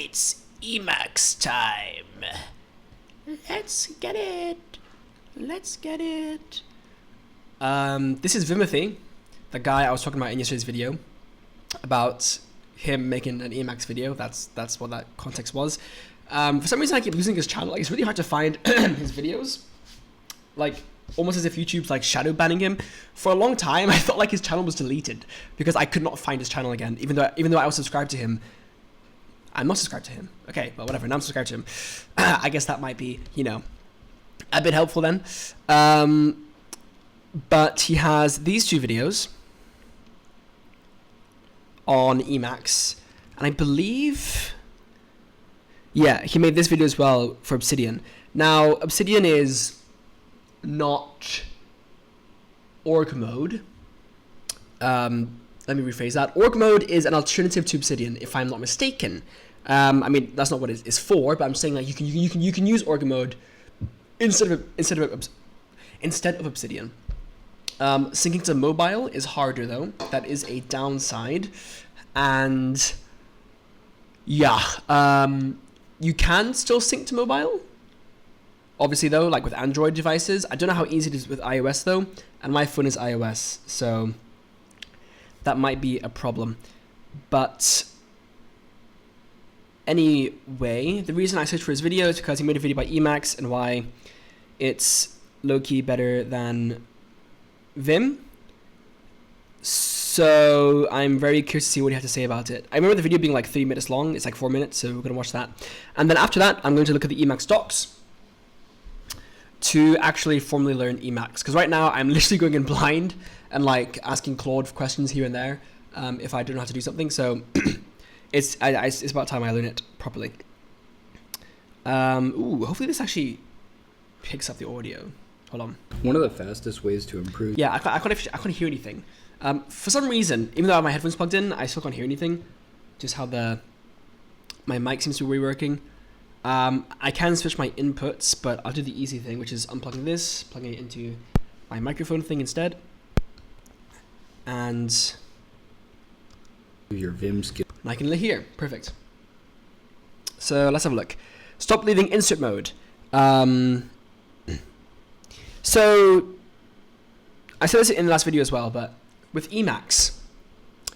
It's Emacs time. Let's get it. Let's get it. This is Vimothee, the guy I was talking about in yesterday's video about him making an Emacs video. That's what that context was. For some reason I keep losing his channel. Like, it's really hard to find his videos. Like, almost as if YouTube's like shadow banning him. For a long time I felt like his channel was deleted because I could not find his channel again, even though I was subscribed to him. I'm not subscribed to him. Okay, but whatever. Now I'm subscribed to him. I guess that might be, you know, a bit helpful then. But he has these two videos on Emacs, and I believe, yeah, he made this video as well for Obsidian. Now, Obsidian is not org mode. Let me rephrase that. Org mode is an alternative to Obsidian, if I'm not mistaken. I mean, that's not what it's for, but I'm saying like you can use org mode instead of Obsidian. Syncing to mobile is harder though. That is a downside, and yeah, you can still sync to mobile. Obviously though, like with Android devices, I don't know how easy it is with iOS though, and my phone is iOS, so that might be a problem. But anyway, the reason I searched for his video is because he made a video about Emacs and why it's low-key better than Vim. So I'm very curious to see what he had to say about it. I remember the video being like 3 minutes long. It's like 4 minutes, so we're going to watch that. And then after that, I'm going to look at the Emacs docs to actually formally learn Emacs. Because right now, I'm literally going in blind and like asking Claude questions here and there if I don't know how to do something. So it's about time I learn it properly. Ooh, hopefully this actually picks up the audio. Hold on. One of the fastest ways to improve. Yeah, I can't hear anything. For some reason, even though I have my headphones plugged in, I still can't hear anything. Just how my mic seems to be working. I can switch my inputs, but I'll do the easy thing, which is unplugging this, plugging it into my microphone thing instead. And your Vim skill. I can hear. Perfect. So let's have a look. Stop leaving insert mode. So I said this in the last video as well, but with Emacs,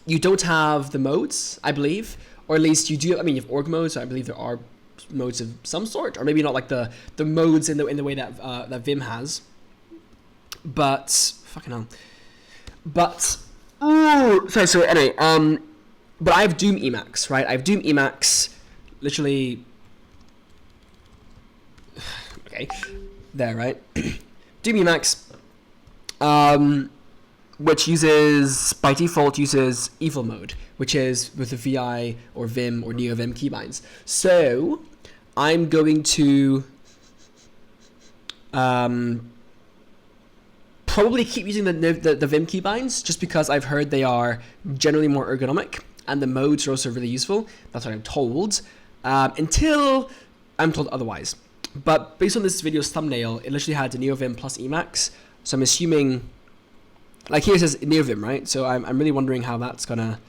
you don't have the modes, I believe, or at least you do. I mean, you have org modes, so I believe there are modes of some sort, or maybe not like the modes in the way that that Vim has. But fucking hell. But so anyway, but I have Doom Emacs, right? I have Doom Emacs, literally. Okay, there, right? Doom Emacs, which uses, by default, uses evil mode, which is with the VI or Vim or NeoVim keybinds. So I'm going to probably keep using the Vim keybinds just because I've heard they are generally more ergonomic and the modes are also really useful. That's what I'm told, until I'm told otherwise. But based on this video's thumbnail, it literally had the NeoVim plus Emacs. So I'm assuming, like here it says NeoVim, right? So I'm really wondering how that's gonna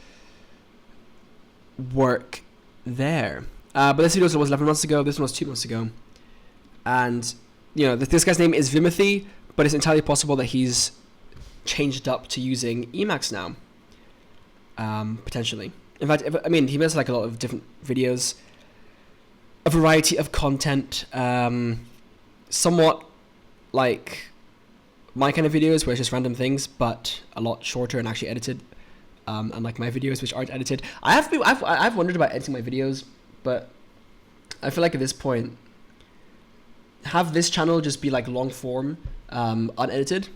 work there. But this video was 11 months ago. This one was 2 months ago. And, you know, this guy's name is Vimothee, but it's entirely possible that he's changed up to using Emacs now. Potentially. In fact, I mean, he makes like a lot of different videos, a variety of content, somewhat like my kind of videos where it's just random things, but a lot shorter and actually edited, unlike my videos which aren't edited. I've wondered about editing my videos, but I feel like at this point, have this channel just be like long form, unedited,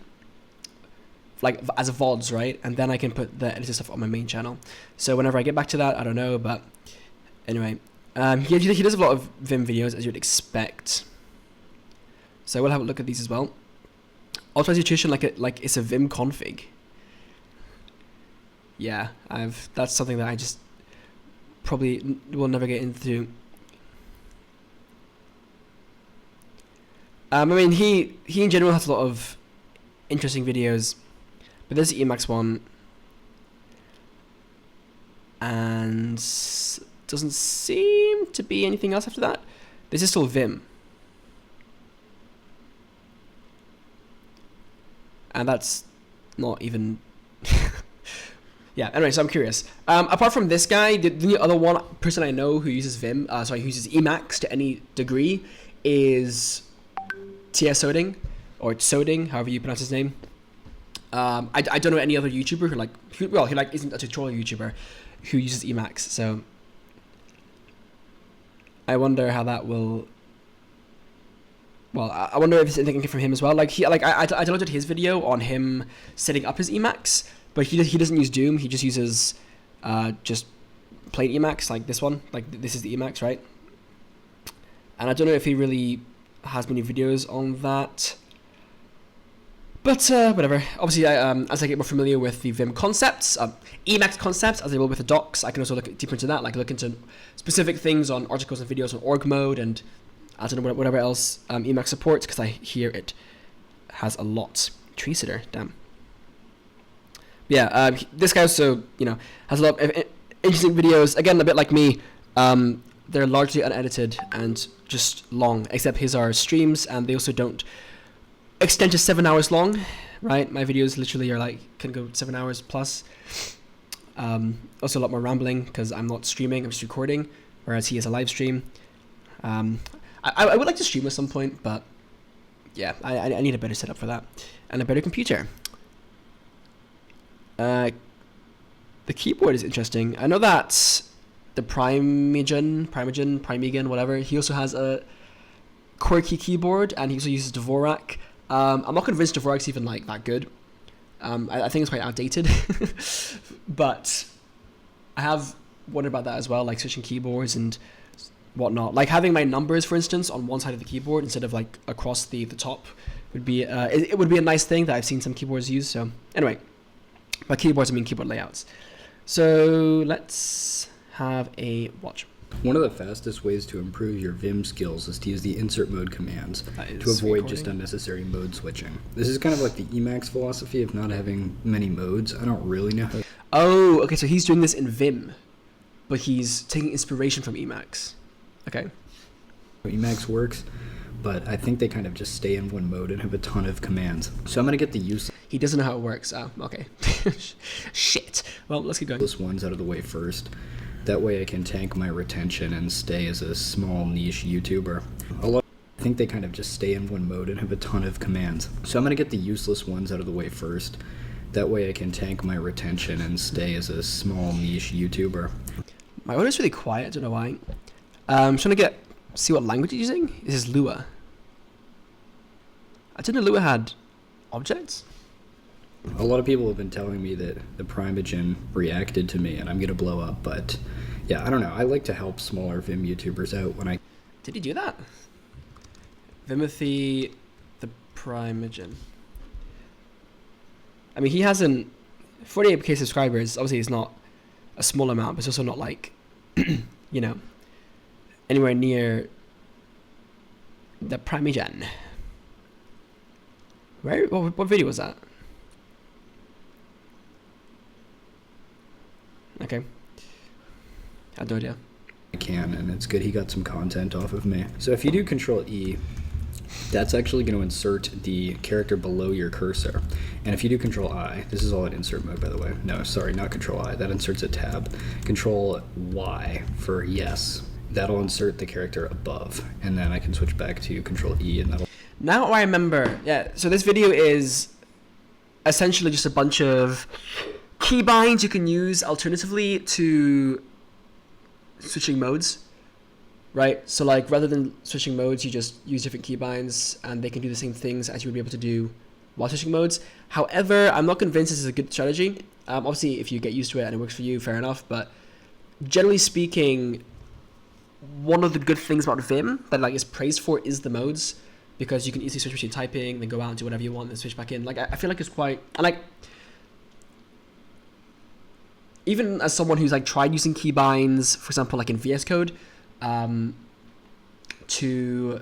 like as a VODs, right? And then I can put the edited stuff on my main channel. So whenever I get back to that, I don't know, but anyway. He does a lot of Vim videos, as you'd expect. So we'll have a look at these as well. Auto situation like it's a Vim config. Yeah, that's something that I just probably will never get into. I mean, he in general has a lot of interesting videos, but there's the Emacs one, and doesn't seem to be anything else after that. This is still Vim. And that's not even... Yeah, anyway, so I'm curious. Apart from this guy, the other one person I know who uses Vim, who uses Emacs to any degree is TS Soding, or Soding, however you pronounce his name. I don't know any other YouTuber who isn't a tutorial YouTuber who uses Emacs, so I wonder how that will... Well, I wonder if it's anything from him as well. I downloaded his video on him setting up his Emacs, but he doesn't use Doom. He just uses just plain Emacs, like this one. Like this is the Emacs, right? And I don't know if he really has many videos on that. But whatever. Obviously, as I get more familiar with the Vim concepts, Emacs concepts, as I will with the docs, I can also look deeper into that, like look into specific things on articles and videos on org mode and I don't know whatever else Emacs supports, because I hear it has a lot. Tree sitter, damn. Yeah, this guy also, has a lot of interesting videos. Again, a bit like me, they're largely unedited and just long, except his are streams, and they also don't extend to 7 hours long, right? My videos literally are can go 7 hours plus. Also a lot more rambling, because I'm not streaming, I'm just recording, whereas he has a live stream. I would like to stream at some point, but yeah, I need a better setup for that, and a better computer. The keyboard is interesting. I know that the Primeagen, whatever, he also has a quirky keyboard, and he also uses Dvorak. I'm not convinced Dvorak's even that good. I think it's quite outdated, but I have wondered about that as well, like switching keyboards and whatnot. Like having my numbers, for instance, on one side of the keyboard instead of across the top would be it would be a nice thing that I've seen some keyboards use. So anyway, by keyboards I mean keyboard layouts. So let's have a watch. One of the fastest ways to improve your Vim skills is to use the insert mode commands to avoid just unnecessary mode switching. This is kind of like the Emacs philosophy of not having many modes. I don't really know how... Oh, okay, so he's doing this in Vim, but he's taking inspiration from Emacs. Okay. Emacs works, but I think they kind of just stay in one mode and have a ton of commands. So I'm going to get the useless... He doesn't know how it works. Oh, okay. Shit. Well, let's keep going. Ones out of the way first. That way I can tank my retention and stay as a small niche YouTuber. I think they kind of just stay in one mode and have a ton of commands. So I'm going to get the useless ones out of the way first. That way I can tank my retention and stay as a small niche YouTuber. My audio's really quiet, I don't know why. I'm trying to see what language he's using. This is Lua. I didn't know Lua had objects. A lot of people have been telling me that the Primeagen reacted to me and I'm going to blow up, but yeah, I don't know. I like to help smaller Vim YouTubers out when I... Did he do that? Vimothee, the Primeagen. I mean, he has 48k subscribers. Obviously, it's not a small amount, but it's also not anywhere near the Primeagen. What video was that? Okay. I had no idea. I can, and it's good he got some content off of me. So if you do Control E, that's actually going to insert the character below your cursor. And if you do Control I, this is all in insert mode, by the way. No, sorry, not Control I. That inserts a tab. Control Y for yes. That'll insert the character above. And then I can switch back to Control E, and that'll... Now I remember. Yeah, so this video is essentially just a bunch of keybinds you can use alternatively to switching modes, right? So rather than switching modes, you just use different keybinds and they can do the same things as you would be able to do while switching modes. However, I'm not convinced this is a good strategy. Obviously, if you get used to it and it works for you, fair enough. But generally speaking, one of the good things about Vim that is praised for is the modes, because you can easily switch between typing, then go out and do whatever you want, then switch back in. I feel like it's quite... even as someone who's tried using keybinds, for example, in VS Code, to...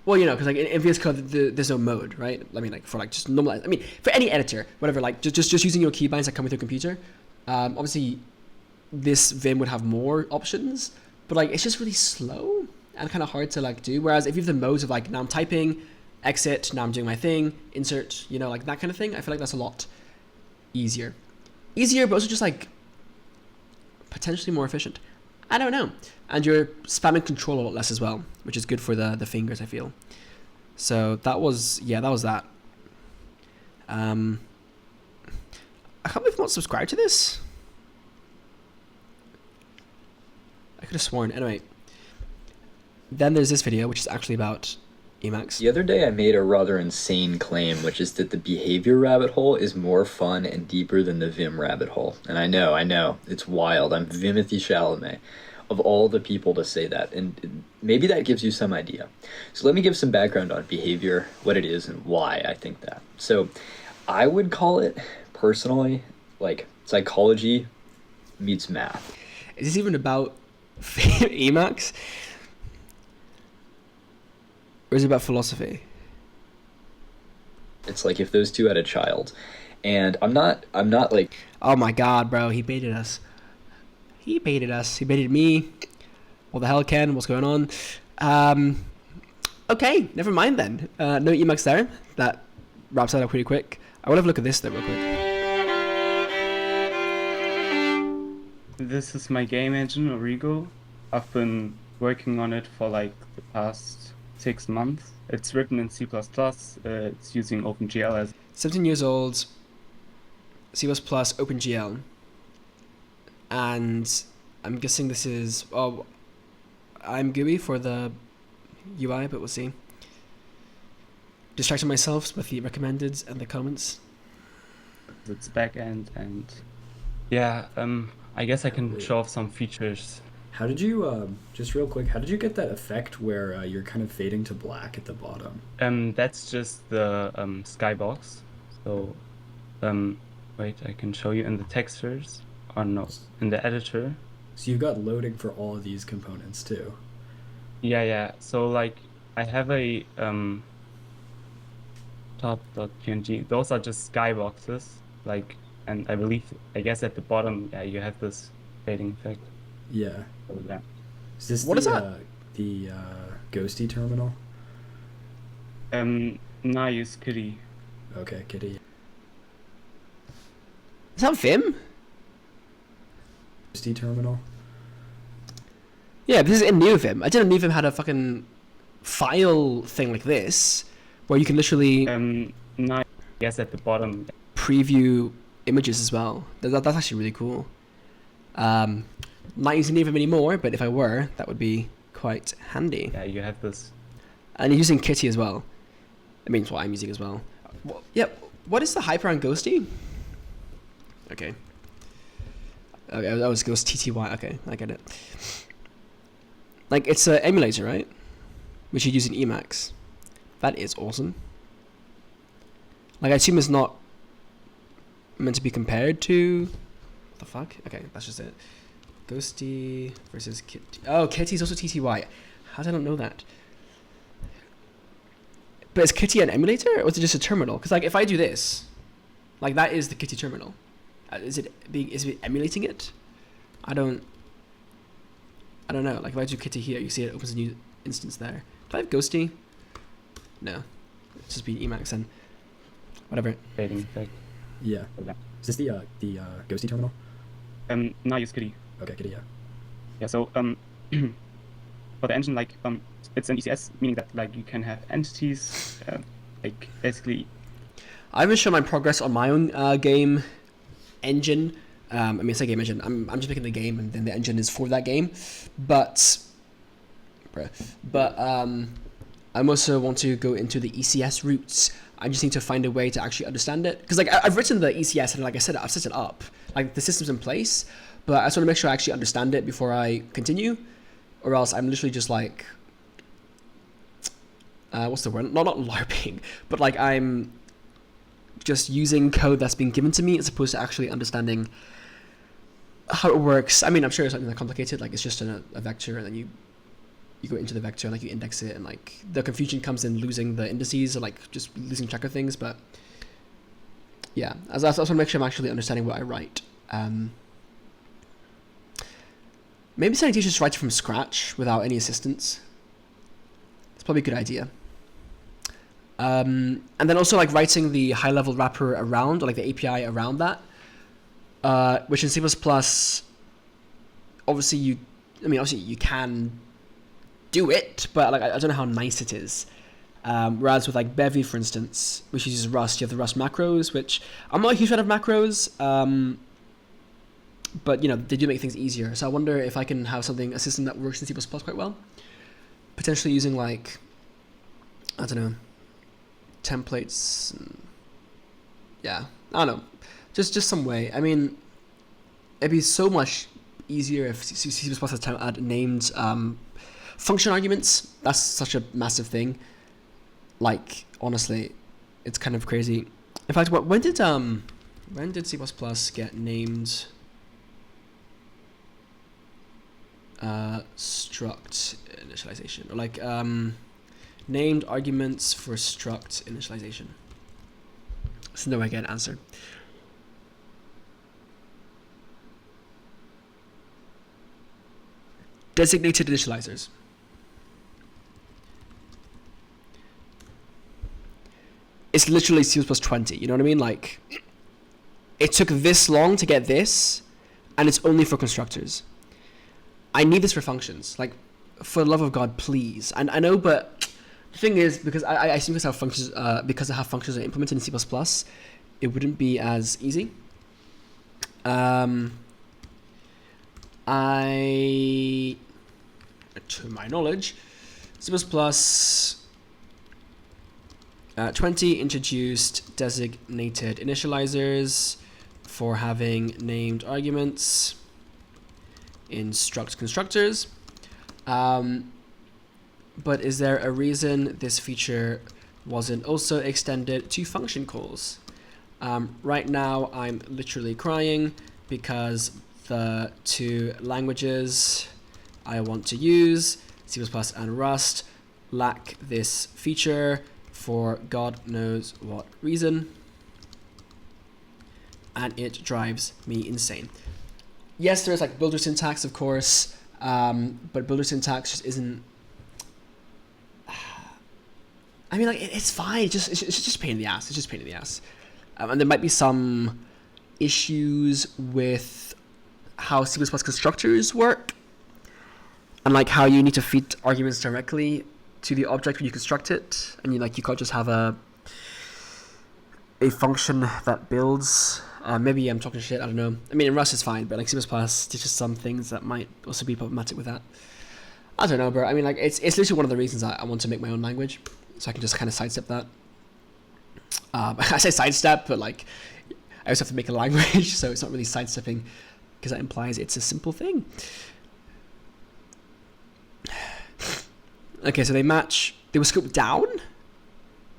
Well, because in VS Code, there's no mode, right? I mean, for just normal... I mean, for any editor, whatever, just using your keybinds that come with your computer. Obviously, this Vim would have more options, but like it's just really slow and kind of hard to like do. Whereas if you have the modes of like, now I'm typing, exit, now I'm doing my thing, insert, you know, like that kind of thing, I feel like that's a lot easier, but also just like potentially more efficient. I don't know. And you're spamming control a lot less as well, which is good for the fingers, I feel. So that was that. I can't believe I'm not subscribed to this. I could have sworn. Anyway, then there's this video, which is actually about Emacs. The other day I made a rather insane claim, which is that the behavior rabbit hole is more fun and deeper than the Vim rabbit hole. And I know, it's wild. I'm Vimothee Chalamet, of all the people to say that. And maybe that gives you some idea. So let me give some background on behavior, what it is, and why I think that. So I would call it, personally, like psychology meets math. Is this even about Emacs? Or is it about philosophy? It's like if those two had a child. And I'm not like... Oh my god, bro, he baited us. He baited me. What the hell, Ken? What's going on? Okay, never mind then. No Emacs there. That wraps that up pretty quick. I want to have a look at this though real quick. This is my game engine, Origo. I've been working on it for like the past 6 months. It's written in C++. It's using OpenGL as 17 years old, C++, OpenGL. And I'm guessing this is... Oh, I'm GUI for the UI, but we'll see. Distracting myself with the recommended and the comments. its backend, and yeah, I guess I can show off some features. How did you, just real quick, how did you get that effect where you're kind of fading to black at the bottom? That's just the skybox. So, wait, I can show you in the textures, or no, in the editor. So you've got loading for all of these components too. Yeah. So like, I have a top.png. Those are just skyboxes. Like, and I guess at the bottom, yeah, you have this fading effect. Yeah. So, yeah. Is this What is that? The ghosty terminal? Now I use Kitty. Okay, Kitty. Is that Vim? Ghosty terminal? Yeah, this is in new Vim. I didn't know new Vim had a fucking file thing like this, where you can literally Now I guess at the bottom. preview images as well. That's actually really cool. Not using new Vim anymore, but if I were, that would be quite handy. Yeah, you have this. And you're using Kitty as well. That means what I'm using as well. Yep. What is the hyper on Ghosty? Okay. Okay, that was Ghost TTY. Okay, I get it. Like, it's an emulator, right? Which you use in Emacs. That is awesome. Like, I assume it's not meant to be compared to... What the fuck? Okay, that's just it. Ghosty versus Kitty. Oh, Kitty's also TTY. How did I not know that? But is Kitty an emulator, or is it just a terminal? Because, like, if I do this, like, that is the Kitty terminal. Is it emulating it? I don't know. Like, if I do Kitty here, you see it opens a new instance there. Do I have Ghosty? No. It's just be Emacs and whatever. Fading effect. Yeah. Yeah. Is this the ghosty terminal? Now I use Kitty. Okay, Kitty, yeah. Yeah, so for the engine, like it's an ECS, meaning that like you can have entities, like basically. I haven't shown my progress on my own game engine. I mean, it's a game engine. I'm just making the game, and then the engine is for that game. But I also want to go into the ECS roots. I just need to find a way to actually understand it, because like I've written the ECS, and like I said, I've set it up, like the system's in place, but I just want to make sure I actually understand it before I continue, or else I'm literally just like, what's the word? Not LARPing, but like I'm just using code that's been given to me as opposed to actually understanding how it works. I mean, I'm sure it's something that complicated, like it's just a vector, and then you go into the vector and like you index it, and like the confusion comes in losing the indices or like just losing track of things. But yeah, I also want to make sure I'm actually understanding what I write. Maybe somebody teaches write it from scratch without any assistance. It's probably a good idea. And then also like writing the high-level wrapper around, or like the API around that, which in C++, obviously you can do it, but like I don't know how nice it is. Whereas with like Bevy, for instance, which uses Rust, you have the Rust macros, which I'm not a huge fan of macros, but they do make things easier. So I wonder if I can have a system that works in C++ quite well. Potentially using like, I don't know, templates. Yeah, I don't know, just some way. I mean, it'd be so much easier if C++ had named function arguments. That's such a massive thing. Like, honestly, it's kind of crazy. In fact, when did C++ get named struct initialization, or like named arguments for struct initialization? So no, I get an answer. Designated initializers. It's literally C++ 20, you know what I mean? Like, it took this long to get this, and it's only for constructors. I need this for functions. Like, for the love of God, please. And I know, but the thing is, because I assume because of how functions are implemented in C++, it wouldn't be as easy. To my knowledge, C++ 20 introduced designated initializers for having named arguments in struct constructors. But is there a reason this feature wasn't also extended to function calls? Right now, I'm literally crying because the two languages I want to use, C++ and Rust, lack this feature for God knows what reason, and it drives me insane. Yes, there's like builder syntax, of course, but builder syntax just isn't. I mean, like it's fine. It's just pain in the ass. It's just pain in the ass, and there might be some issues with how C++ constructors work, and like how you need to feed arguments directly to the object when you construct it, and you can't just have a function that builds. Maybe I'm talking shit, I don't know. I mean, in Rust it's fine, but like C++, there's just some things that might also be problematic with that. I don't know, bro. I mean, like it's literally one of the reasons I want to make my own language, so I can just kind of sidestep that. I say sidestep, but like I also have to make a language, so it's not really sidestepping because that implies it's a simple thing. Okay, so they match. They were scoped down.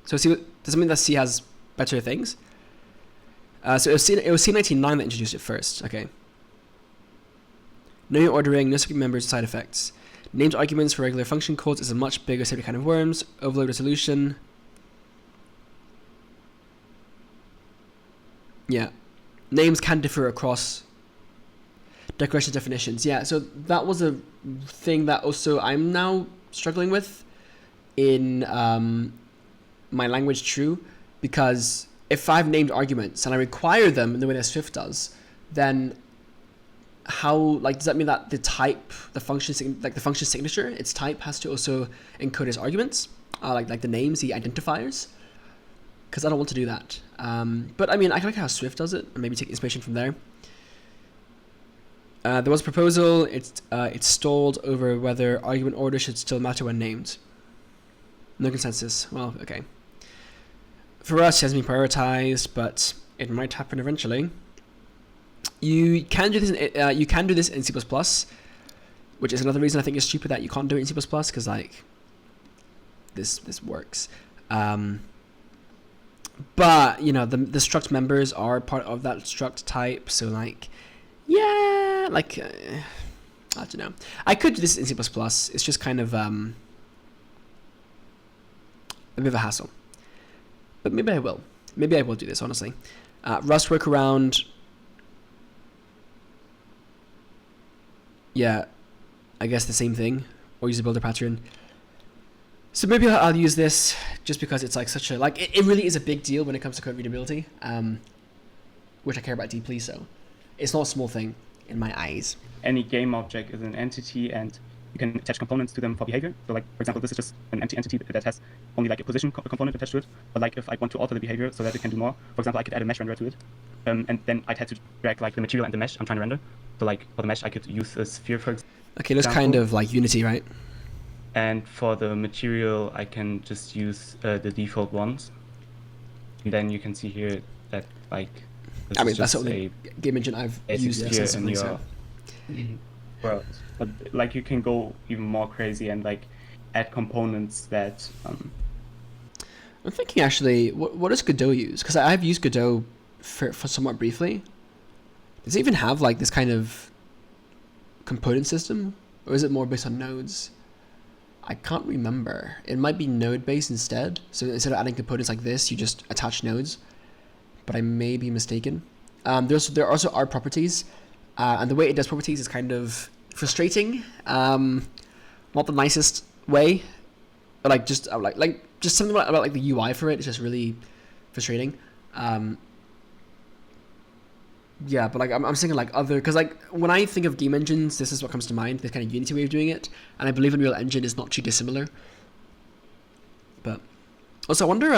So does that mean that C has better things? So it was C99 that introduced it first. Okay. No ordering, no skipping members, side effects. Named arguments for regular function calls is a much bigger set of kind of worms. Overload resolution. Yeah. Names can differ across declaration definitions. Yeah, so that was a thing that also I'm now struggling with in my language true, because if I've named arguments and I require them in the way that Swift does, then how, like, does that mean that the type, the function signature, its type has to also encode as arguments, like the names, the identifiers? Because I don't want to do that. But I mean, I like how Swift does it, and maybe take inspiration from there. There was a proposal. It stalled over whether argument order should still matter when named. No consensus. Well, okay. For us, it hasn't been prioritized, but it might happen eventually. You can do this. You can do this in C++, which is another reason I think it's stupid that you can't do it in C++, because like this works. But the struct members are part of that struct type, so like, yeah, like I don't know. I could do this in C++. It's just kind of a bit of a hassle. But maybe I will. Maybe I will do this, honestly. Rust workaround. Yeah. I guess the same thing, or use a builder pattern. So maybe I'll use this just because it's like such a, like, it really is a big deal when it comes to code readability, which I care about deeply, so it's not a small thing in my eyes. Any game object is an entity, and you can attach components to them for behavior. So like, for example, this is just an empty entity that has only like a position component attached to it. But like, if I want to alter the behavior so that it can do more, for example, I could add a mesh renderer to it. And then I'd have to drag like the material and the mesh I'm trying to render. So like, for the mesh, I could use a sphere, for example. Okay, that's kind of like Unity, right? And for the material, I can just use the default ones. And then you can see here that like, I mean, that's the only game engine I've used extensively. So. Well, but like you can go even more crazy and like add components that. I'm thinking actually, what does Godot use? Because I've used Godot for somewhat briefly. Does it even have like this kind of component system, or is it more based on nodes? I can't remember. It might be node based instead. So instead of adding components like this, you just attach nodes. But I may be mistaken. There also are properties, and the way it does properties is kind of frustrating. Not the nicest way, but like just something about like the UI for it is just really frustrating. Yeah, but like I'm thinking like other, because like when I think of game engines, this is what comes to mind. This kind of Unity way of doing it, and I believe Unreal Engine is not too dissimilar. But also, I wonder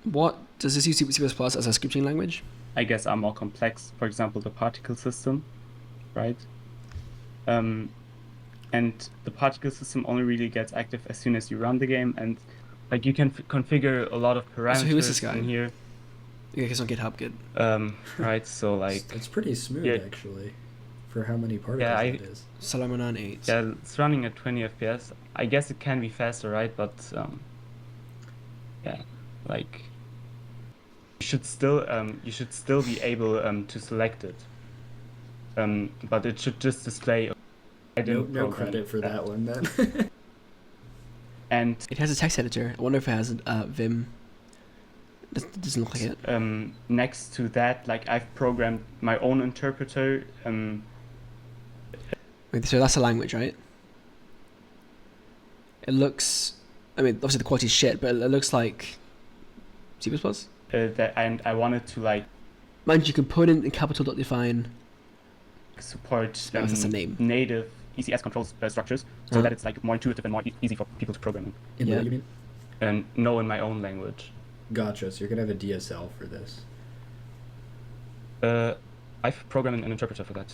what does this use C++ as a scripting language? I guess are more complex. For example, the particle system, right? And the particle system only really gets active as soon as you run the game, and like you can configure a lot of parameters So who is this guy? in here. Yeah, it's on GitHub, good. Right, so like It's pretty smooth, yeah. actually, for how many particles Yeah, it is. SalarAlo 8. yeah, it's running at 20 FPS. I guess it can be faster, right? But yeah, like you should still be able to select it. But it should just display. No credit for that one then. And It has a text editor. I wonder if it has Vim. It doesn't look like it. next to that, like I've programmed my own interpreter. Wait, so that's a language, right? It looks, I mean, obviously the quality's shit, but it looks like C++. And I wanted to like Mind you, component in capital dot define. support That's a name. native ECS control structures, so that it's like more intuitive and more easy for people to program in. In Yeah. what you mean? And know in my own language. Gotcha. So you're gonna have a DSL for this. I've programmed an interpreter for that.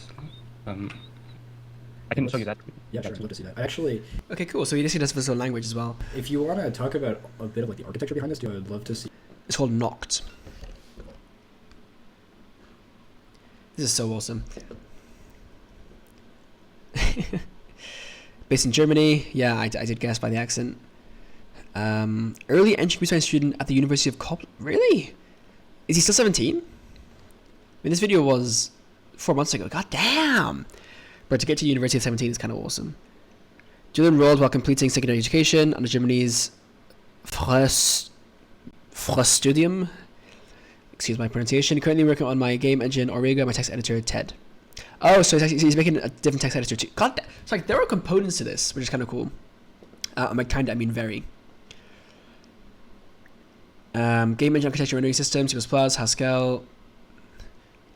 I can show you that. Yeah, sure. I'd love to see that. Actually, Okay, cool. So he just does visual language as well. if you want to talk about a bit of like the architecture behind this, I would love to see. It's called Noct. This is so awesome. Based in Germany. Yeah, I did guess by the accent. Early entry computer science student at the University of Really? Is he still 17? I mean, this video was 4 months ago. God damn! But to get to University at 17 is kind of awesome. Duly enrolled while completing secondary education under Germany's Studium. Excuse my pronunciation. Currently working on my game engine, Origo, my text editor, TED. Oh, so he's making a different text editor too. God, it's like there are components to this, which is kind of cool. I mean very. Game engine architecture rendering system, C++, Haskell.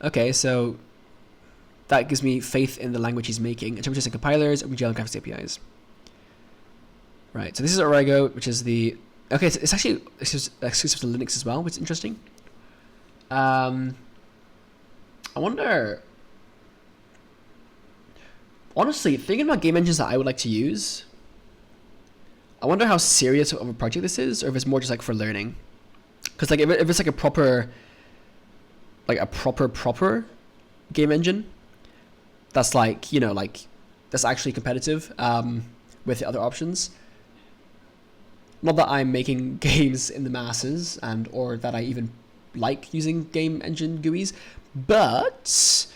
Okay, so that gives me faith in the language he's making. Interpreters and compilers, OpenGL and graphics APIs. Right, so this is Origo, which is the... Okay, it's actually exclusive to Linux as well, which is interesting. I wonder... Honestly, thinking about game engines that I would like to use, I wonder how serious of a project this is, or if it's more just like for learning. Because like if it's like a proper game engine, that's like, you know, like that's actually competitive with the other options. Not that I'm making games in the masses and or that I even like using game engine GUIs, but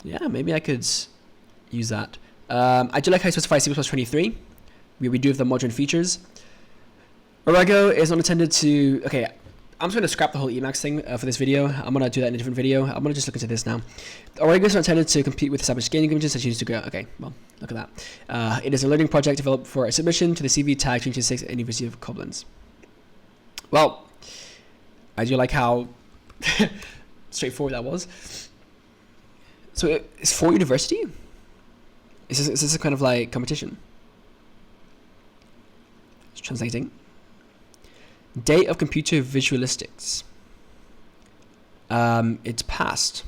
yeah, maybe I could use that. I do like how I specify C++ 23. We do have the modern features. Origo is not intended to... Okay, I'm just going to scrap the whole Emacs thing for this video. I'm going to do that in a different video. I'm going to just look into this now. Origos are intended to compete with established gaming images that choose to go. Okay, well, look at that. It is a learning project developed for a submission to the CV tag 2026 at University of Koblenz. Well, I do like how straightforward that was. So it's for university? Is this a kind of like competition? It's translating. Date of computer visualistics. It's passed.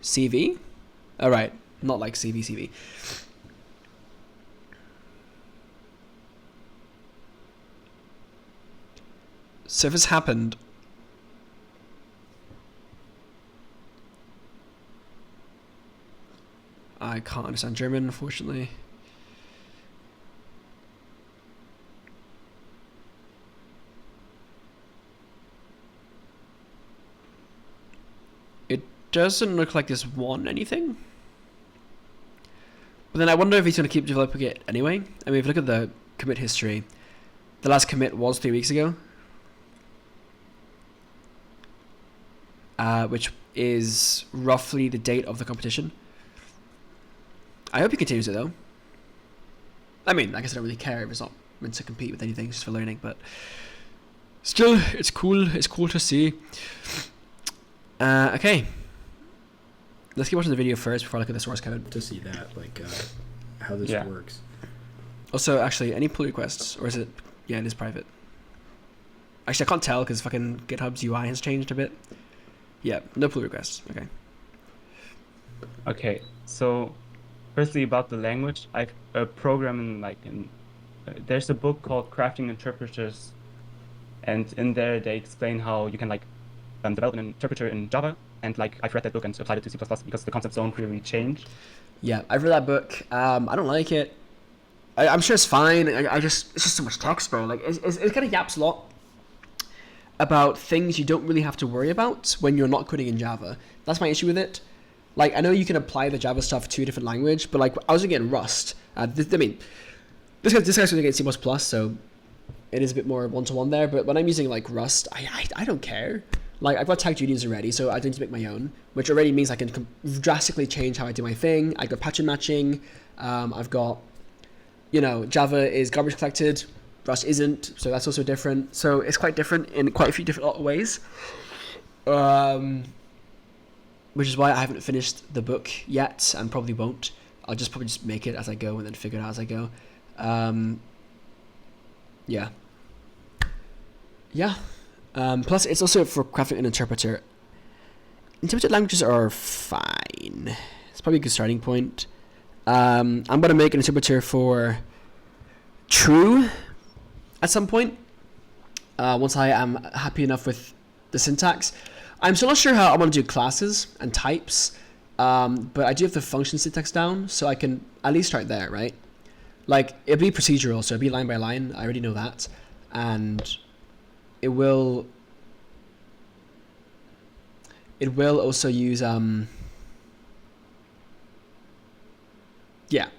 CV? Alright, not like CV. So if this happened, I can't understand German, unfortunately. It doesn't look like this won anything. But then I wonder if he's going to keep developing it anyway. I mean, if you look at the commit history, the last commit was 3 weeks ago. Which is roughly the date of the competition. I hope he continues it though. I mean, I guess I don't really care if it's not meant to compete with anything, it's just for learning, but still, it's cool. It's cool to see. Okay. Let's keep watching the video first before I look at the source code. To see that, like, how this works. Also, actually, any pull requests, or is it? Yeah, it is private. Actually, I can't tell because fucking GitHub's UI has changed a bit. Yeah, no pull requests. Okay. Okay, so firstly about the language, I've programmed there's a book called Crafting Interpreters, and in there they explain how you can develop an interpreter in Java, and I've read that book and applied it to C++ because the concepts don't really change. Yeah, I've read that book. I don't like it. I'm sure it's fine. It's just so much text, bro. Like it kind of yaps a lot about things you don't really have to worry about when you're not coding in Java. That's my issue with it. Like, I know you can apply the Java stuff to a different language, but like I was doing it in Rust. This guy's doing it in C++, so it is a bit more one-to-one there. But when I'm using like Rust, I don't care. Like, I've got tagged unions already, so I don't need to make my own, which already means I can drastically change how I do my thing. I got pattern matching. I've got, Java is garbage collected. Rust isn't, so that's also different. So it's quite different in quite a few different ways. Which is why I haven't finished the book yet, and probably won't. I'll probably just make it as I go and then figure it out as I go. Yeah. Plus, it's also for crafting an interpreter. Interpreted languages are fine. It's probably a good starting point. I'm going to make an interpreter for true at some point. Once I am happy enough with the syntax. I'm still not sure how I'm going to do classes and types, but I do have the function syntax down, so I can at least start there, right? Like, it'll be procedural, so it'll be line by line. I already know that. And it will also use, I don't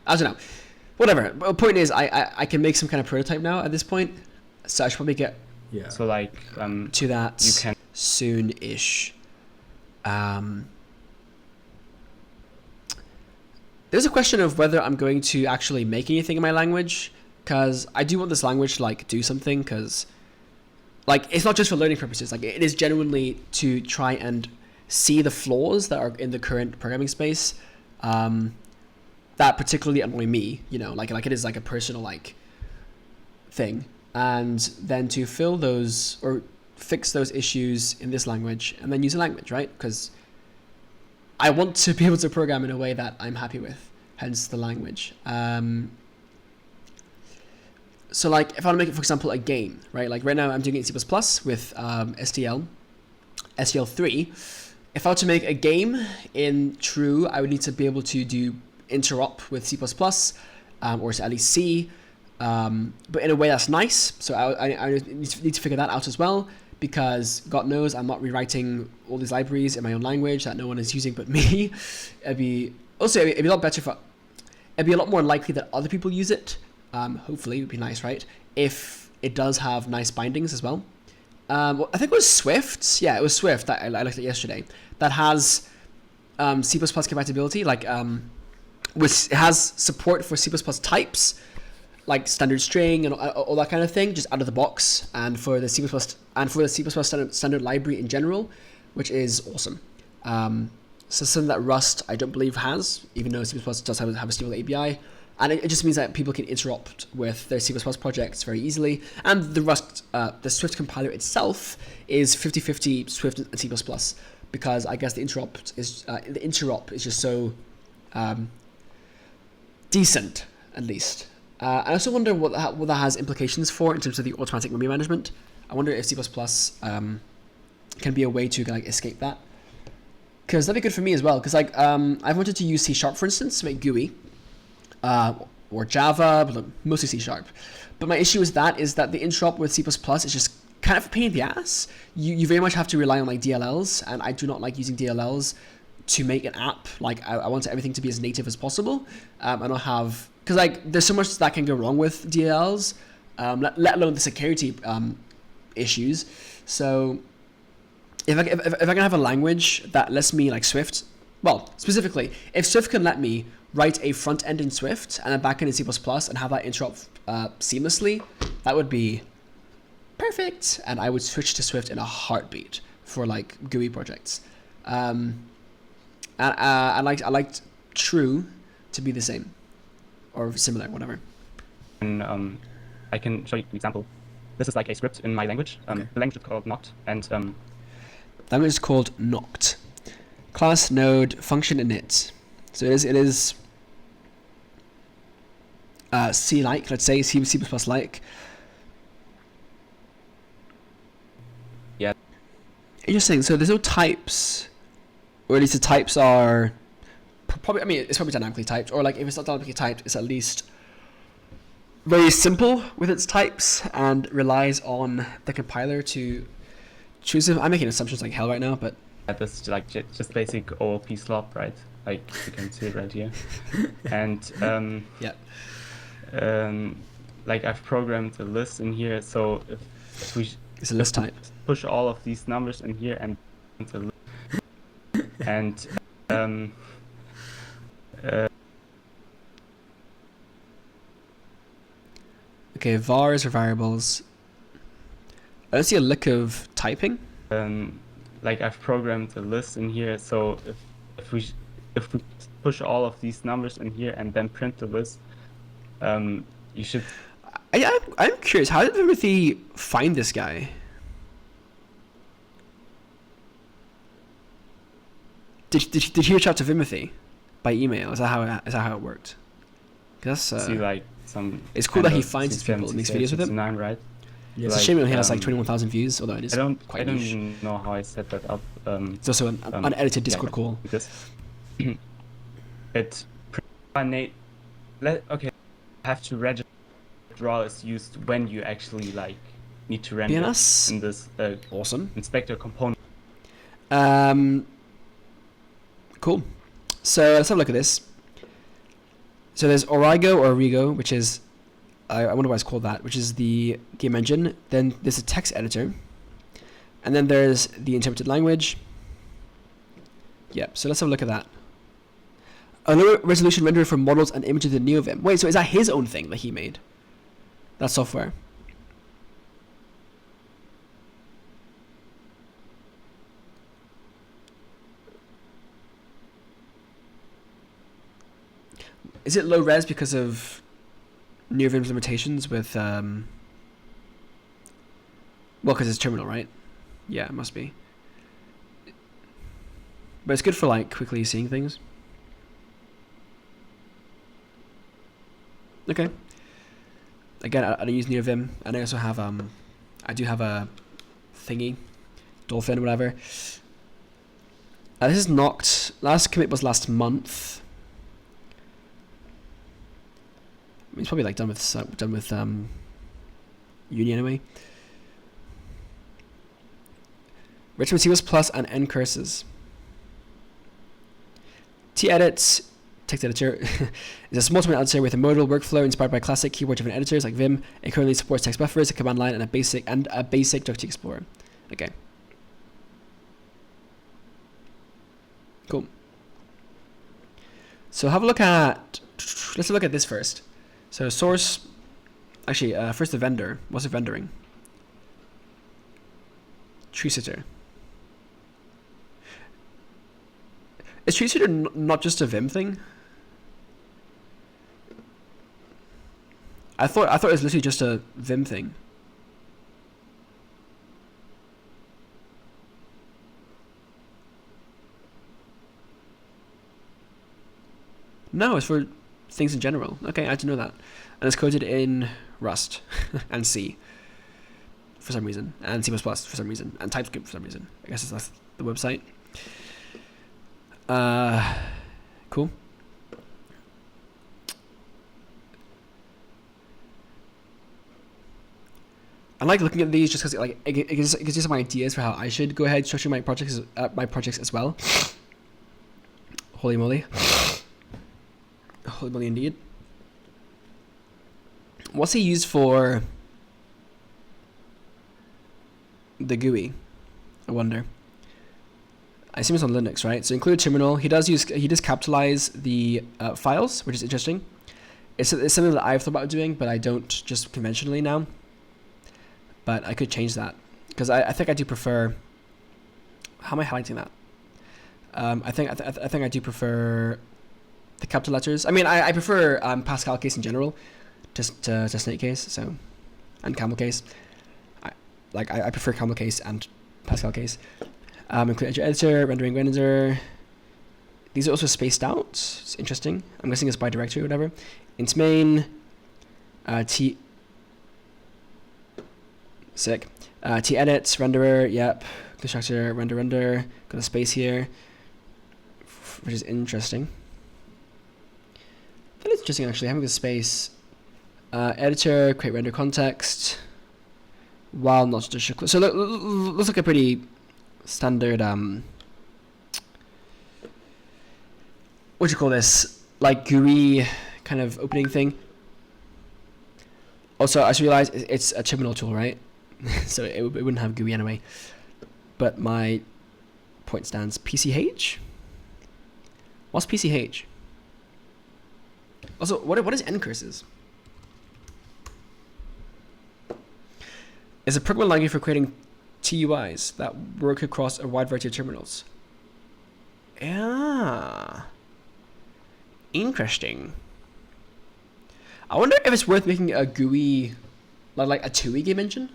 know. Whatever. The point is, I can make some kind of prototype now at this point, so I should probably get So to that you can soon-ish. There's a question of whether I'm going to actually make anything in my language, because I do want this language to do something, because it's not just for learning purposes. It is genuinely to try and see the flaws that are in the current programming space that particularly annoy me, like it is like a personal thing, and then to fill those or fix those issues in this language and then use a language, right? Because I want to be able to program in a way that I'm happy with, hence the language. So if I want to make it, for example, a game, right? Like right now I'm doing it in C++ with STL3. If I were to make a game in True, I would need to be able to do interop with C++, or at least C, but in a way that's nice. So I need to figure that out as well, because God knows I'm not rewriting all these libraries in my own language that no one is using but me. It'd be a lot better it'd be a lot more likely that other people use it hopefully, would be nice, right? If it does have nice bindings as well. Well, I think it was Swift. Yeah, it was Swift that I looked at yesterday. That has C++ compatibility, like it has support for C++ types, like standard string and all that kind of thing, just out of the box, and for the C++ standard library in general, which is awesome. So something that Rust I don't believe has, even though C++ does have a stable API, and it just means that people can interrupt with their C++ projects very easily. And the Swift compiler itself is 50-50 Swift and C++, because I guess the interrupt is just so decent, at least. I also wonder what that has implications for in terms of the automatic memory management. I wonder if C++ can be a way to like escape that, because that'd be good for me as well. Because like I've wanted to use C#, for instance, to make GUI, or Java, but mostly C#. But my issue is that the interrupt with C++ is just kind of a pain in the ass. You very much have to rely on like DLLs, and I do not like using DLLs to make an app. Like I want everything to be as native as possible. I don't have, because like there's so much that can go wrong with DLLs, let alone the security issues. So if I can have a language that lets me, like Swift, well, specifically, if Swift can let me write a front end in Swift and a back end in C++ and have that interrupt seamlessly, that would be perfect. And I would switch to Swift in a heartbeat for like GUI projects. And I liked True to be the same or similar, whatever. And I can show you an example. This is like a script in my language. Okay. The language is called Noct, and The language is called Noct. Class, node, function, init. So it is C-like, let's say, C++ like. Yeah. Interesting. So there's no types, or at least the types are probably, I mean, it's probably dynamically typed, or like if it's not dynamically typed, it's at least very simple with its types and relies on the compiler to choose them. I'm making assumptions like hell right now, but this is like just basic OOP slop, right? Like you can see it right here. And yeah. Like I've programmed a list in here, so if we It's a list type. push all of these numbers in here and Okay, vars are variables. I don't see a lick of typing. like I've programmed a list in here, so if we push all of these numbers in here and then print the list, you should. I'm curious. How did Vimothee find this guy? Did he reach out to Vimothee by email? Is that how it worked? That's See like some. It's cool that he finds these people and makes videos with him. Right? Yeah, it's a shame it only has like 21,000 views, although it is I don't niche. even know how I set that up. It's also an unedited Discord call. Because it okay. Have to register draw is used when you actually like need to render BNS? in this Awesome. inspector component. Cool. So let's have a look at this. So there's Origo, which is, I wonder why it's called that, which is the game engine. Then there's a text editor. And then there's the interpreted language. Yep, so let's have a look at that. A lower resolution renderer for models and images in NeoVim. Wait, so is that his own thing that he made? That software? Is it low res because of NeoVim's limitations with well, because it's terminal, right? Yeah, it must be. But it's good for like quickly seeing things. Okay. Again, I don't use NeoVim, and I also have I do have a thingy, Dolphin, whatever. This is Noct. Last commit was last month. I mean, it's probably like done with Uni anyway. Richmond C++ and N curses. T edits text editor is a small document editor with a modal workflow inspired by classic keyboard-driven editors like Vim. It currently supports text buffers, a command line, and a basic Docty Explorer. Okay. Cool. So have a look at. Let's look at this first. So source. Actually, first the vendor. What's the vendoring? Tree sitter. Is tree sitter not just a Vim thing? I thought it was literally just a Vim thing. No, it's for things in general. Okay, I didn't know that. And it's coded in Rust and C for some reason, and C++ for some reason, and TypeScript for some reason. I guess that's the website. Cool. I like looking at these just because it gives you some ideas for how I should go ahead structure my projects as well. Holy moly. Holy moly indeed. What's he used for the GUI? I wonder. I assume it's on Linux, right? So include terminal. He does capitalize the files, which is interesting. It's something that I've thought about doing, but I don't just conventionally now. But I could change that because I think I do prefer. How am I highlighting that? I think I do prefer the capital letters. I mean, I prefer Pascal case in general, to snake case. So, and camel case. I prefer camel case and Pascal case. Include editor, rendering renderer. These are also spaced out. It's interesting. I'm guessing it's by directory or whatever. Int main. T. Sick. T edits renderer. Yep. Constructor render. Got a space here, which is interesting. That is interesting actually. Having the space. Editor. Create render context. While not just so looks like a pretty standard what do you call this, like GUI kind of opening thing. Also, I just realized it's a terminal tool, right? So it wouldn't have GUI anyway. But my point stands. PCH? What's PCH? Also, what is ncurses? It's a programming language for creating TUIs that work across a wide variety of terminals. Yeah. Interesting. I wonder if it's worth making a GUI, like a TUI game engine?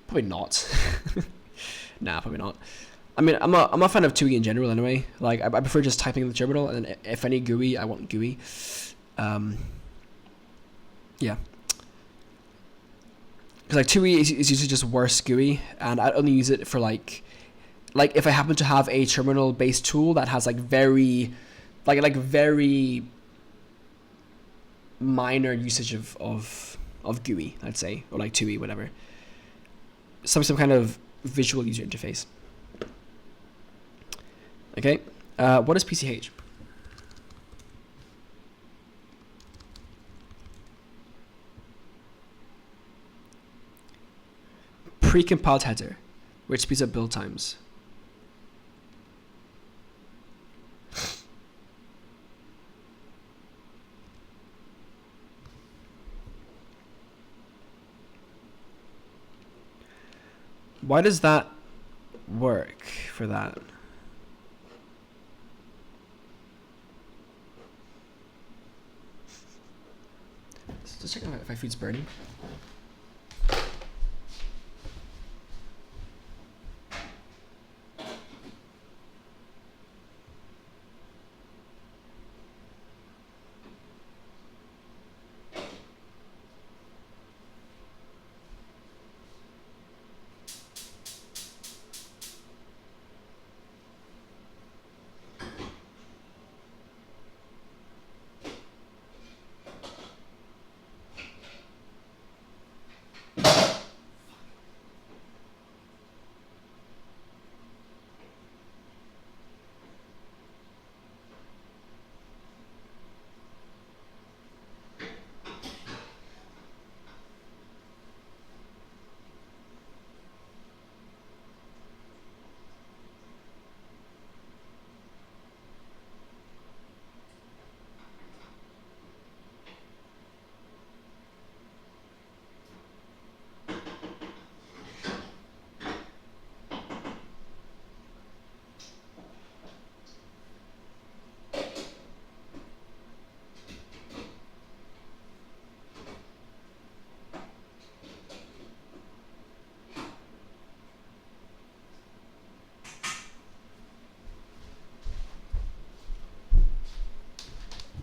Probably not. Nah, probably not. I mean, I'm a fan of TUI in general anyway. Like, I prefer just typing in the terminal, and then if any GUI, I want GUI. Yeah. Because like TUI is usually just worse GUI, and I only use it for like if I happen to have a terminal based tool that has like very minor usage of GUI, I'd say, or like TUI, whatever. Some kind of visual user interface. Okay, what is PCH? Pre-compiled header, which speeds up build times. Why does that work for that? Let's check if my food's burning.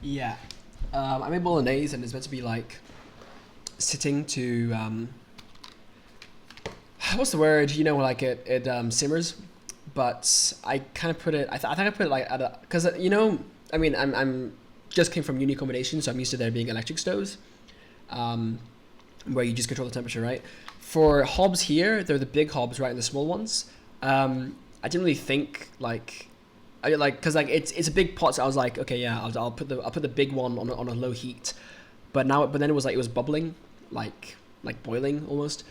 Yeah. I made bolognese and it's meant to be like sitting to what's the word? You know, like it simmers, but I kind of put it. I think I put it like at a, because you know, I mean, I'm just came from uni accommodation, so I'm used to there being electric stoves, where you just control the temperature, right? For hobs here, they're the big hobs, right, and the small ones. I didn't really think like. Cause like it's a big pot, so I was like, okay, yeah, I'll put the big one on a low heat, but then it was like it was bubbling, like boiling almost,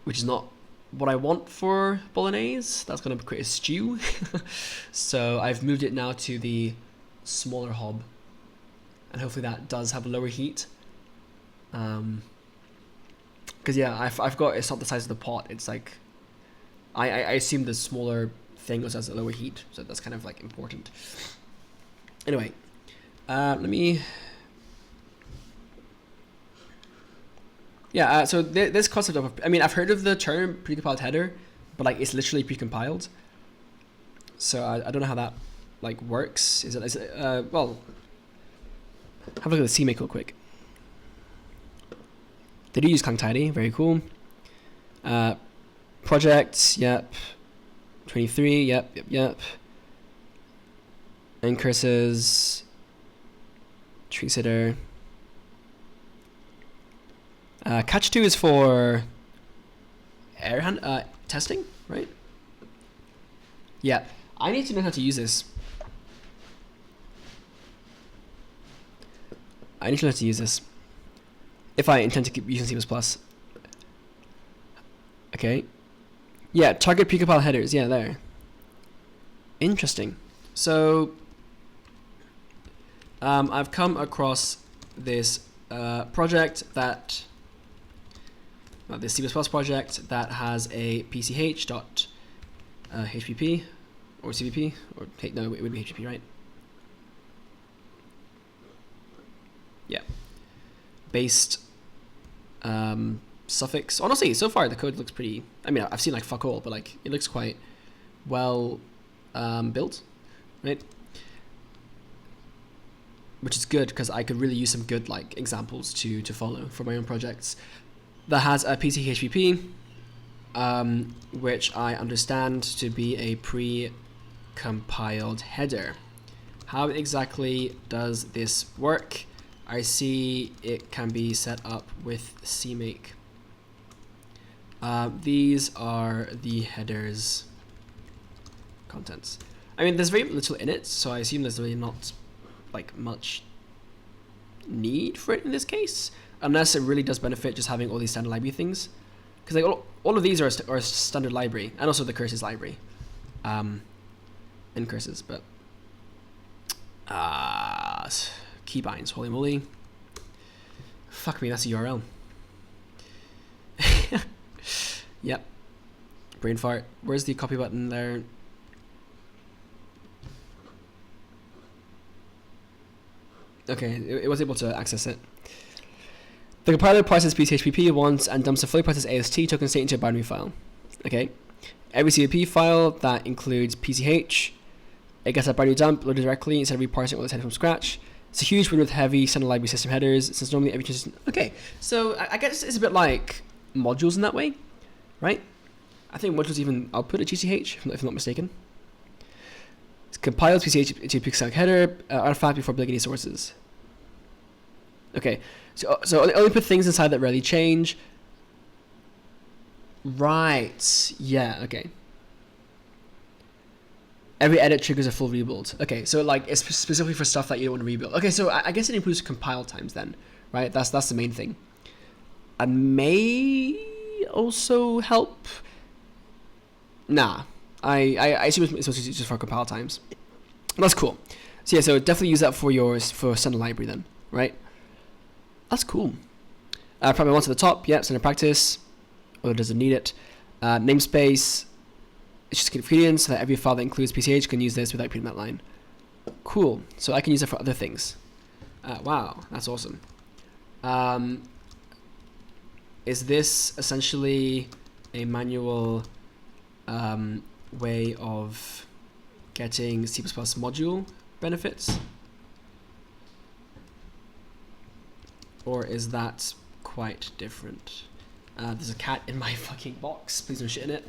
which is not what I want for bolognese. That's gonna create a stew, so I've moved it now to the smaller hob, and hopefully that does have a lower heat. Cause yeah, I've got, it's not the size of the pot. It's like, I assume the smaller thing also has a lower heat, so that's kind of like important. Anyway, let me. Yeah, so this concept of, I mean, I've heard of the term precompiled header, but like it's literally precompiled. So I don't know how that like works. Is it well, have a look at the CMake real quick. They do use Clang Tidy, very cool. Projects, yep. 23, yep. Incurses, tree sitter. Catch 2 is for air hand testing, right? Yeah, I need to know how to use this. If I intend to keep using C++. Okay. Yeah, target precompiled headers. Yeah, there. Interesting. So, I've come across this project that, this C++ project that has a pch.hpp or cpp, or no, it would be hpp, right? Yeah. Based suffix. Honestly, so far the code looks pretty, I mean, I've seen like fuck all, but like it looks quite well built, right? Which is good because I could really use some good like examples to follow for my own projects. That has a PCHPP, which I understand to be a pre-compiled header. How exactly does this work? I see it can be set up with CMake. These are the headers contents. I mean, there's very little in it, so I assume there's really not like much need for it in this case, unless it really does benefit just having all these standard library things, because like all of these are a standard library, and also the curses library, in curses, but keybinds, holy moly, fuck me, that's a URL. Yep, brain fart. Where's the copy button there? Okay, it was able to access it. The compiler parses PCHPP once and dumps a fully processed AST token state into a binary file. Okay, every CPP file that includes PCH, it gets a binary dump loaded directly instead of reparsing all this header from scratch. It's a huge win with heavy standard library system headers, since normally every transition. Okay, so I guess it's a bit like modules in that way, right? I think modules even output a GCH, if I'm not mistaken. It compiles PCH into pixel header artifact before building any sources. Okay, so only put things inside that rarely change. Right. Yeah. Okay. Every edit triggers a full rebuild. Okay, so like it's specifically for stuff that you don't want to rebuild. Okay, so I guess it improves compile times then, right? That's the main thing. And may also help. Nah, I assume it's supposed to be just for compile times. That's cool. So yeah, so definitely use that for standard library then, right? That's cool. Probably one to the top. Yep, standard practice. Or does it need it? Namespace. It's just convenient so that every file that includes PCH can use this without putting that line. Cool. So I can use it for other things. Wow, that's awesome. Is this essentially a manual way of getting C++ module benefits? Or is that quite different? There's a cat in my fucking box. Please don't shit in it.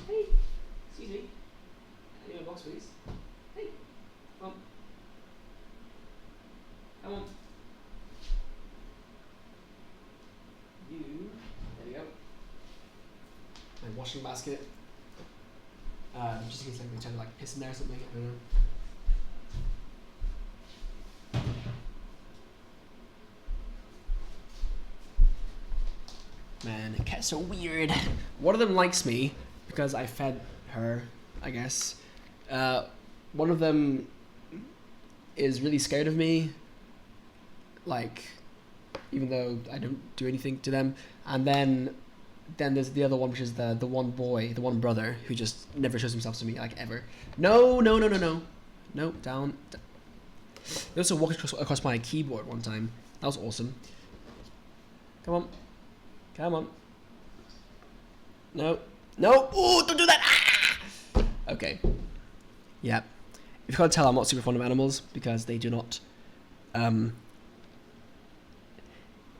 Hey, excuse me. I need my box, please. Hey, come on. Come on. You. There you go. My washing basket. Just in case I'm trying to like piss in there or something. I don't know. Man, the cat's so weird. One of them likes me because I fed her, I guess. One of them is really scared of me, like, even though I don't do anything to them. And then there's the other one, which is the one boy, the one brother, who just never shows himself to me, like, ever. No, down. They also walked across my keyboard one time. That was awesome. Come on. No. Ooh, don't do that. Ah! Okay. Yeah. If you can't tell, I'm not super fond of animals because they do not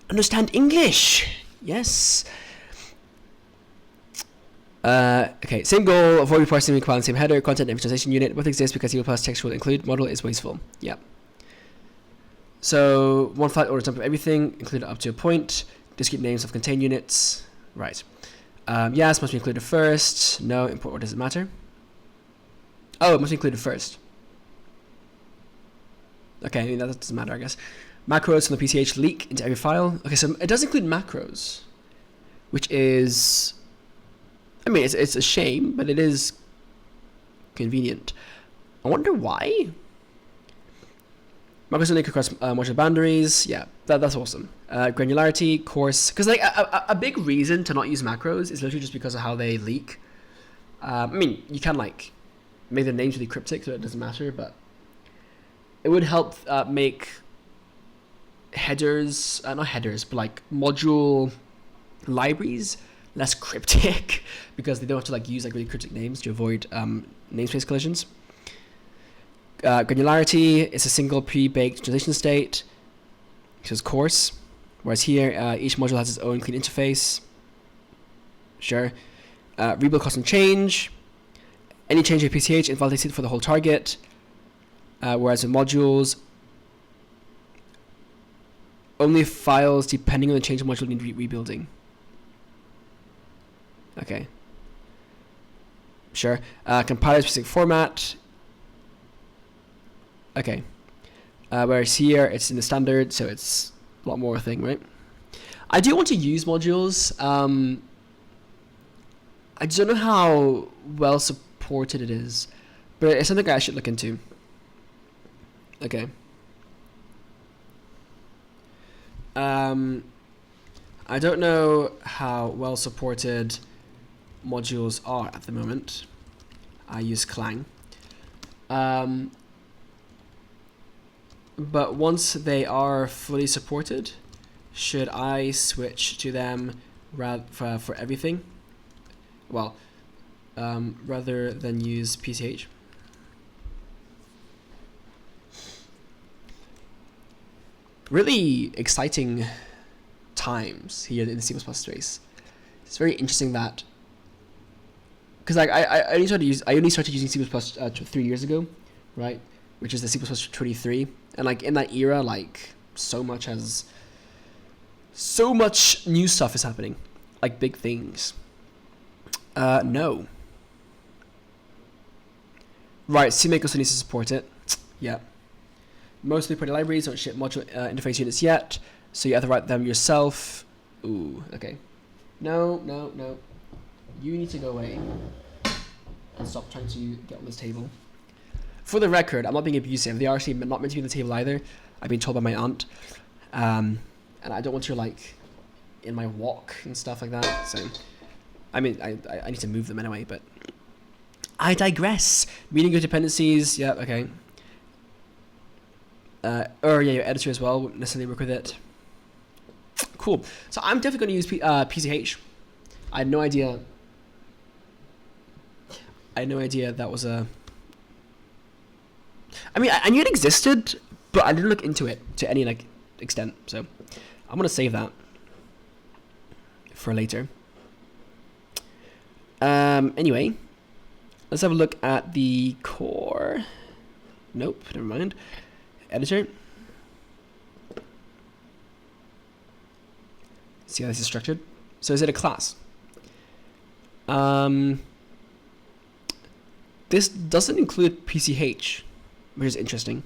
understand English. Yes. Okay. Same goal. Avoid parsing requiring same header, content, and translation unit. Both exist because C++ text will include model is wasteful. Yep. So one flat order dump of everything, included up to a point. Discrete names of contained units. Right. Yes, must be included first. No, import order doesn't matter. Oh, it must be included first. Okay, I mean, that doesn't matter, I guess. Macros from the PCH leak into every file. Okay, so it does include macros, which is, I mean, it's a shame, but it is convenient. I wonder why. Macros link across modular boundaries. Yeah, that's awesome. Granularity, coarse, because like a big reason to not use macros is literally just because of how they leak. I mean, you can like make their names really cryptic, so it doesn't matter, but it would help make headers, not headers, but like module libraries less cryptic because they don't have to like use like really cryptic names to avoid namespace collisions. Granularity is a single pre-baked translation state, which is coarse, whereas here each module has its own clean interface. Sure. Rebuild custom change. Any change in PCH invalidates it for the whole target, whereas with modules, only files depending on the change of module need rebuilding. Okay. Sure. Compiler specific format. Okay. Whereas here it's in the standard, so it's a lot more a thing, right? I do want to use modules. I just don't know how well supported it is, but it's something I should look into. Okay. I don't know how well supported modules are at the moment. I use Clang. But once they are fully supported, should I switch to them for everything? Well, rather than use PCH. Really exciting times here in the C++ space. It's very interesting that, because like I only started using C++ 3 years ago, right? Which is the C++ 23, and like in that era, like so much new stuff is happening, like big things. No. Right, CMake also needs to support it. Yeah. Most third-party libraries don't ship module interface units yet, so you have to write them yourself. Ooh, okay. No. You need to go away and stop trying to get on this table. For the record, I'm not being abusive. They are actually not meant to be on the table either. I've been told by my aunt. And I don't want you like in my walk and stuff like that. So, I mean, I need to move them anyway, but I digress. Reading your dependencies. Yeah, okay. Yeah, your editor as well wouldn't necessarily work with it. Cool. So I'm definitely going to use PCH. I had no idea that was a... I mean, I knew it existed, but I didn't look into it to any like extent. So I'm gonna save that for later. Anyway, let's have a look at the core. Nope, never mind. Editor. See how this is structured. So is it a class? This doesn't include PCH, which is interesting.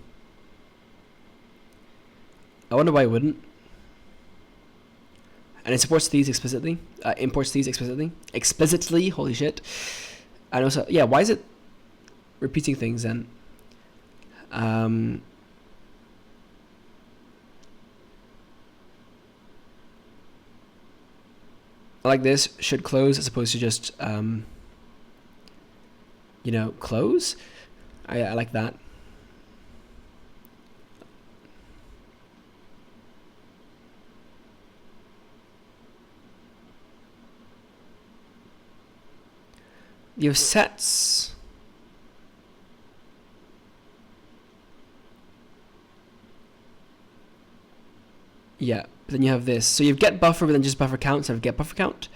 I wonder why it wouldn't. And it supports these explicitly. Imports these explicitly. Explicitly, holy shit. And also, yeah, why is it repeating things then? Like this, should close as opposed to just, you know, close. I like that. You have sets. Yeah, but then you have this. So you have get buffer, but then just buffer count. So I have get buffer count.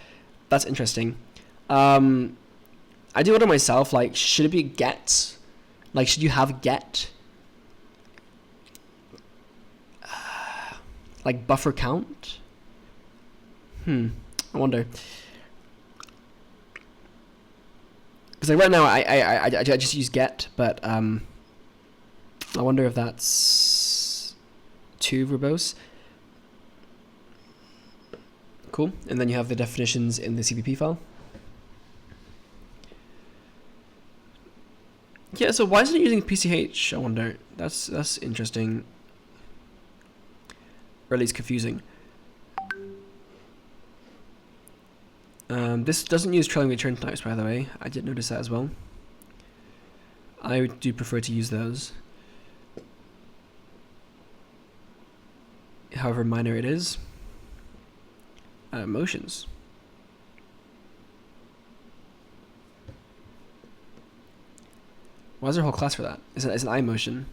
That's interesting. I do wonder myself, like, should it be get? Like, should you have get? Like buffer count? I wonder. Because like right now I just use get, but I wonder if that's too verbose. Cool. And then you have the definitions in the CPP file. Yeah, so why isn't it using PCH? I wonder. That's interesting. Or at least confusing. This doesn't use trailing return types, by the way. I did notice that as well. I do prefer to use those. However minor it is. Motions. Why is there a whole class for that? It's an eye motion.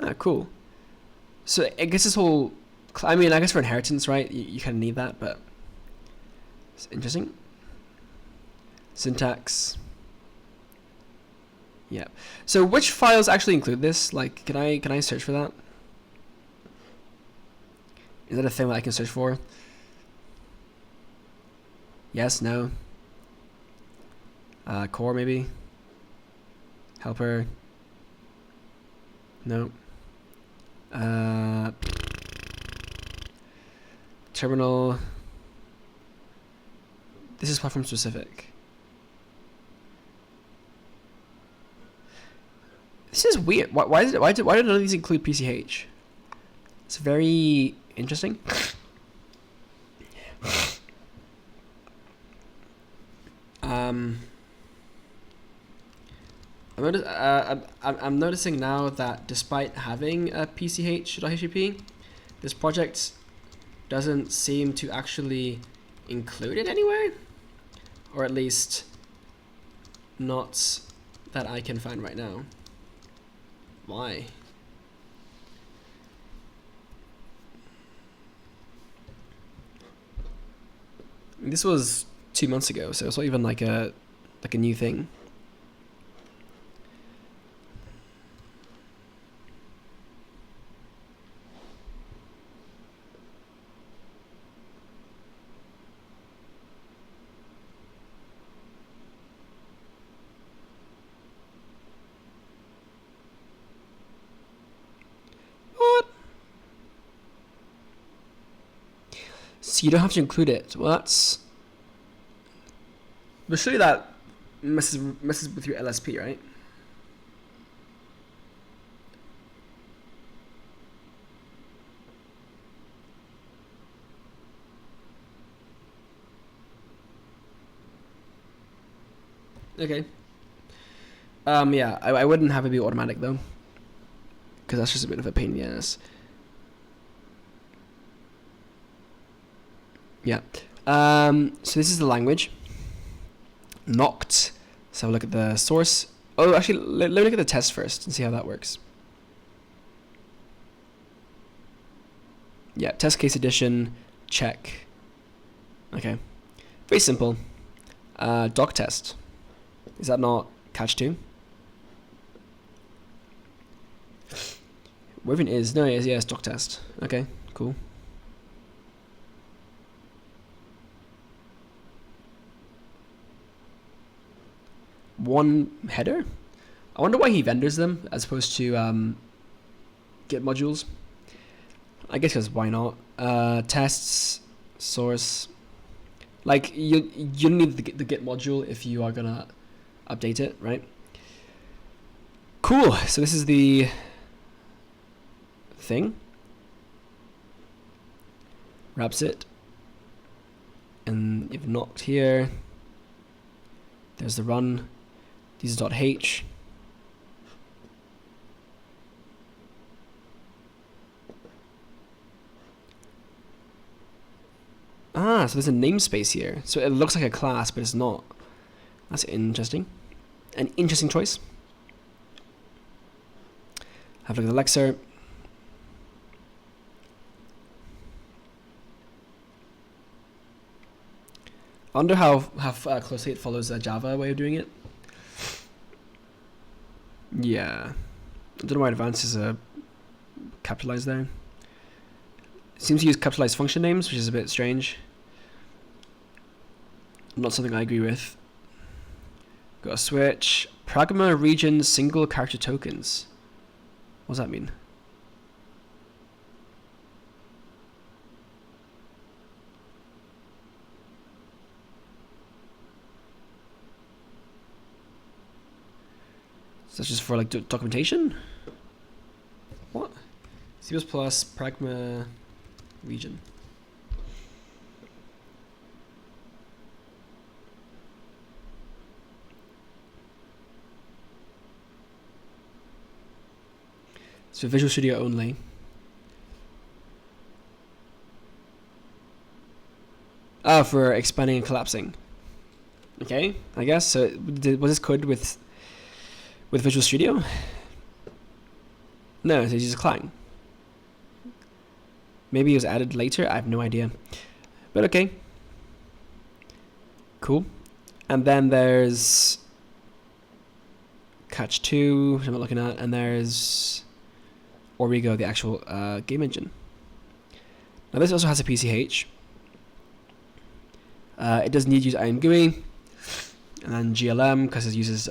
Ah, cool. So I guess this whole, I mean, I guess for inheritance, right? You kind of need that, but it's interesting. Syntax. Yeah. So which files actually include this? Like, can I search for that? Is that a thing that I can search for? Yes, no. Core maybe. Helper. No. Terminal. This is platform specific. This is weird. Why did none of these include PCH? It's very interesting. I'm noticing now that despite having a PCH.http, this project doesn't seem to actually include it anywhere, or at least not that I can find right now. Why? This was 2 months ago, so it's not even like a new thing. So you don't have to include it. Well, that's... But surely that messes with your LSP, right? Okay. Yeah, I wouldn't have it be automatic though, because that's just a bit of a pain in the ass. Yeah. So this is the language. Noct Let's have a look at the source. Oh, actually, let me look at the test first and see how that works. Yeah, test case edition, check. Okay, very simple. Doc test. Is that not catch 2? Where even is? No, yeah, it's doc test. Okay, cool. One header? I wonder why he vendors them as opposed to Git modules. I guess because why not? Tests, source. Like you need the Git module if you are gonna update it, right? Cool. So this is the thing. Wraps it, and you've knocked here. There's the run. This is .h. Ah, so there's a namespace here. So it looks like a class, but it's not. That's interesting. An interesting choice. Have a look at the Lexer. I wonder how closely it follows a Java way of doing it. Yeah. I don't know why advanced is capitalized there. It seems to use capitalized function names, which is a bit strange. Not something I agree with. Got a switch. Pragma region single character tokens. What does that mean? So that's just for like documentation? What? C++ Pragma region. So Visual Studio only. Ah, for expanding and collapsing. Okay, I guess. So was this code with Visual Studio? No, it's just Clang. Maybe it was added later. I have no idea. But okay. Cool. And then there's Catch 2, which I'm not looking at, and there's Origo, the actual game engine. Now this also has a PCH. It does need to use Iron GUI, and then GLM because it uses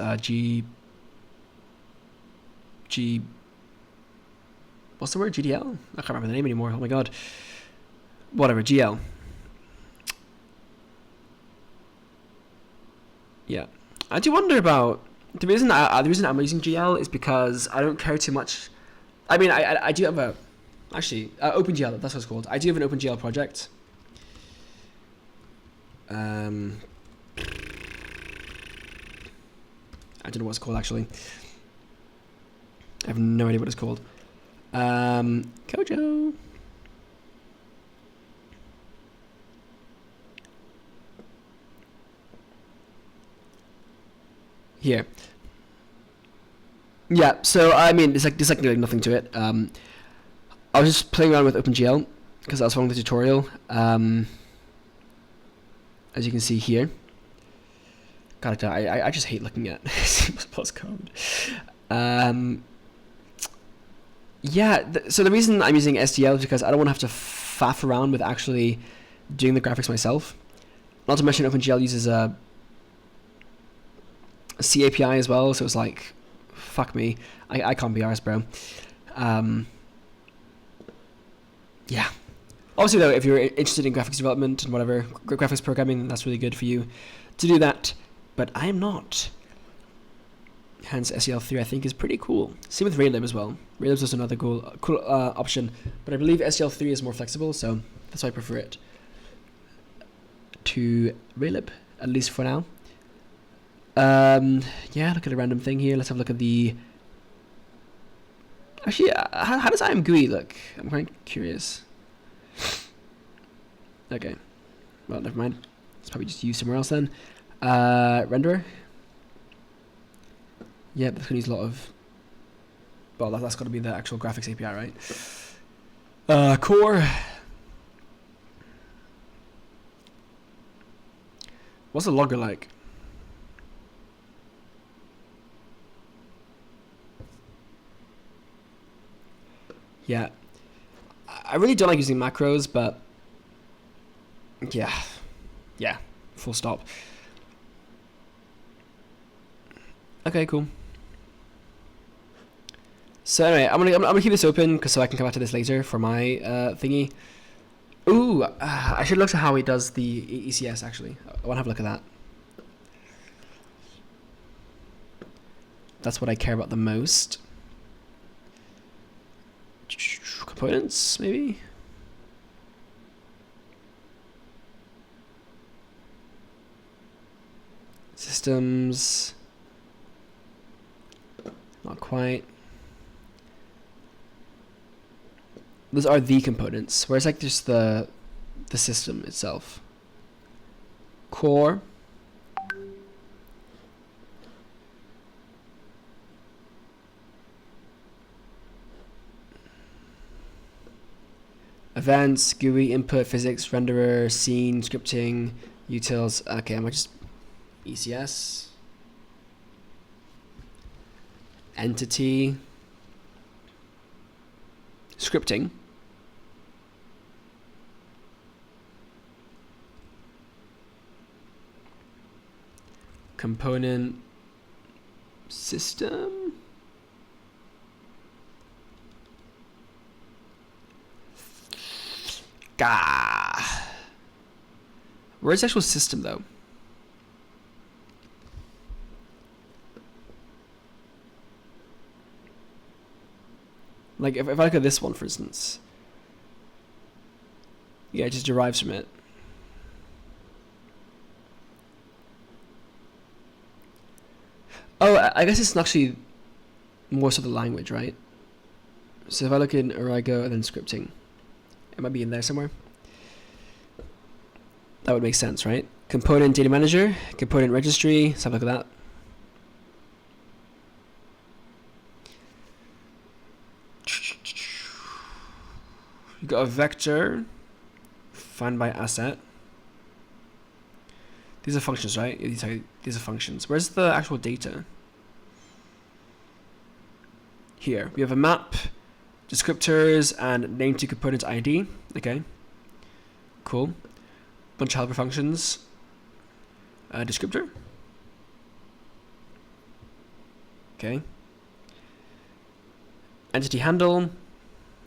what's the word? GDL? I can't remember the name anymore. Oh my god. Whatever, GL. Yeah, I do wonder about the reason I'm using GL is because I don't care too much. I mean, I do have a OpenGL. That's what it's called. I do have an OpenGL project. I don't know what it's called actually. I have no idea what it's called. Kojo. Here. Yeah, so I mean, there's like really nothing to it. I was just playing around with OpenGL because I was following the tutorial. As you can see here. God, I just hate looking at C++ code. Yeah, so the reason I'm using SDL is because I don't want to have to faff around with actually doing the graphics myself. Not to mention OpenGL uses a C API as well, so it's like, fuck me, I can't be arsed, bro. Yeah. Obviously though, if you're interested in graphics development and whatever, graphics programming, that's really good for you to do that, but I am not. Hence SEL3 I think is pretty cool. Same with Raylib as well. Raylib's also another cool option, but I believe SEL3 is more flexible, so that's why I prefer it to Raylib, at least for now. Yeah, look at a random thing here. Let's have a look at the... Actually, how does IMGUI look? I'm quite curious. Okay. Well, never mind. It's probably just used somewhere else then. Renderer. Yeah, that's gonna use a lot of. Well, that's got to be the actual graphics API, right? Core. What's the logger like? Yeah, I really don't like using macros, but yeah, full stop. Okay, cool. So anyway, I'm gonna keep this open so I can come back to this later for my thingy. Ooh, I should look at how he does the ECS actually. I want to have a look at that. That's what I care about the most. Components, maybe? Systems. Not quite. Those are the components. Where's like just the system itself? Core. Events, GUI, input, physics, renderer, scene, scripting, utils. Okay, I'm gonna just ECS. Entity. Scripting. Component. System. Gah. Where's the actual system though? Like if I look at this one for instance. Yeah, it just derives from it. Oh, I guess it's actually more so the language, right? So if I look in Origo and then scripting, it might be in there somewhere. That would make sense, right? Component data manager, component registry, something like that. You got a vector, find by asset. These are functions, right? These are functions. Where's the actual data? Here, we have a map, descriptors, and name to component ID. Okay, cool. Bunch of helper functions. Descriptor. Okay. Entity handle. What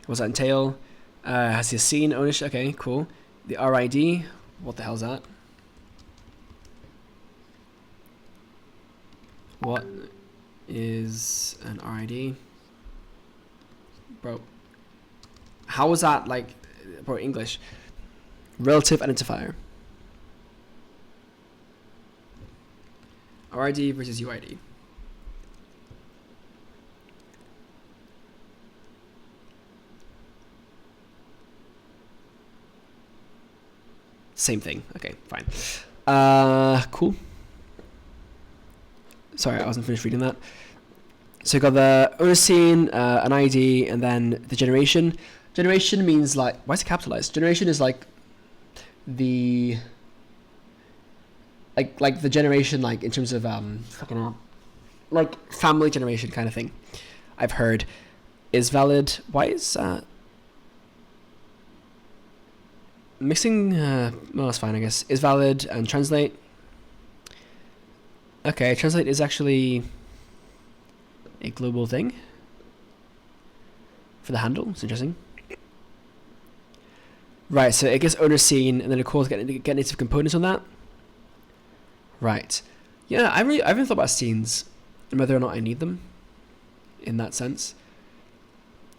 does that entail? Has the scene ownership. Okay, cool. The RID. What the hell's that? What is an RID? Bro. How is that like, bro, English? Relative identifier. RID versus UID. Same thing. Okay, fine. Cool. Sorry, I wasn't finished reading that. So you got the owner scene, an ID, and then the generation. Generation means like, why is it capitalized? Generation is like the like the generation, like in terms of fucking hell, like family generation kind of thing. I've heard is valid. Why is mixing? Well, that's fine, I guess. Is valid and translate. Okay, translate is actually a global thing for the handle. It's interesting. Right, so it gets owner scene, and then of course get native components on that. Right. Yeah, I haven't thought about scenes and whether or not I need them in that sense.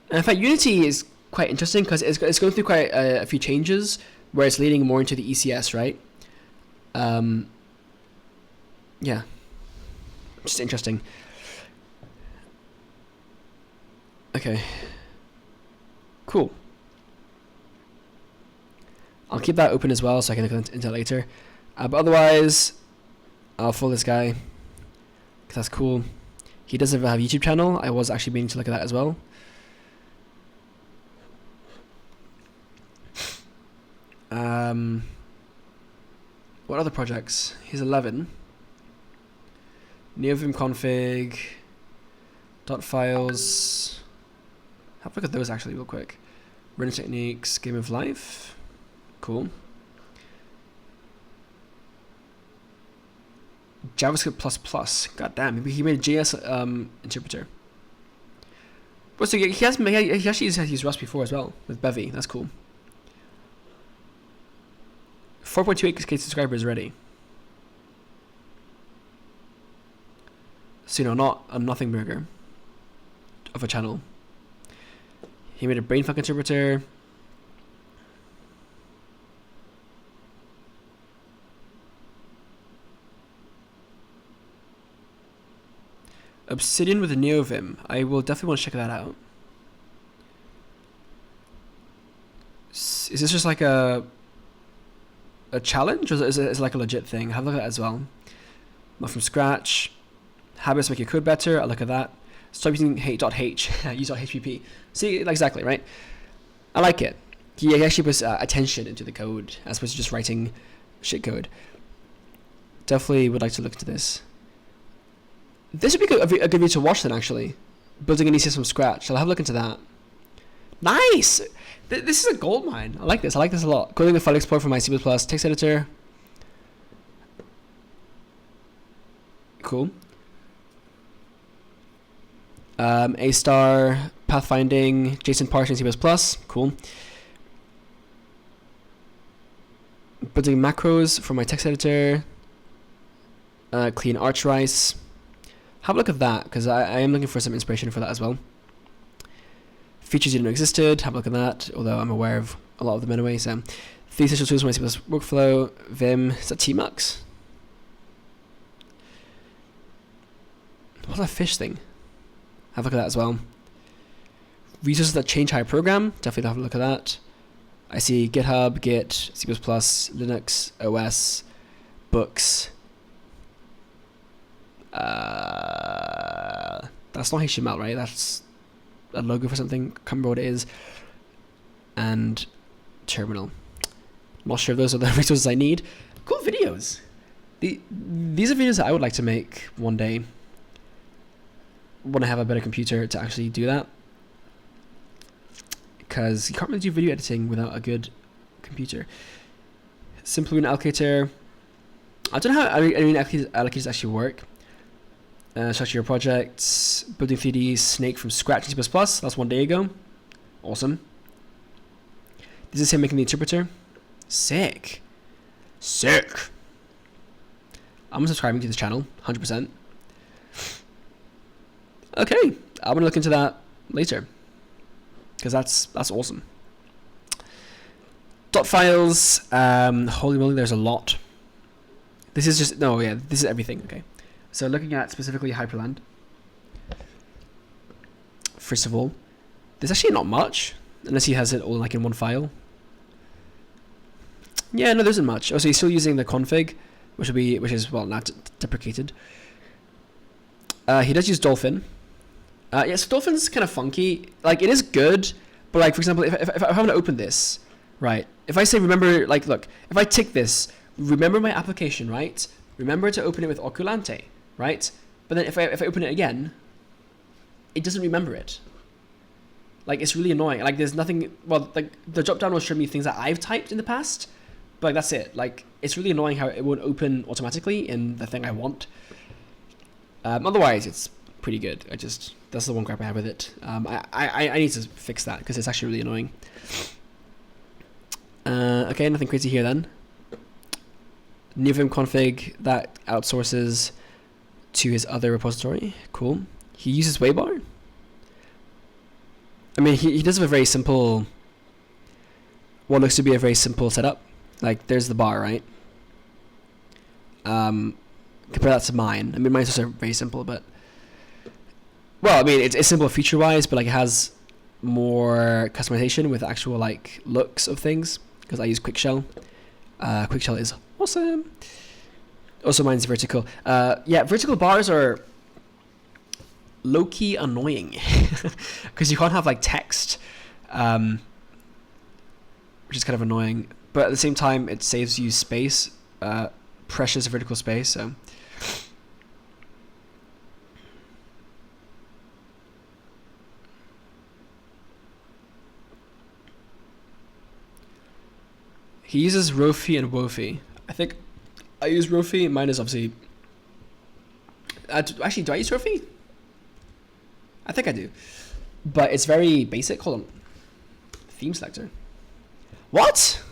And in fact, Unity is quite interesting because it's going through quite a few changes where it's leaning more into the ECS, right? Yeah. Just interesting. Okay. Cool. I'll keep that open as well so I can look into it later. But otherwise, I'll follow this guy. 'Cause that's cool. He does have a YouTube channel. I was actually meaning to look at that as well. What other projects? He's 11. NeoVim config. Dot files. Have a look at those actually real quick. Running techniques. Game of life. Cool. JavaScript++. God damn, maybe he made a JS interpreter. Well, so he actually used Rust before as well with Bevy. That's cool. 4.28k subscribers already. So, you know, not a nothing burger of a channel. He made a brainfuck interpreter. Obsidian with a NeoVim. I will definitely want to check that out. Is this just like a challenge, or is it like a legit thing? Have a look at that as well. Not from scratch. Habits make your code better. I'll look at that. Stop using hate.h. Use .hpp. See, exactly, right? I like it. He actually puts attention into the code as opposed to just writing shit code. Definitely would like to look into this. This would be a good video to watch then, actually. Building an ECS from scratch. I'll have a look into that. Nice! This is a gold mine. I like this. I like this a lot. Coding the file explorer for my C++ text editor. Cool. A-star, pathfinding, JSON parsing C++. Cool. Building macros for my text editor. Clean archrice. Have a look at that, because I am looking for some inspiration for that as well. Features you didn't know existed. Have a look at that, although I'm aware of a lot of them anyway. So, 3 essential tools for my C++ workflow. Vim. Is that Tmux? What's that fish thing? Have a look at that as well. Resources that change how I program. Definitely have a look at that. I see GitHub, Git, C++, Linux, OS, books. That's not HTML, right? That's a logo for something. Can't remember what it is. And terminal. Not sure if those are the resources I need. Cool videos. These are videos that I would like to make one day when I have a better computer to actually do that. Because you can't really do video editing without a good computer. Simple Rune allocator. I don't know how allocators actually work. Structure your projects. Building 3D snake from scratch in C++. That's 1 day ago. Awesome. This is him making the interpreter. Sick. Sick. I'm subscribing to this channel. 100%. Okay. I'm going to look into that later. Because that's awesome. Dot files. Holy moly, there's a lot. This is just... No, yeah. This is everything. Okay. So looking at specifically Hyperland. First of all, there's actually not much. Unless he has it all like in one file. Yeah, no, there isn't much. Oh, so he's still using the config, which is well not deprecated. He does use Dolphin. Yeah, so Dolphin's kind of funky. Like, it is good, but like, for example, if I want to open this, right? If I say remember, like, look, if I tick this, remember my application, right? Remember to open it with Oculante, right? But then if I open it again, it doesn't remember it. Like, it's really annoying. Like, there's nothing. Well, like the drop down will show me things that I've typed in the past, but like, that's it. Like, it's really annoying how it won't open automatically in the thing I want. Otherwise, it's pretty good. That's the one gripe I have with it. I need to fix that because it's actually really annoying. Okay, nothing crazy here then. NeoVim config that outsources to his other repository. Cool. He uses Waybar. I mean, he does have a very simple, what looks to be a very simple setup. Like, there's the bar, right? Compare that to mine. I mean, mine's also very simple, but... Well, I mean, it's simple feature-wise, but like it has more customization with actual like looks of things because I use Quickshell. Quickshell is awesome. Also, mine's vertical. Yeah, vertical bars are low-key annoying because you can't have like text, which is kind of annoying. But at the same time, it saves you space, precious vertical space. So he uses Rofi and Wofi. I think I use Rofi. Mine is obviously. Actually, do I use Rofi? I think I do, but it's very basic. Hold on. Theme selector. What?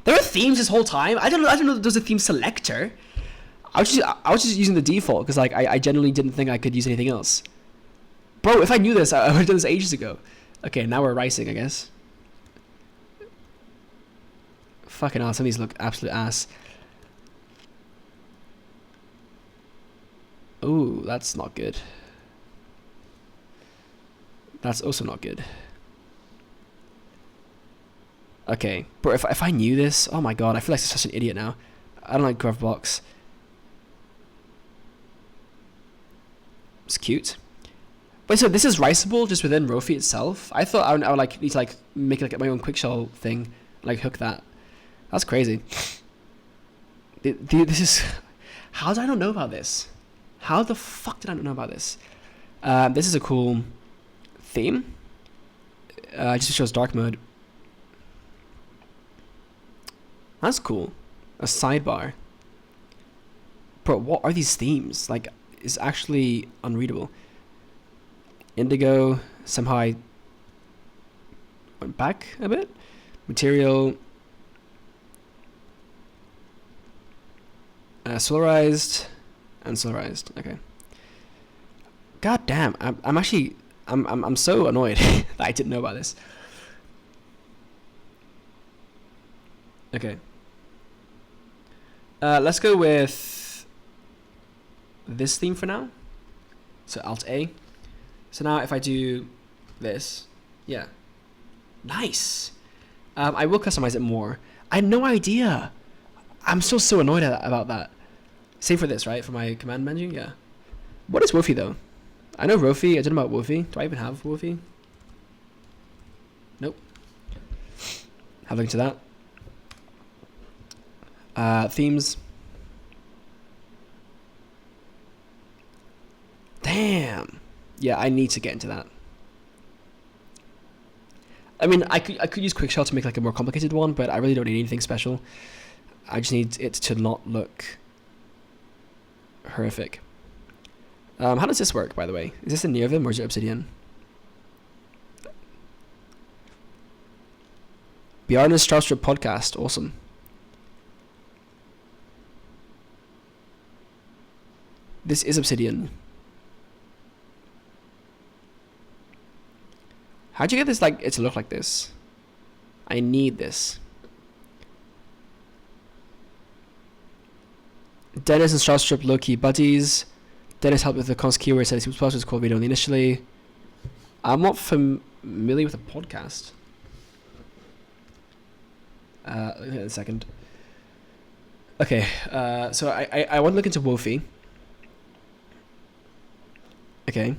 There were themes this whole time. I don't know. There's a theme selector. I was just using the default because like I genuinely didn't think I could use anything else. Bro, if I knew this, I would have done this ages ago. Okay, now we're ricing, I guess. Fucking hell, some of these look absolute ass. Ooh, that's not good. That's also not good. Okay, but if I knew this, oh my god, I feel like such an idiot now. I don't like curve blocks. It's cute. Wait, so this is riceable just within Rofi itself? I thought I would like need to like make like my own Quickshell thing, like hook that. That's crazy. This is. How did I not know about this? How the fuck did I not know about this? This is a cool theme. It just shows dark mode. That's cool. A sidebar. Bro, what are these themes? Like, it's actually unreadable. Indigo. Somehow I went back a bit. Material. Solarized. And solarized. Okay. God damn. I'm so annoyed that I didn't know about this. Okay. Let's go with this theme for now. So Alt A. So now if I do this, yeah. Nice. I will customize it more. I had no idea. I'm still so annoyed about that. Same for this, right? For my command menu, yeah. What is Wofi though? I know Rofi. I don't know about Wofi. Do I even have Wofi? Nope. Have a look into that. Themes. Damn. Yeah, I need to get into that. I mean, I could use Quickshell to make like a more complicated one, but I really don't need anything special. I just need it to not look horrific. How does this work, by the way? Is this a Neovim or is it Obsidian? Bjarne's Straustrup podcast. Awesome. This is Obsidian. How'd you get this like it to look like this? I need this. Dennis and Straustrup low-key buddies. Dennis helped with the cons keyword, said he was called video initially. I'm not familiar with a podcast. In a second. Okay, so I want to look into Wofi. Okay.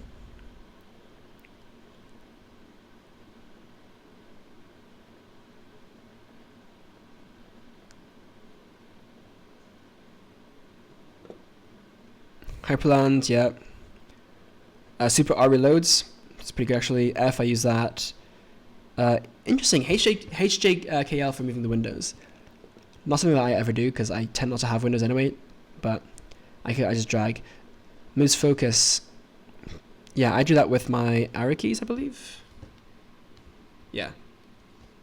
Hyperland, yeah. Super R reloads. It's pretty good actually. F, I use that. Interesting. HJKL for moving the windows. Not something that I ever do because I tend not to have windows anyway. But I just drag. Moves focus. Yeah, I do that with my arrow keys, I believe. Yeah.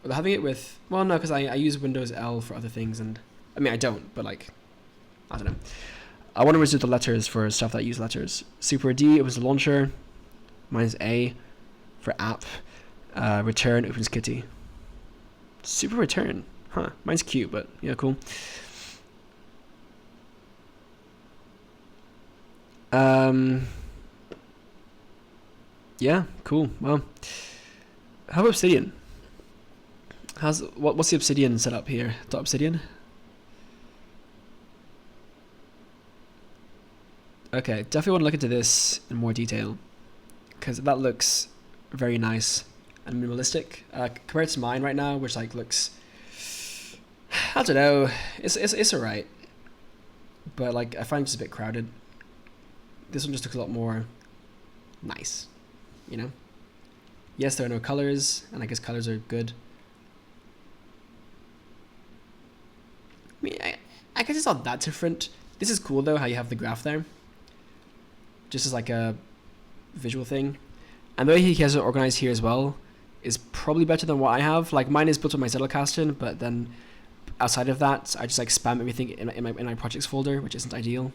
But having it with... Well, no, because I use Windows L for other things. And I mean, I don't, but like... I don't know. I want to reserve the letters for stuff that use letters. Super D, it was the launcher. Mine's A for app. Return opens kitty. Super return. Huh. Mine's cute, but yeah, cool. Yeah, cool. Well, how about Obsidian? What's the Obsidian setup here? Obsidian? Okay, definitely want to look into this in more detail, because that looks very nice and minimalistic compared to mine right now, which like looks, I don't know, it's alright, but like I find it just a bit crowded. This one just looks a lot more nice, you know. Yes, there are no colors, and I guess colors are good. I mean, I guess it's not that different. This is cool though, how you have the graph there, just as like a visual thing. And the way he has it organized here as well is probably better than what I have. Like mine is built on my Zettelkasten, but then outside of that, I just like spam everything in my projects folder, which isn't ideal.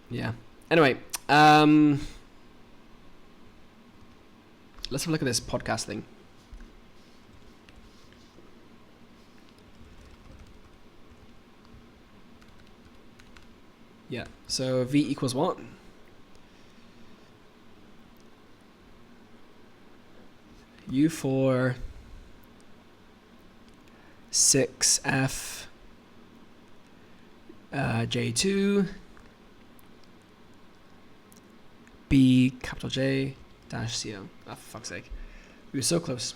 Yeah. Anyway, let's have a look at this podcast thing. Yeah. So V equals what? U4 6F J2 B capital J dash CO. Oh, for fuck's sake. We were so close.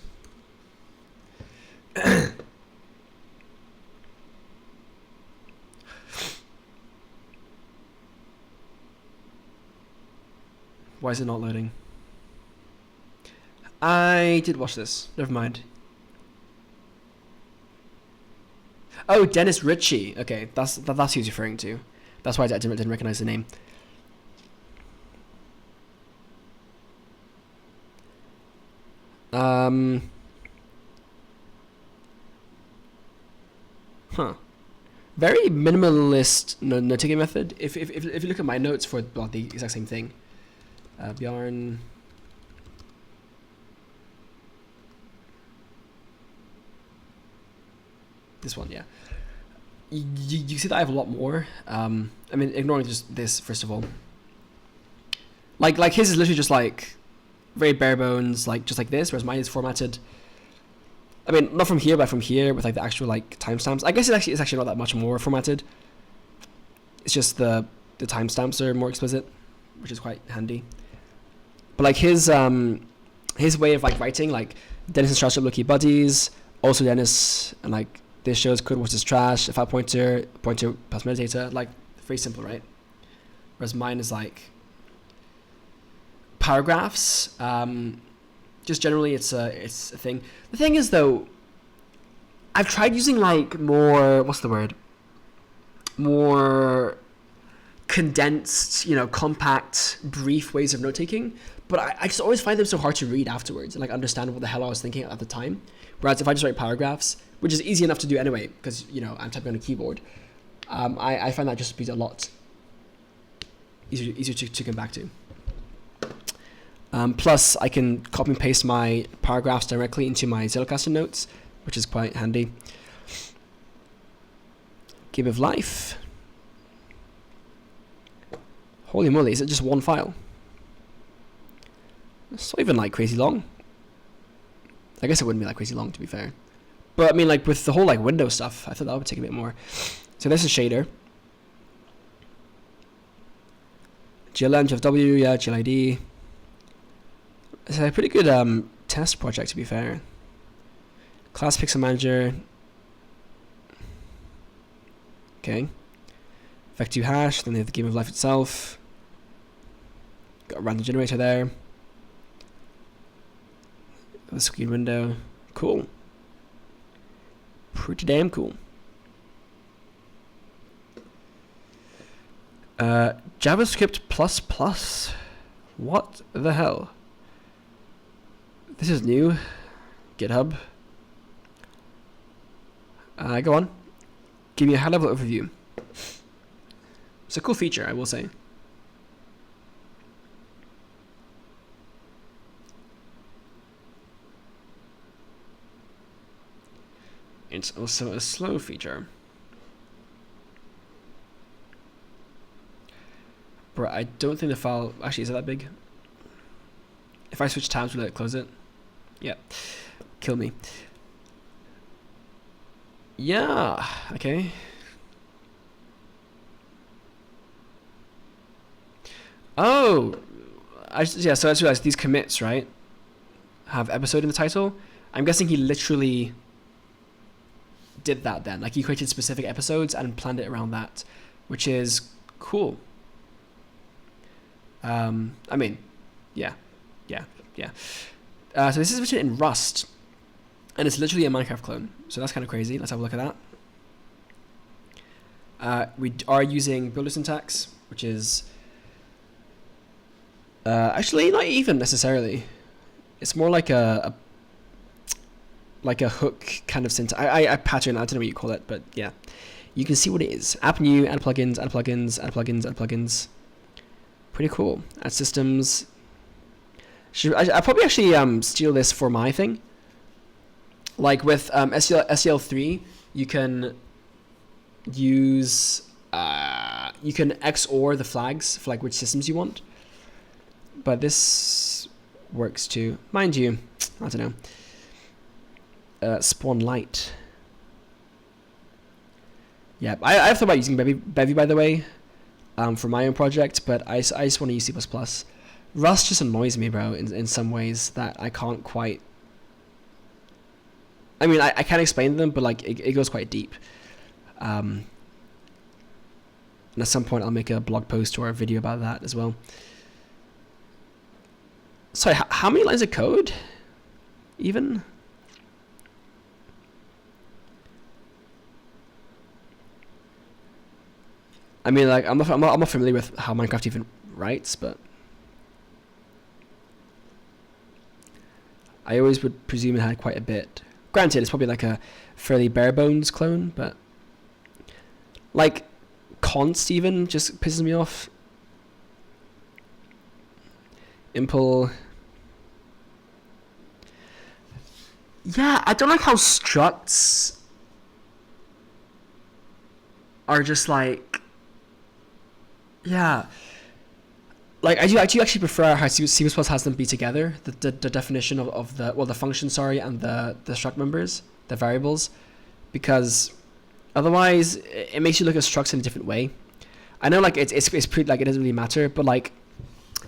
Why is it not loading? I did watch this. Never mind. Oh, Dennis Ritchie. Okay, that's who he's referring to. That's why I didn't recognize the name. Huh. Very minimalist note-taking method. If you look at my notes for well, the exact same thing. Bjarn. This one, yeah. You see that I have a lot more. I mean, ignoring just this first of all. Like his is literally just like very bare bones, like just like this, whereas mine is formatted. I mean, not from here, but from here with like the actual like timestamps. I guess it's actually not that much more formatted. It's just the timestamps are more explicit, which is quite handy. But like his way of like writing, like Dennis and Strauss are lucky buddies. Also Dennis, and like this shows code was just trash. If I pointer plus metadata, like very simple, right? Whereas mine is like paragraphs. Just generally, it's a thing. The thing is though, I've tried using like more more condensed, compact, brief ways of note taking. But I just always find them so hard to read afterwards and like understand what the hell I was thinking at the time. Whereas if I just write paragraphs, which is easy enough to do anyway, because I'm typing on a keyboard, I find that just be a lot easier to come back to. Plus, I can copy and paste my paragraphs directly into my Zettelkasten notes, which is quite handy. Game of Life. Holy moly, is it just one file? It's not even like crazy long. I guess it wouldn't be like crazy long, to be fair. But I mean, like with the whole like window stuff, I thought that would take a bit more. So this is shader. GLM, GFW, yeah, GLID. It's a pretty good test project, to be fair. Class Pixel Manager. Okay. Vec2 hash, then they have the Game of Life itself. Got a random generator there. The screen window. Cool. Pretty damn cool. JavaScript ++. What the hell? This is new. GitHub. Go on. Give me a high-level overview. It's a cool feature, I will say. It's also a slow feature. Bro, I don't think the file... Actually, is it that big? If I switch tabs, will it close it? Yeah. Kill me. Yeah. Okay. Oh, yeah. So I just realized these commits, right, have episode in the title. I'm guessing he literally did that then. Like he created specific episodes and planned it around that, which is cool. I mean, yeah. So this is written in Rust, and it's literally a Minecraft clone. So that's kind of crazy. Let's have a look at that. We are using builder syntax, which is actually not even necessarily. It's more like a hook kind of syntax. I pattern. I don't know what you call it, but yeah, you can see what it is. App new, add plugins, add plugins, add plugins, add plugins. Pretty cool. Add systems. I probably actually steal this for my thing. Like with SEL3, you can use you can XOR the flags for like which systems you want. But this works too, mind you. I don't know. Spawn light. Yeah, I've thought about using Bevy by the way, for my own project, but I just want to use C++. Rust just annoys me, bro, in some ways that I can't quite. I mean, I can explain them, but like it goes quite deep. And at some point, I'll make a blog post or a video about that as well. Sorry, how many lines of code? Even? I mean, like I'm not familiar with how Minecraft even writes, but I always would presume it had quite a bit. Granted, it's probably like a fairly bare bones clone, but like const even just pisses me off. Impl. Yeah, I don't like how structs are just like, yeah. Like I do actually prefer how C++ has them be together. The definition of the function, sorry, and the struct members, the variables, because otherwise it makes you look at structs in a different way. I know like it's pretty, like it doesn't really matter, but like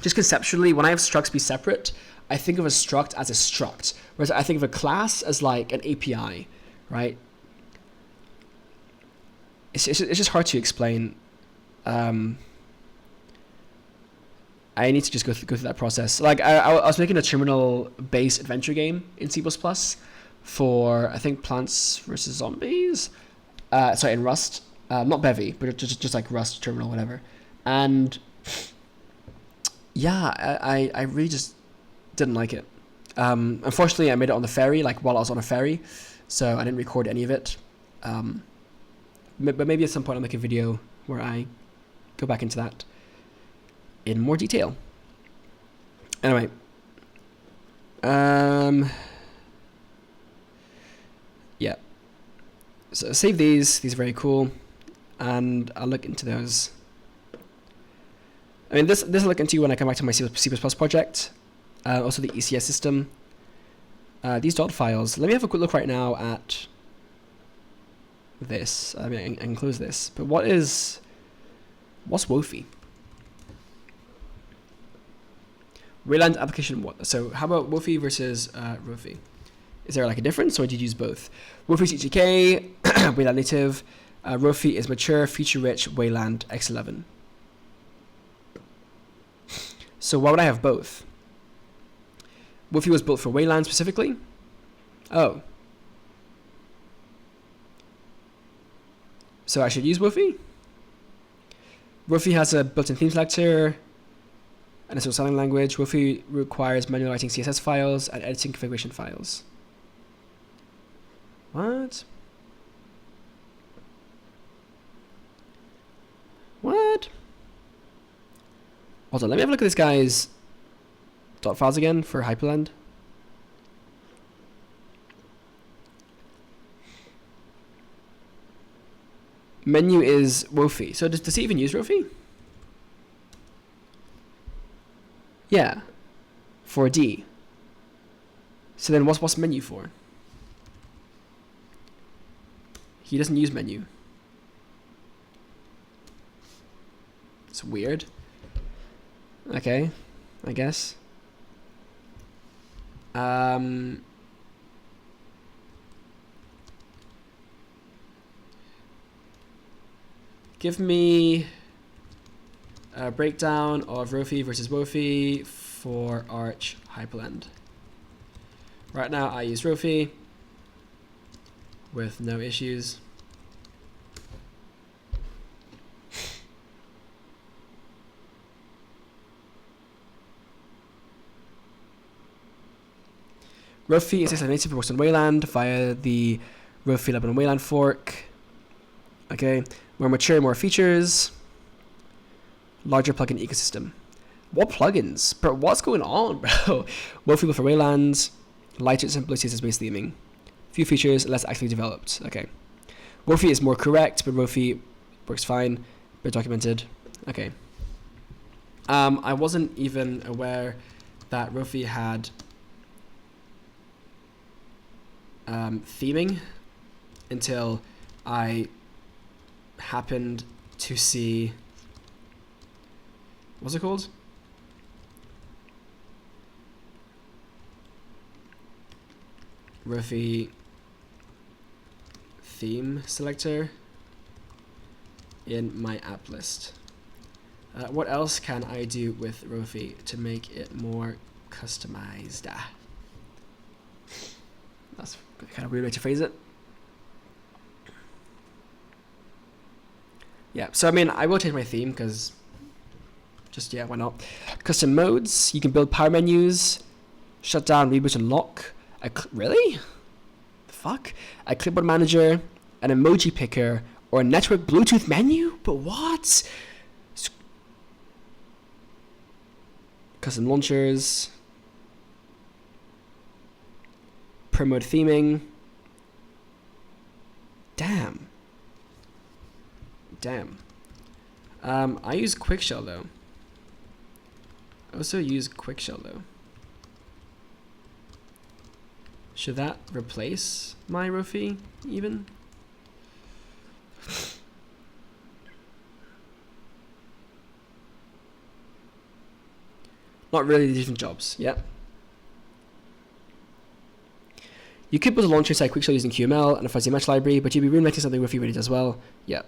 just conceptually, when I have structs be separate, I think of a struct as a struct, whereas I think of a class as like an API, right? It's just hard to explain. I need to just go through that process. Like I was making a terminal-based adventure game in C++ for I think Plants vs Zombies. Sorry, in Rust, not Bevy, but just like Rust terminal, whatever. And yeah, I really just didn't like it. Unfortunately, I made it on the ferry, like while I was on a ferry, so I didn't record any of it. But maybe at some point I'll make a video where I go back into that in more detail. Anyway, yeah. So save these. These are very cool, and I'll look into those. I mean, this I'll look into when I come back to my C++ project. Also the ECS system. These dot files. Let me have a quick look right now at this. I mean, I can close this. But what's Wofie? Wayland application what? So how about Wofie versus Rofi? Is there like a difference, or did you use both? Wofie's GTK, Wayland native. Rofi is mature, feature-rich, Wayland X11. So why would I have both? Wofie was built for Wayland specifically? Oh. So I should use Wofie? Rofi has a built-in theme selector and it's a styling language. Rofi requires manual writing CSS files and editing configuration files. What? What? Hold on, let me have a look at this guy's dot files again for Hyperland. Menu is Rofi. So does he even use Rofi? Yeah, for a D. So then what's menu for? He doesn't use menu. It's weird. Okay, I guess. Give me a breakdown of Rofi versus Wofi for Arch Hyperland. Right now I use Rofi with no issues. Rofi is native for Western Wayland via the Rofi Lebanon Wayland fork. Okay, more mature, more features, larger plugin ecosystem. What plugins? Bro, what's going on, bro? Wofi for Waylands, lighter simplicity as base theming. Few features, less actively developed. Okay. Wofi is more correct, but Rofi works fine, but documented. Okay. I wasn't even aware that Rofi had theming until I happened to see, what's it called? Rofi theme selector in my app list. What else can I do with Rofi to make it more customized? That's kind of a weird way to phrase it. Yeah, so I mean, I will change my theme because just, yeah, why not? Custom modes, you can build power menus, shut down, reboot, and lock. Really? The fuck? A clipboard manager, an emoji picker, or a network Bluetooth menu? But what? Custom launchers, per mode theming. Damn. I use Quickshell though. I also use Quickshell though. Should that replace my Rofi even? Not really different jobs, yeah. You could build a launcher inside Quickshell using QML and a fuzzy match library, but you'd be reinventing something Rofi already does well. Yeah.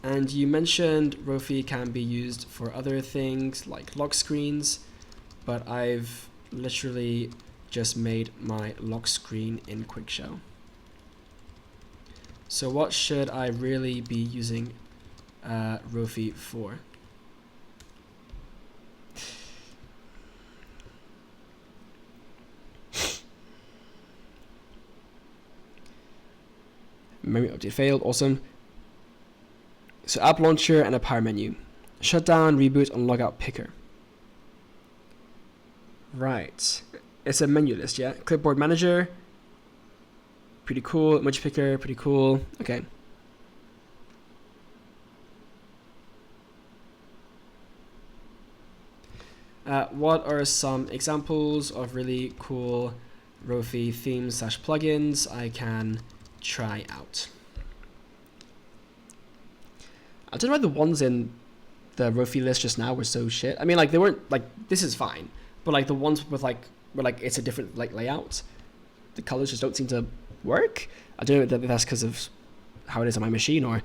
And you mentioned Rofi can be used for other things like lock screens, but I've literally just made my lock screen in Quickshell. So what should I really be using Rofi for? Memory update failed, awesome. So app launcher and a power menu. Shutdown, reboot, and logout picker. Right. It's a menu list, yeah? Clipboard manager. Pretty cool. Emoji picker, pretty cool. Okay. What are some examples of really cool Rofi themes / plugins I can try out? I don't know why the ones in the Rofi list just now were so shit. I mean, like, they weren't, like, this is fine, but like the ones with like, where like it's a different like layout, the colors just don't seem to work. I don't know if that's because of how it is on my machine or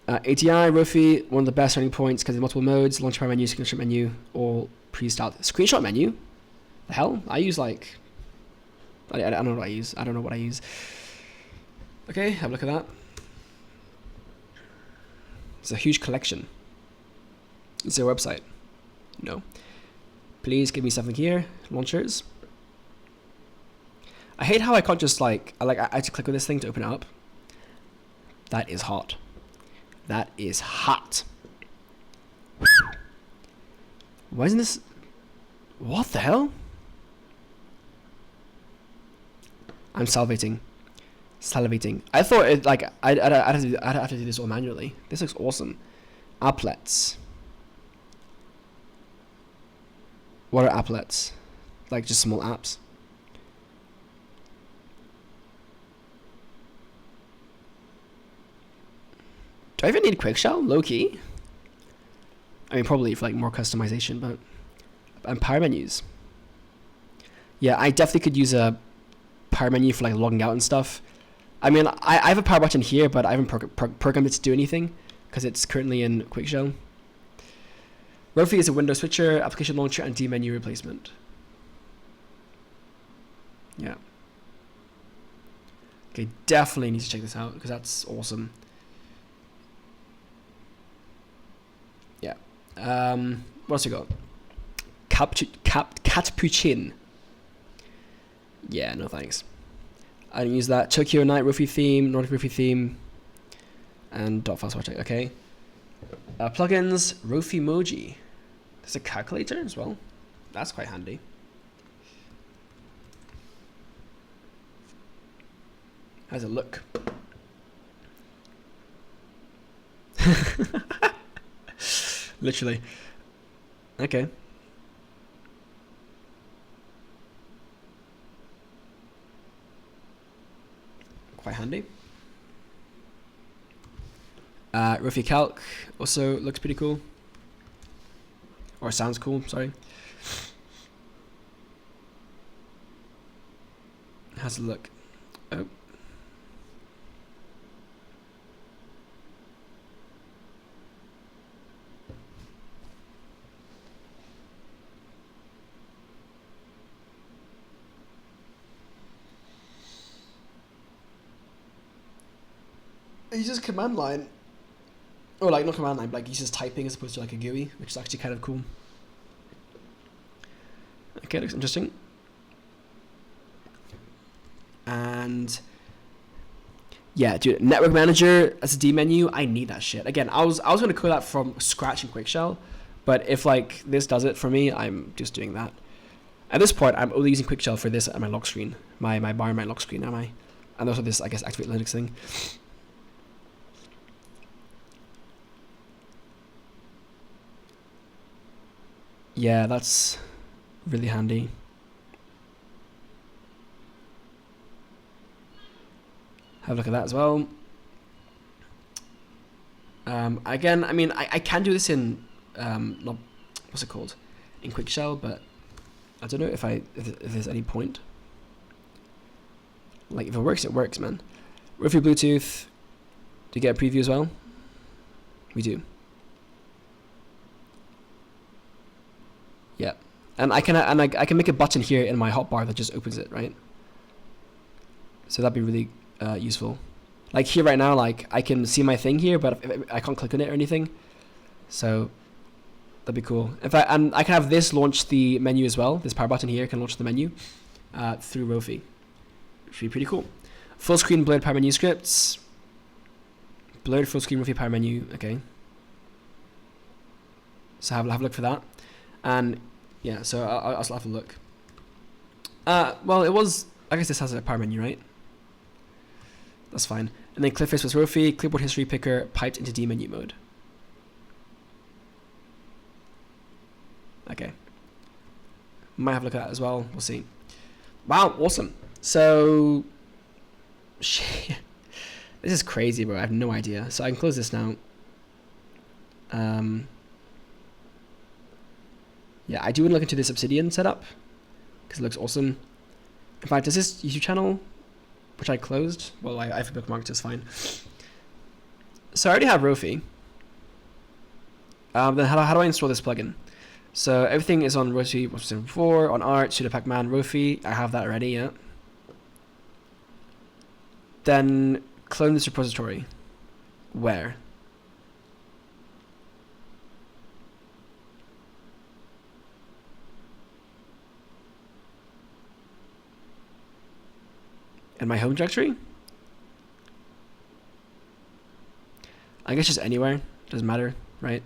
ATI Rofi, one of the best starting points because of multiple modes, launch power menu, screenshot menu, all pre-styled. Screenshot menu? The hell? I use like, I don't know what I use. I don't know what I use. Okay, have a look at that. It's a huge collection. Is there a website? No. Please give me something here. Launchers. I hate how I can't just like I have to click on this thing to open it up. That is hot. That is hot. Why isn't this? What the hell? I'm salivating. I thought it like I'd have to do this all manually. This looks awesome. Applets. What are applets? Like just small apps. Do I even need Quickshell? Low key. I mean, probably for like more customization, but and power menus. Yeah, I definitely could use a power menu for like logging out and stuff. I mean, I have a power button here, but I haven't programmed it to do anything because it's currently in Quickshell. Rofi is a window switcher, application launcher, and D menu replacement. Yeah. Okay, definitely need to check this out because that's awesome. Yeah. What else we got? Catpuchin. Yeah, no thanks. I didn't use that. Tokyo Night Rofi theme, Nordic Rofi theme, and dot file project. Okay. Plugins, Rofi Moji. There's a calculator as well. That's quite handy. How's it look? Literally. Okay. Quite handy. Rofi Calc also looks pretty cool. Or sounds cool, sorry. How's it look? Oh. He uses command line. Or like not command line, but like he uses typing as opposed to like a GUI, which is actually kind of cool. Okay, looks interesting. And yeah, dude, network manager as a D menu, I need that shit. Again, I was gonna code that from scratch in Quickshell, but if like this does it for me, I'm just doing that. At this point, I'm only using Quickshell for this at my lock screen, my bar and my lock screen, am I? And also this, I guess, activate Linux thing. Yeah, that's really handy. Have a look at that as well. Again, I mean, I can do this in, not, what's it called? In Quickshell, but I don't know if there's any point. Like, if it works, man. Rofi Bluetooth. Do you get a preview as well? We do. Yeah, and I can make a button here in my hotbar that just opens it, right? So that'd be really useful. Like here right now, like I can see my thing here, but I can't click on it or anything. So that'd be cool. In fact, and I can have this launch the menu as well. This power button here can launch the menu through Rofi, which would be pretty cool. Full screen blurred power menu scripts. Blurred full screen Rofi power menu. Okay. So have a look for that. And yeah, so I'll have a look. Well, it was, I guess this has a power menu, right? That's fine. And then ClickFace was Rofi, clipboard history picker piped into D menu mode. Okay. Might have a look at that as well. We'll see. Wow, awesome. So, shit. This is crazy, bro. I have no idea. So I can close this now. Yeah, I do want to look into this Obsidian setup because it looks awesome. In fact, does this YouTube channel, which I closed? Well, I've bookmarked, it's fine. So I already have Rofi. Then how do I install this plugin? So everything is on Rofi 4, on art, sudo pacman, Rofi. I have that already, yeah. Then clone this repository. Where? In my home directory? I guess just anywhere. Doesn't matter, right?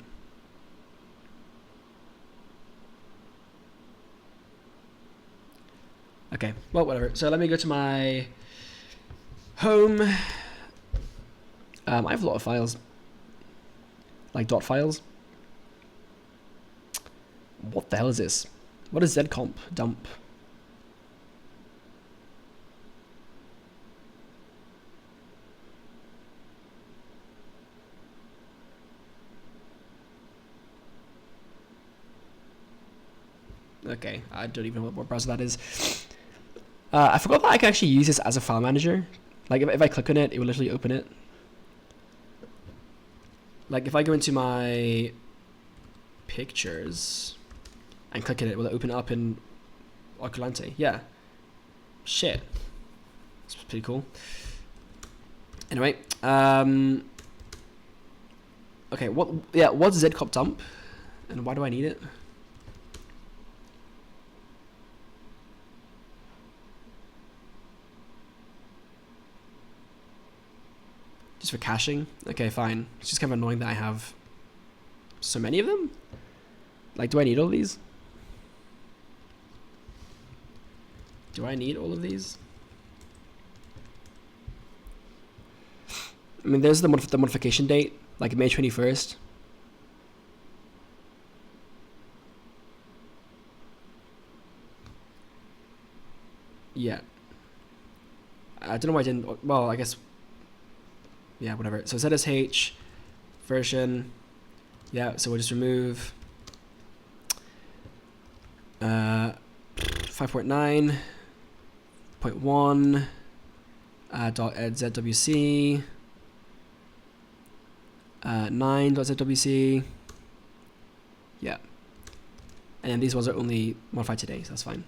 Okay, well, whatever. So let me go to my home. I have a lot of files. Like dot files. What the hell is this? What is zcomp dump? Okay, I don't even know what browser that is. I forgot that I can actually use this as a file manager. Like if I click on it, it will literally open it. Like if I go into my pictures and click on it, will it open it up in Oculante? Yeah. Shit. It's pretty cool. Anyway, okay, what's zcop dump and why do I need it? Just for caching? Okay, fine. It's just kind of annoying that I have so many of them. Like, do I need all of these? Do I need all of these? I mean, there's the modification date, like May 21st. Yeah. I don't know why I didn't, well, I guess, yeah, whatever. So ZSH version, yeah, so we'll just remove 5.9.1 .zwc 9.zwc, yeah, and then these ones are only modified today, so that's fine.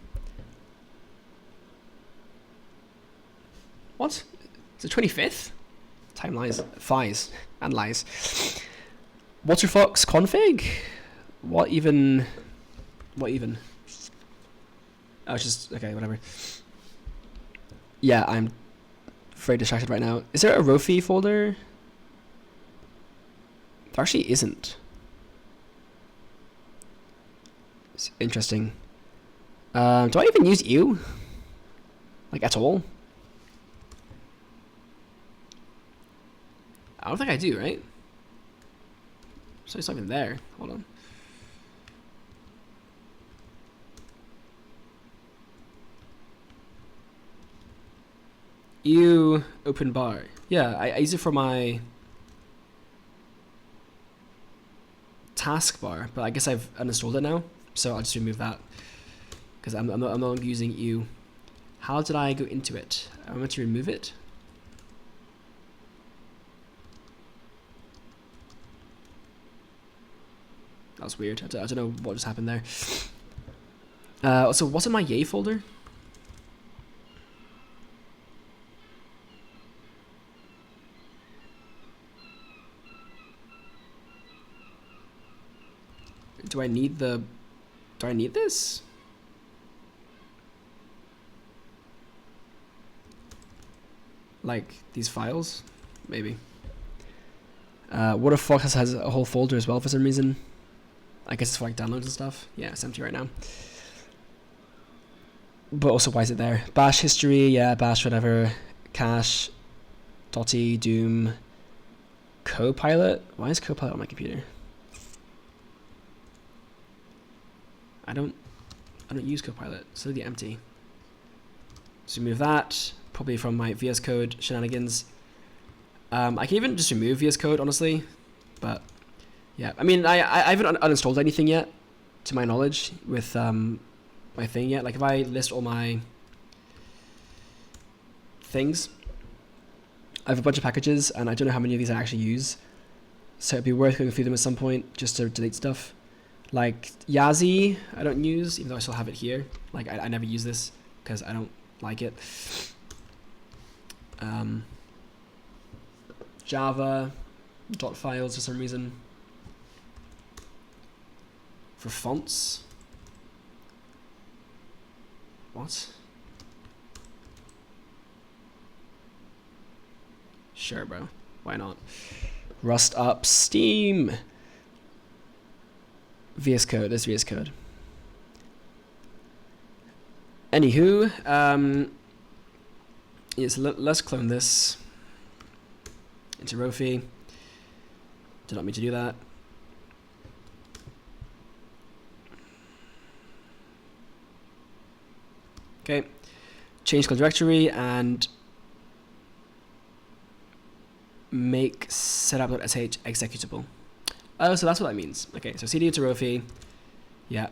What? It's the 25th? Time flies and lies. Waterfox config? What even? Oh, it's just, okay, whatever. Yeah, I'm very distracted right now. Is there a Rofi folder? There actually isn't. It's interesting. Do I even use EU? Like, at all? I don't think I do, right? So it's not even there. Hold on. EU open bar. Yeah, I use it for my taskbar, but I guess I've uninstalled it now, so I'll just remove that because I'm no longer using EU. How did I go into it? I meant to remove it. That was weird. I don't know what just happened there. So what's in my yay folder? Do I need this? Like these files? Maybe. Waterfox has a whole folder as well for some reason. I guess it's for like downloads and stuff. Yeah, it's empty right now. But also, why is it there? Bash history, yeah, bash whatever. Cache, Dotty, Doom, Copilot. Why is Copilot on my computer? I don't use Copilot, so they're empty. So remove that, probably from my VS Code shenanigans. I can even just remove VS Code, honestly, but yeah. I mean, I haven't uninstalled anything yet, to my knowledge, with my thing yet. Like if I list all my things, I have a bunch of packages, and I don't know how many of these I actually use. So it'd be worth going through them at some point just to delete stuff. Like Yazi, I don't use, even though I still have it here. Like I never use this because I don't like it. Java, dot files for some reason. For fonts. What? Sure, bro. Why not? Rust up Steam. VS Code, there's VS Code. Anywho, yes, let's clone this into Rofi. Did not mean to do that. Okay, change clone directory and make setup.sh executable. Oh, so that's what that means. Okay, so cd to Rofi, yeah.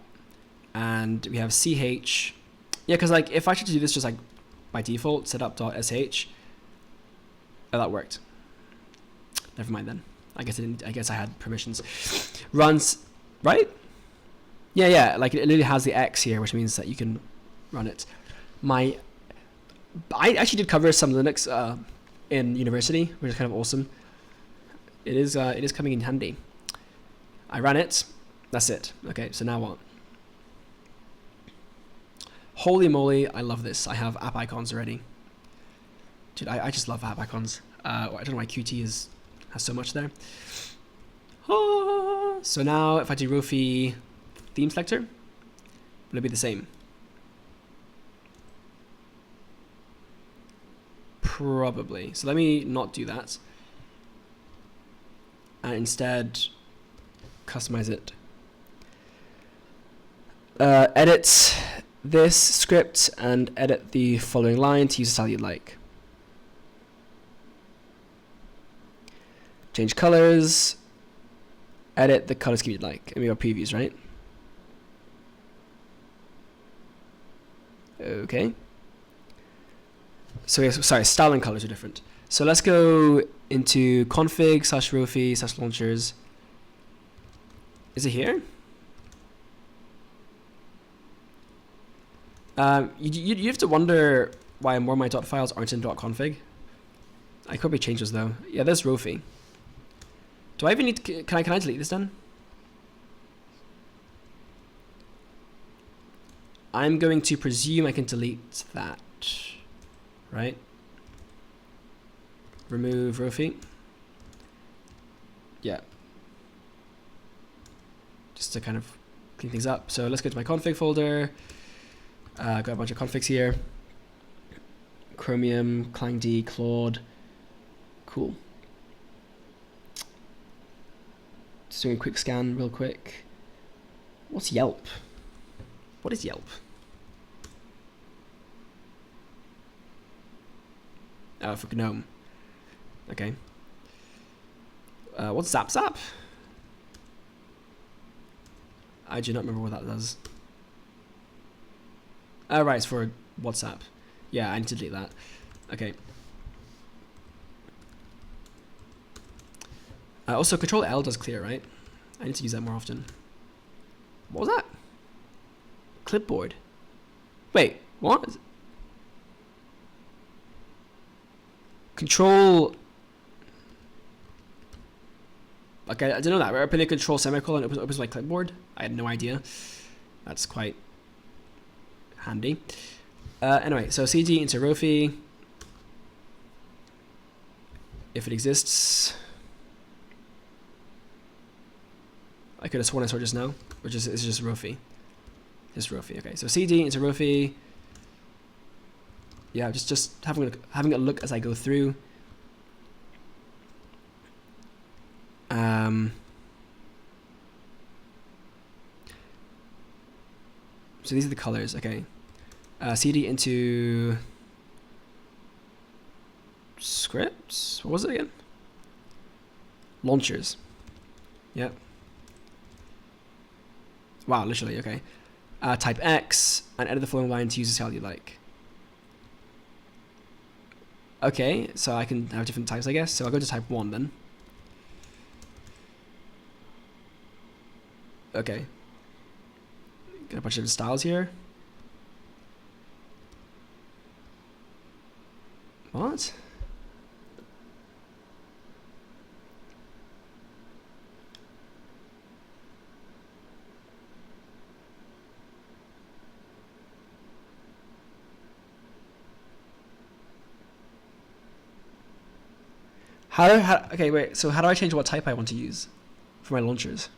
and we have ch. Yeah, because like if I should do this just like by default, setup.sh, oh, that worked. Never mind then. I guess I didn't. I guess I had permissions. Runs, right? Yeah. Like it literally has the X here, which means that you can run it. I actually did cover some Linux in university, which is kind of awesome. It is coming in handy. I ran it. That's it. Okay, so now what? Holy moly, I love this. I have app icons already. Dude, I just love app icons. I don't know why Qt has so much there. So now if I do Rofi theme selector, will it be the same? Probably. So let me not do that. And instead customize it. Edit this script and edit the following line to use the style you'd like. Change colors. Edit the color scheme you'd like. And we got previews, right? Okay. So yes, sorry, style and colors are different. So let's go into config/rofi/launchers. Is it here? You have to wonder why more of my .files aren't in .config. I could probably change those though. Yeah, there's Rofi. Do I even need to, can I delete this then? I'm going to presume I can delete that, right? Remove Rofi. Yeah. Just to kind of clean things up. So let's go to my config folder. Got a bunch of configs here. Chromium, ClangD, Claude. Cool. Just doing a quick scan real quick. What's Yelp? What is Yelp? Oh, for GNOME. Okay. What's Zap? I do not remember what that does. Oh, right, it's for WhatsApp. Yeah, I need to delete that. Okay. Also, Control L does clear, right? I need to use that more often. What was that? Clipboard. Wait, what? Control. Okay, I didn't know that. I put a control semicolon and it opens my clipboard. I had no idea. That's quite handy. Anyway, so cd into Rofi. If it exists. I could have sworn I saw just now, which is it's just Rofi. Just Rofi. Okay, so cd into Rofi. Yeah, just having a look as I go through. So these are the colors. Okay, cd into scripts. What was it again? Launchers. Yep. Wow, literally. Okay. Type X and edit the following line to use the style you like. Okay, so I can have different types, I guess. So I'll go to type 1 then. Okay. Got a bunch of different styles here. What? Okay, wait, so how do I change what type I want to use for my launchers?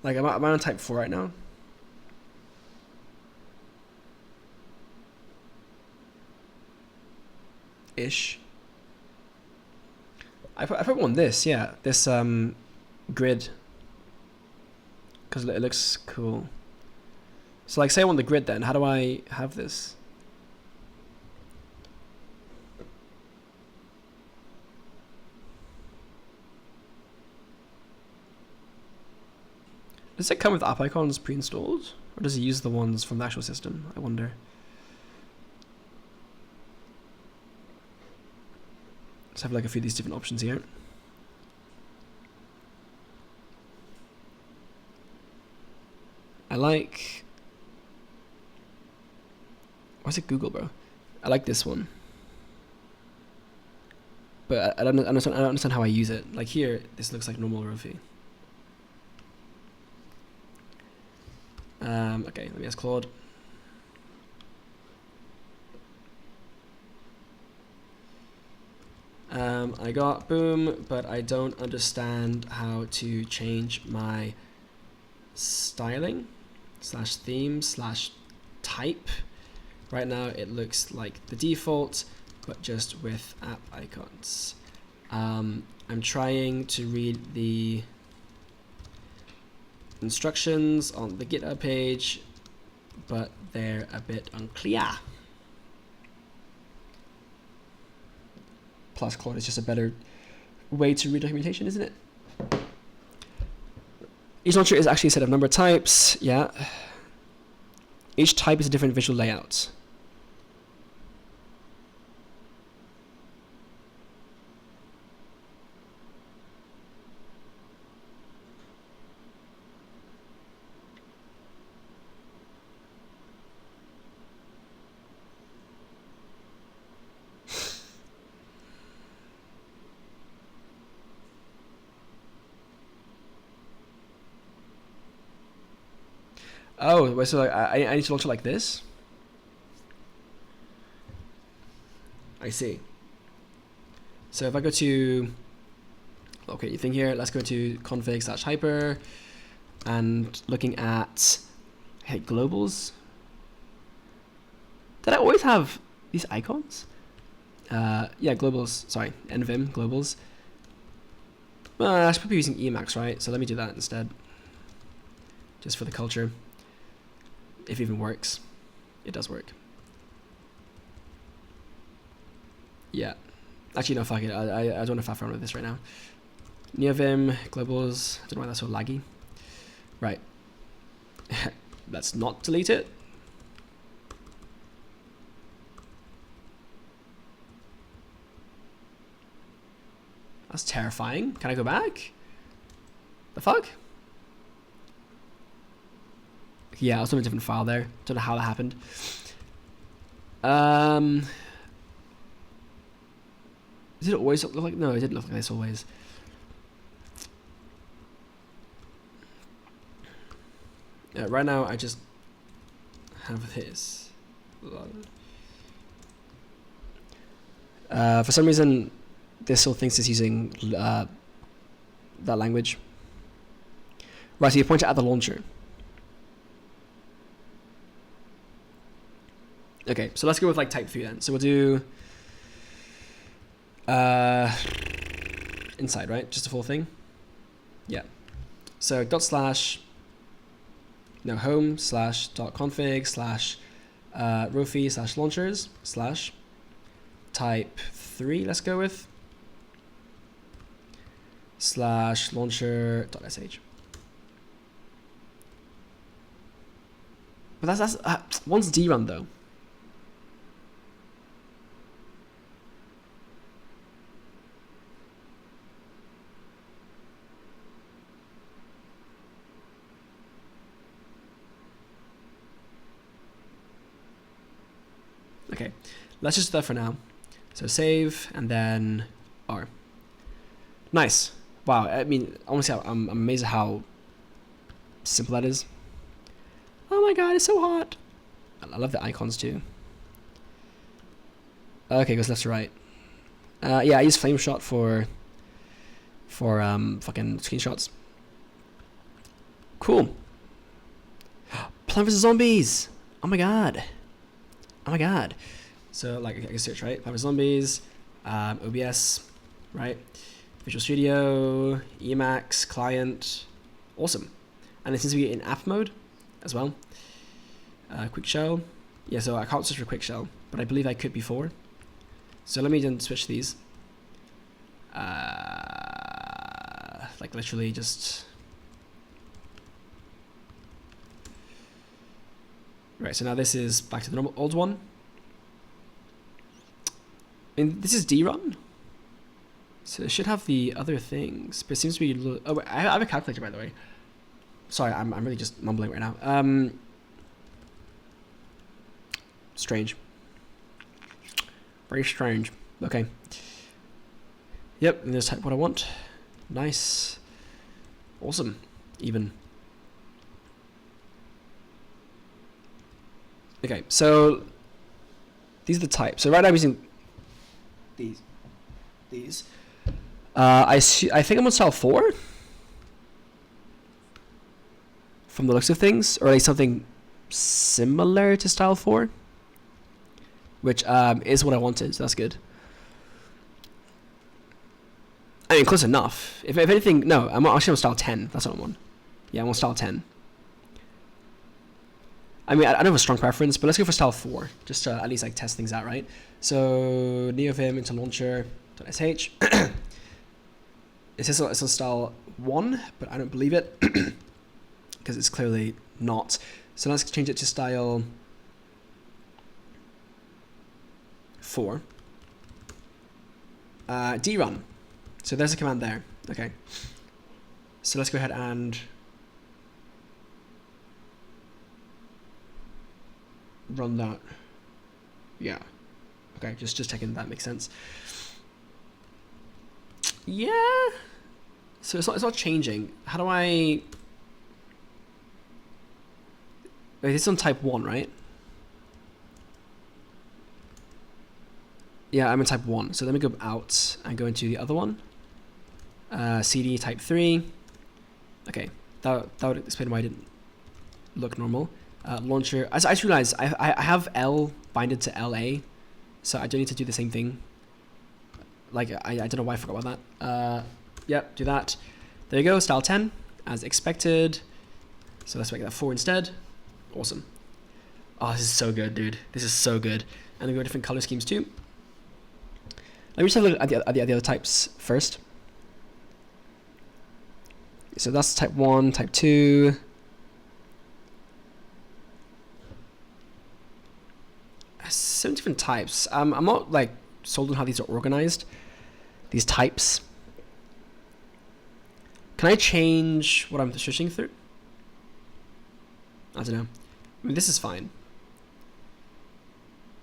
Like, am I on type 4 right now? Ish. I put one this, yeah. This grid. Because it looks cool. So like, say I want the grid then, how do I have this? Does it come with app icons pre-installed? Or does it use the ones from the actual system? I wonder. Let's have like a few of these different options here. I like... Why is it Google, bro? I like this one. But I don't understand how I use it. Like here, this looks like normal Rofi. Okay, let me ask Claude. I got boom, but I don't understand how to change my styling / theme / type. Right now it looks like the default, but just with app icons. I'm trying to read the instructions on the GitHub page, but they're a bit unclear. Plus Claude is just a better way to read documentation, isn't it? Each launcher is actually a set of number types, yeah. Each type is a different visual layout. Oh, wait, so like, I need to launch it like this? I see. So if I go to, okay, you think here, let's go to config / hyper, and looking at, hey, globals. Did I always have these icons? Yeah, globals, sorry, nvim, globals. I should be using Emacs, right? So let me do that instead. Just for the culture. If it even works. It does work. Yeah. Actually, no, fuck it. I don't want to faff around with this right now. NeoVim, globals. I don't know why that's so laggy. Right. Let's not delete it. That's terrifying. Can I go back? The fuck? Yeah, I was on a different file there. Don't know how that happened. Did it always look like? No, it didn't look like this always. Right now, I just have this. For some reason, this still thinks it's using that language. Right, so you point it at the launcher. Okay, so let's go with like type 3 then. So we'll do inside, right? Just a full thing. Yeah. So /, no, home / .config / Rofi / launchers / type 3. Let's go with / launcher.sh. But that's one's drun though. Okay, let's just do that for now. So save and then R. Nice. Wow. I mean, honestly, I'm amazed at how simple that is. Oh my god, it's so hot. I love the icons too. Okay, goes left to right. Yeah, I use Flameshot for fucking screenshots. Cool. Plant vs Zombies. Oh my god. Oh my god. So like I can search, right? Plant vs Zombies, OBS, right? Visual Studio, Emacs, client. Awesome. And it seems to be in app mode as well. Quickshell. Yeah, so I can't switch for Quickshell, but I believe I could before. So let me then switch these. Like literally just... Right, so now this is back to the normal old one. And this is drun. So it should have the other things, but it seems to be... Oh, wait, I have a calculator, by the way. Sorry, I'm really just mumbling right now. Strange. Very strange. Okay. Yep, and there's type what I want. Nice. Awesome. Even. Okay, so these are the types. So right now I'm using these. I think I'm on style 4 from the looks of things, or at least something similar to style 4, which is what I wanted, so that's good. I mean, close enough. If anything, no, I'm actually on style 10. That's what I'm on. Yeah, I'm on style 10. I mean, I don't have a strong preference, but let's go for style 4, just to at least like test things out, right? So neovim into launcher.sh. It says it's on style 1, but I don't believe it because it's clearly not. So let's change it to style 4. drun. So there's a command there. Okay. So let's go ahead and run that. Yeah. Okay, just checking that makes sense. Yeah. So it's not changing. How do I... Wait, this is on type 1, right? Yeah, I'm in type 1. So let me go out and go into the other one. CD type 3. Okay, that would explain why I didn't look normal. Launcher. I just realized I have L binded to LA, so I don't need to do the same thing. Like, I don't know why I forgot about that. Yep, do that. There you go, style 10, as expected. So let's make that 4 instead. Awesome. Oh, this is so good, dude. This is so good. And we go different color schemes too. Let me just have a look at the other types first. So that's type 1, type 2. Seven different types. I'm not like sold on how these are organized. These types. Can I change what I'm switching through? I don't know. I mean, this is fine.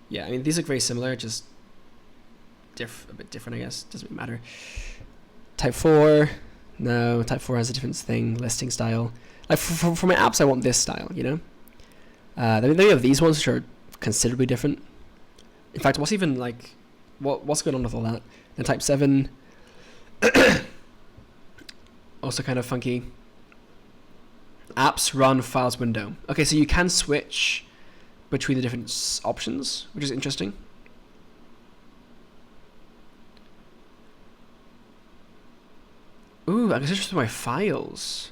Yeah, I mean, these look very similar, just a bit different, I guess. Doesn't matter. Type 4. No, type 4 has a different thing. Listing style. Like for my apps, I want this style, you know? Then you have these ones which are considerably different. In fact, what's even like... What's going on with all that? Then type 7... also kind of funky. Apps run files window. Okay, so you can switch between the different options, which is interesting. Ooh, I can switch to my files.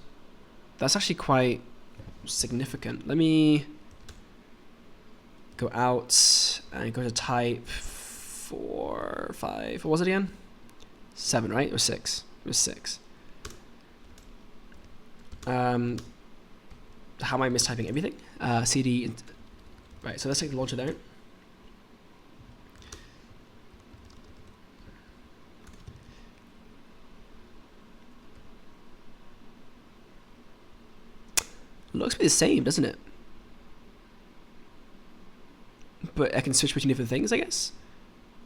That's actually quite significant. Let me go out and go to type 4, 5. What was it again? 7, right? Or 6? It was 6. How am I mistyping everything? CD. Right, so let's take the launcher there. Looks to be the same, doesn't it? But I can switch between different things, I guess.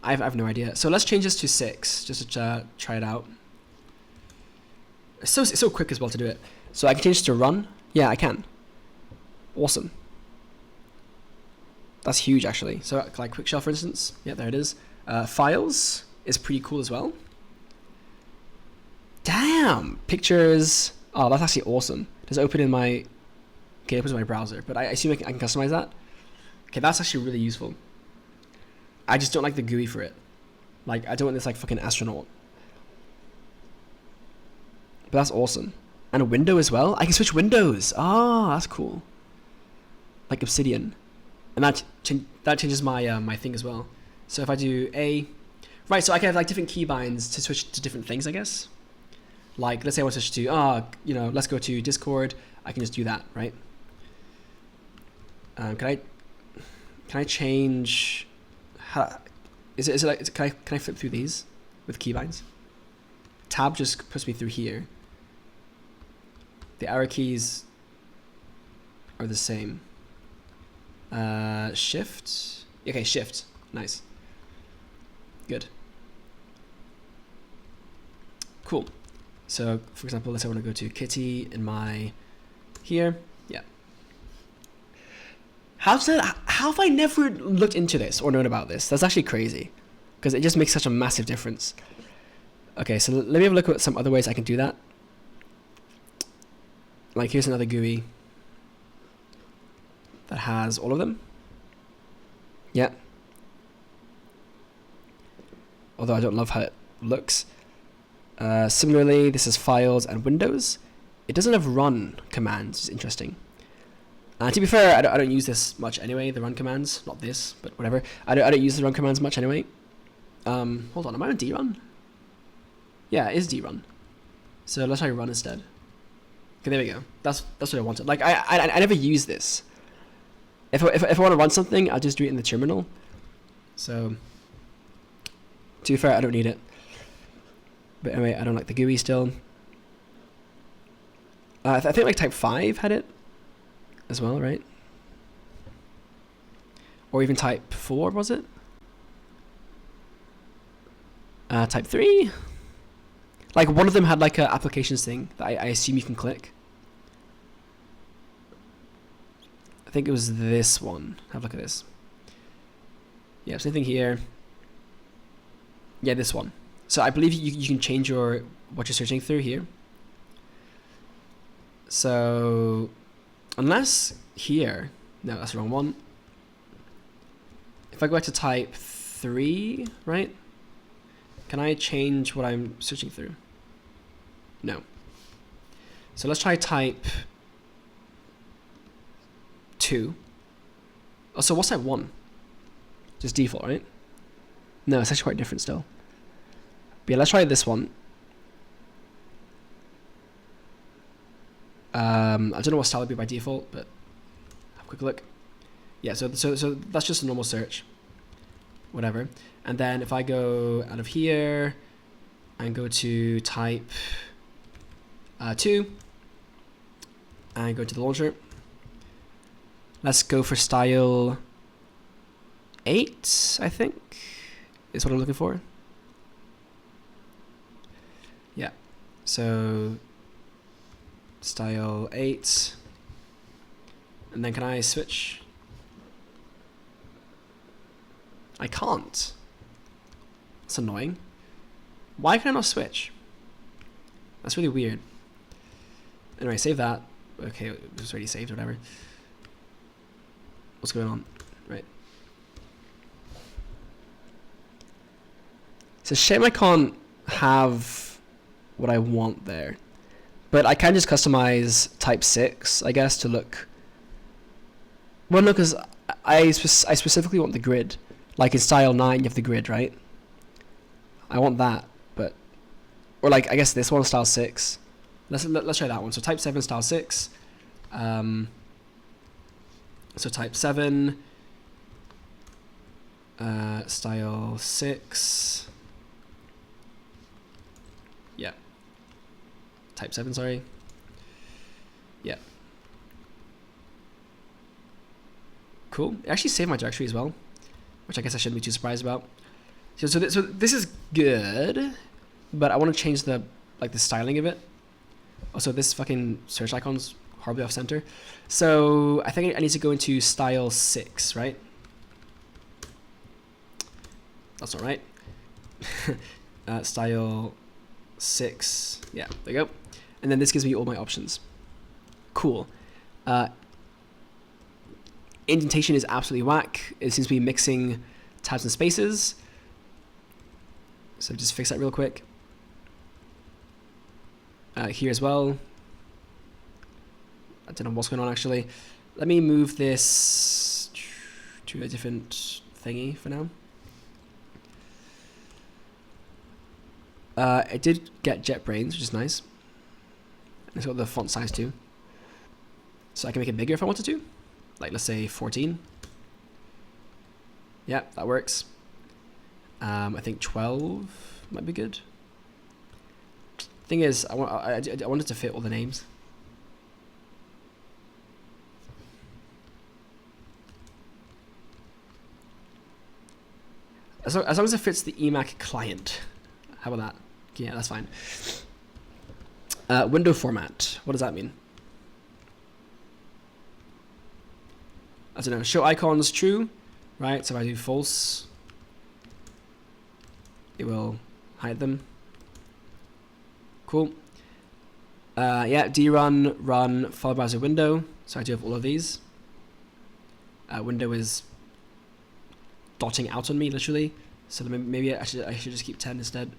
I have no idea. So let's change this to 6, just to try it out. It's so quick as well to do it. So I can change this to run. Yeah, I can. Awesome. That's huge, actually. So like Quickshell, for instance. Yeah, there it is. Files is pretty cool as well. Damn! Pictures. Oh, that's actually awesome. Does it open in my... Okay, it opens in my browser, but I assume I can customize that. Okay, that's actually really useful. I just don't like the GUI for it. Like, I don't want this like fucking astronaut. But that's awesome. And a window as well. I can switch windows. Ah, that's cool. Like Obsidian. And that changes my my thing as well. So if I do A, right? So I can have like different keybinds to switch to different things, I guess. Like let's say I want to switch to let's go to Discord. I can just do that, right? Can I change? How is it like? Can I flip through these with keybinds? Tab just puts me through here. The arrow keys are the same. Shift. Okay, shift. Nice. Good. Cool. So, for example, let's say I want to go to Kitty in my here. Yeah. How have I never looked into this or known about this? That's actually crazy, because it just makes such a massive difference. Okay, so let me have a look at some other ways I can do that. Like here's another GUI that has all of them. Yeah. Although I don't love how it looks. Similarly, this is files and windows. It doesn't have run commands, which is interesting. To be fair, I don't use this much anyway, the run commands. Not this, but whatever. I don't use the run commands much anyway. Hold on, am I on drun? Yeah, it is drun. So let's try run instead. Okay, there we go. That's what I wanted. Like I never use this. If I want to run something, I'll just do it in the terminal. So to be fair, I don't need it. But anyway, I don't like the GUI still. I think like type 5 had it as well, right? Or even type 4, was it? Type 3? Like one of them had like a applications thing that I assume you can click. I think it was this one. Have a look at this. Yeah, same thing here. Yeah, this one. So I believe you can change what you're searching through here. So unless here, no, that's the wrong one. If I go back to type 3, right? Can I change what I'm searching through? No. So let's try type 2. Oh, so what's type 1? Just default, right? No, it's actually quite different still. But yeah, let's try this one. I don't know what style it'd be by default, but have a quick look. Yeah, so that's just a normal search. Whatever. And then if I go out of here and go to type 2 and go to the launcher, let's go for style 8, I think is what I'm looking for. Yeah, so style 8, and then can I switch? I can't. That's annoying. Why can I not switch? That's really weird. Anyway, save that. Okay, it was already saved or whatever. What's going on? Right. It's a shame I can't have what I want there. But I can just customize type 6, I guess, to look... Well, no, because I specifically want the grid. Like in style 9, you have the grid, right? I want that, but... Or like, I guess this one, style 6. Let's try that one. So type 7, style 6. So type 7, style 6. Yeah. Type 7, sorry. Yeah. Cool. It actually saved my directory as well, which I guess I shouldn't be too surprised about. So this is good, but I want to change the styling of it. Also, this fucking search icon's horribly off center. So I think I need to go into style 6, right? That's not right. Style 6. Yeah, there you go. And then this gives me all my options. Cool. Indentation is absolutely whack. It seems to be mixing tabs and spaces. So just fix that real quick. Here as well. I don't know what's going on actually. Let me move this to a different thingy for now. It did get JetBrains, which is nice. And it's got the font size too. So I can make it bigger if I wanted to. Like let's say 14. Yeah, that works. I think 12 might be good. Thing is, I wanted to fit all the names. As long as it fits the Emac client. How about that? Yeah, that's fine. Window format. What does that mean? I don't know. Show icons true, right? So if I do false, it will hide them. Cool. Yeah, drun, run, file browser window. So I do have all of these. Window is dotting out on me, literally. So maybe I should just keep 10 instead.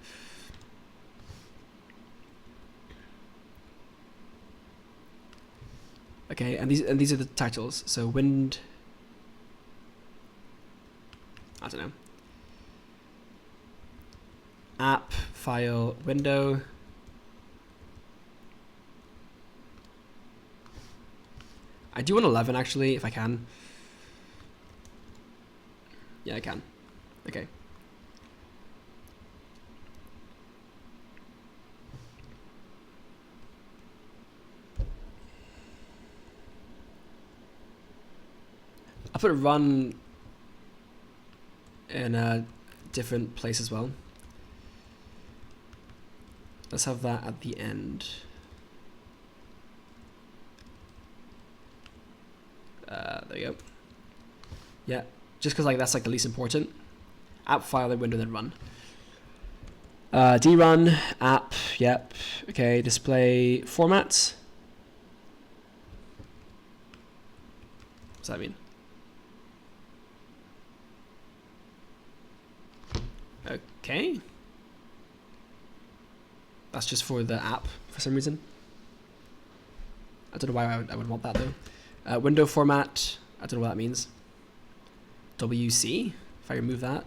Okay, and these are the titles. So wind. I don't know. App, file, window. I do want 11 actually, if I can. Yeah, I can. Okay. I'll put run in a different place as well. Let's have that at the end. There you go. Yeah, just because like that's like the least important. App, file, then window, then run. drun, app, yep. Okay, display formats. What's that mean? Okay. That's just for the app for some reason. I don't know why I would want that though. Window format, I don't know what that means. WC, if I remove that.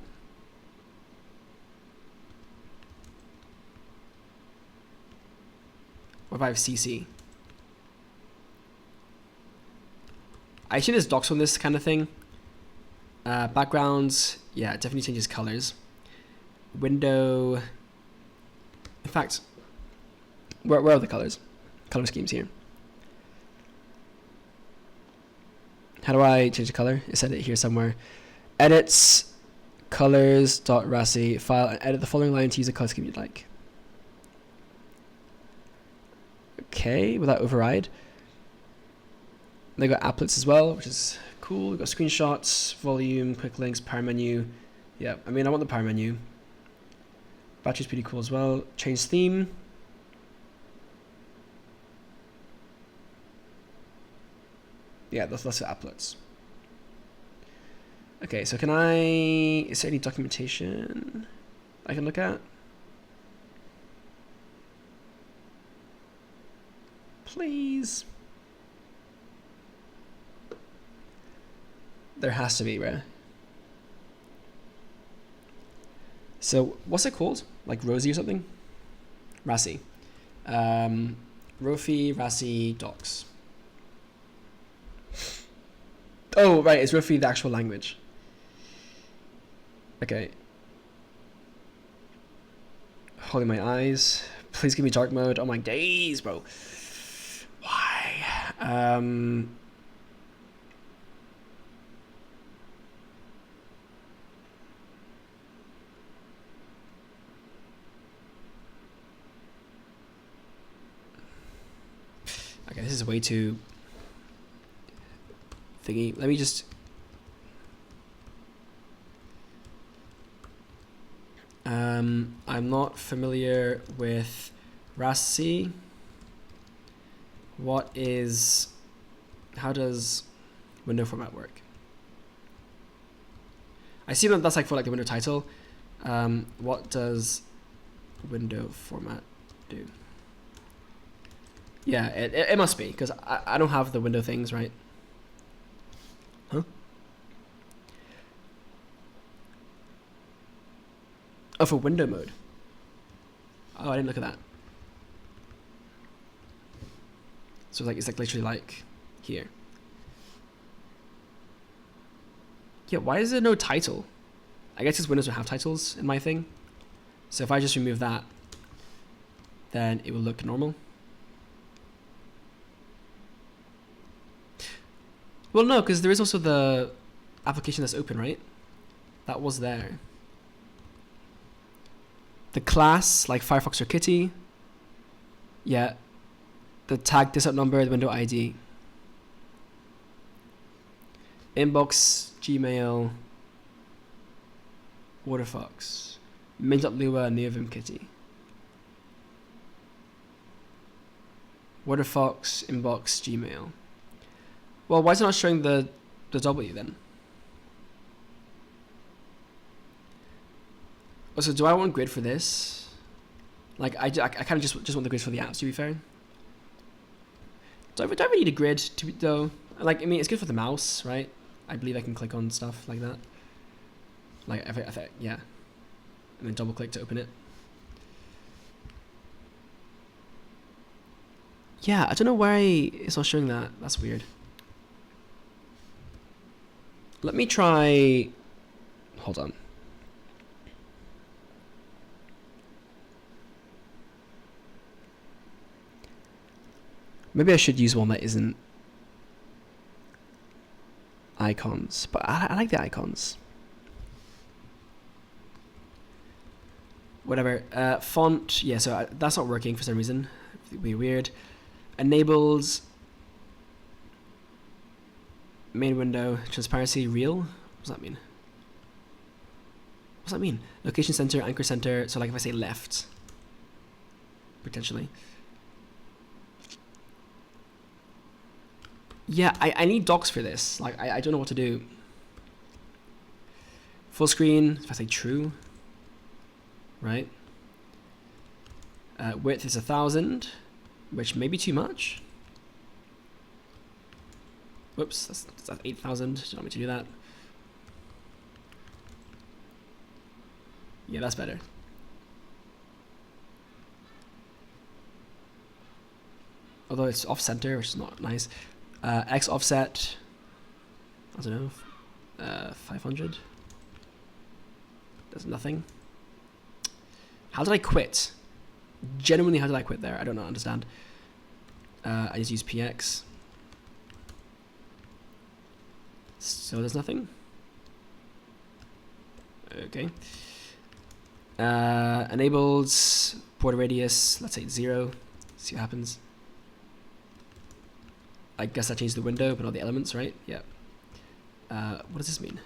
What if I have CC? I assume there's docs on this kind of thing. Backgrounds, yeah, it definitely changes colors. Window, in fact, where are the colors? Color schemes here. How do I change the color? It said it here somewhere. Edits, colors.rasi, file, and edit the following line to use a color scheme you'd like. Okay, will that override? They got applets as well, which is cool. We've got screenshots, volume, quick links, power menu. Yeah, I mean, I want the power menu. Battery's pretty cool as well. Change theme. Yeah, that's the applets. Okay, so is there any documentation I can look at? Please. There has to be, right? So what's it called? Like Rosie or something? Rasi. Rofi, Rasi, docs. Oh, right, it's Rofi the actual language. Okay. Holding my eyes. Please give me dark mode. Oh my days, bro. Why? Okay, this is way too thingy. Let me just I'm not familiar with Rasi. how does window format work? I assume that that's like for like the window title. What does window format do? Yeah, it must be, because I don't have the window things, right? Huh? Oh, for window mode. Oh, I didn't look at that. So like it's like literally like here. Yeah, why is there no title? I guess because Windows don't have titles in my thing. So if I just remove that, then it will look normal. Well, no, because there is also the application that's open, right? That was there. The class, like Firefox or Kitty. Yeah. The tag desktop number, the window ID. Inbox, Gmail, Waterfox, Mint.lua, NeoVimKitty. Waterfox, Inbox, Gmail. Well, why is it not showing the W then? Oh, so do I want grid for this? Like I kind of just want the grids for the apps, to be fair. Do I really need a grid to be, though? Like, I mean, it's good for the mouse, right? I believe I can click on stuff like that. Like, yeah. And then double click to open it. Yeah, I don't know why it's not showing that. That's weird. Let me try... Hold on. Maybe I should use one that isn't icons, but I like the icons. Whatever. Font, yeah, so that's not working for some reason. It'd be weird. Enables main window transparency real. What does that mean? What's that mean? Location center, anchor center. So like if I say left, potentially. Yeah, I need docs for this. Like I don't know what to do. Full screen, if I say true, right? Width is 1000, which may be too much. Whoops, that's 8000. Do you want me to do that? Yeah, that's better. Although it's off center, which is not nice. X offset, I don't know, 500. There's nothing. How did I quit? Genuinely, how did I quit there? I don't understand. I just use PX. So there's nothing. Okay. Enables border radius, let's say 0. See what happens. I guess I changed the window, but not the elements, right? Yeah. What does this mean?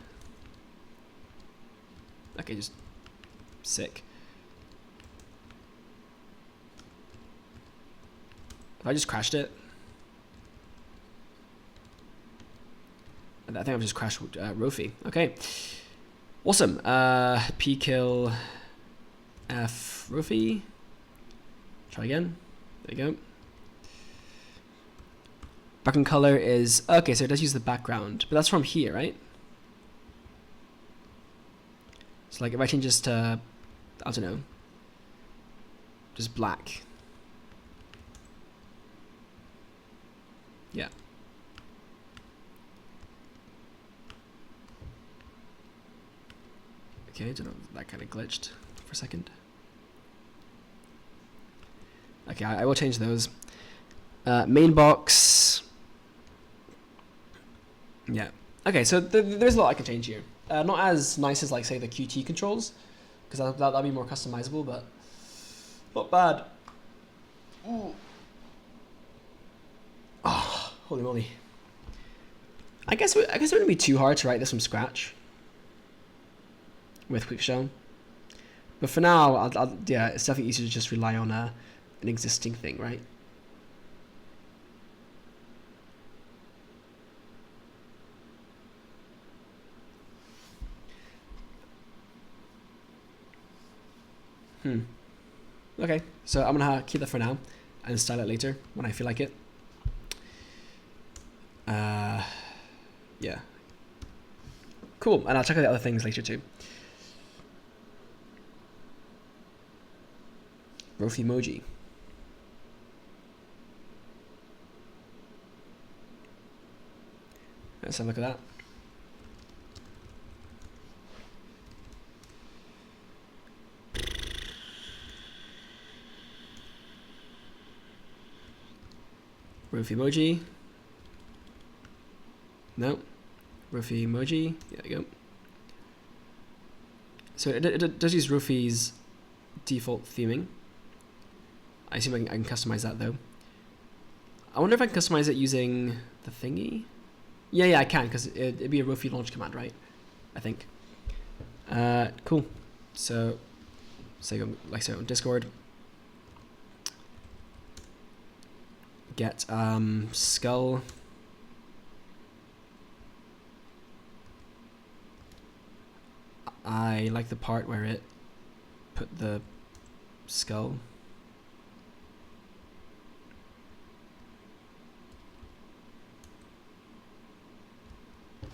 Okay, just sick. If I just crashed it, I think I've just crashed Rofi. Okay, awesome. P-kill F Rofi. Try again. There you go. Background color is okay, so it does use the background, but that's from here, right? So like if I change this to, I don't know, just black. Yeah. Okay, I don't know, that kind of glitched for a second. Okay, I will change those. Main box. Yeah. Okay, so there's a lot I can change here. Not as nice as like say the QT controls, because that'll be more customizable, but not bad. Ooh. Oh, holy moly! I guess it wouldn't be too hard to write this from scratch with Quickshell, but for now, yeah, it's definitely easier to just rely on an existing thing, right? Okay, so I'm gonna keep that for now and style it later when I feel like it. Yeah. Cool, and I'll check out the other things later too. Rofi emoji. Let's have a look at that. Rofi emoji. No. Rofi emoji. There you go. So it does use Rofi's default theming. I assume I can customize that though. I wonder if I can customize it using the thingy. Yeah, I can, because it'd be a Rofi launch command, right? I think. Cool. So, say like so on Discord. Get skull. I like the part where it put the skull.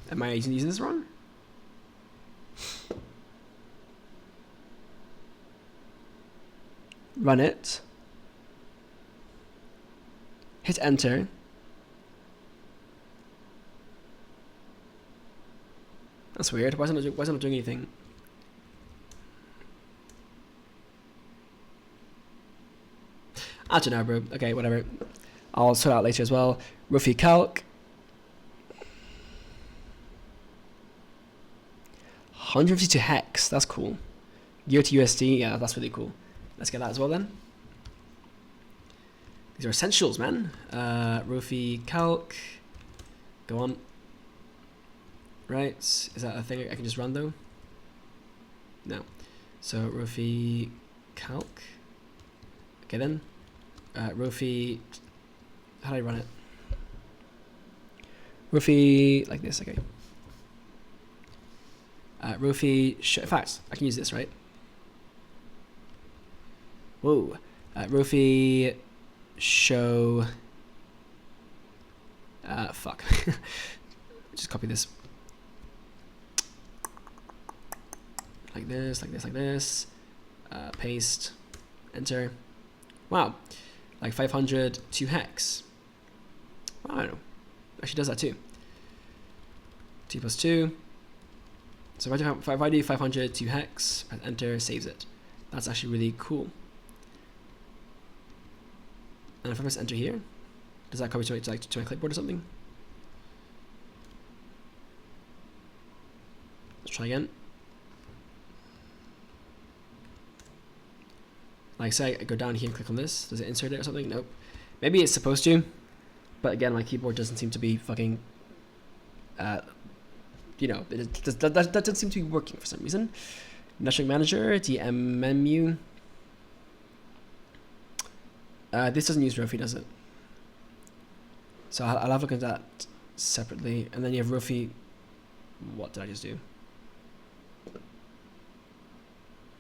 Am I using this wrong? Run it. Hit enter. That's weird. Why isn't it doing anything? I don't know, bro. Okay, whatever. I'll sort it out later as well. Rofi calc. 152 hex. That's cool. Gear to USD. Yeah, that's really cool. Let's get that as well then. These are essentials, man. Rofi calc. Go on. Right. Is that a thing I can just run though? No. So Rofi calc. Okay then. Rofi. How do I run it? Rofi like this. Okay. Rofi. In fact, I can use this, right? Whoa. Rofi show. Fuck. Just copy this. Like this, like this, like this. Paste. Enter. Wow. Like 500 to hex. Wow, I don't know. Actually does that too. 2 plus 2. So if I do 500 to hex, press enter, saves it. That's actually really cool. And if I press enter here, does that copy to my clipboard or something? Let's try again. Like say I go down here and click on this, does it insert it or something? Nope. Maybe it's supposed to, but again my keyboard doesn't seem to be fucking, you know, that doesn't seem to be working for some reason. Network manager, DMMU. This doesn't use Rofi, does it? So I'll have a look at that separately. And then you have Rofi. What did I just do?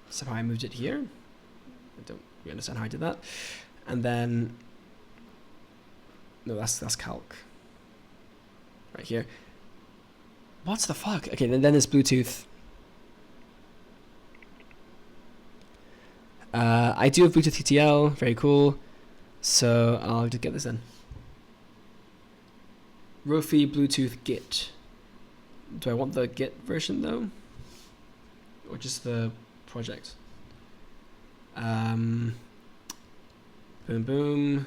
Somehow I moved it here. I don't really understand how I did that. And then, no, that's calc. Right here. What the fuck? Okay, then there's Bluetooth. I do have Bluetooth TTL, very cool. So I'll just get this in. Rofi Bluetooth Git. Do I want the Git version though? Or just the project? Boom boom.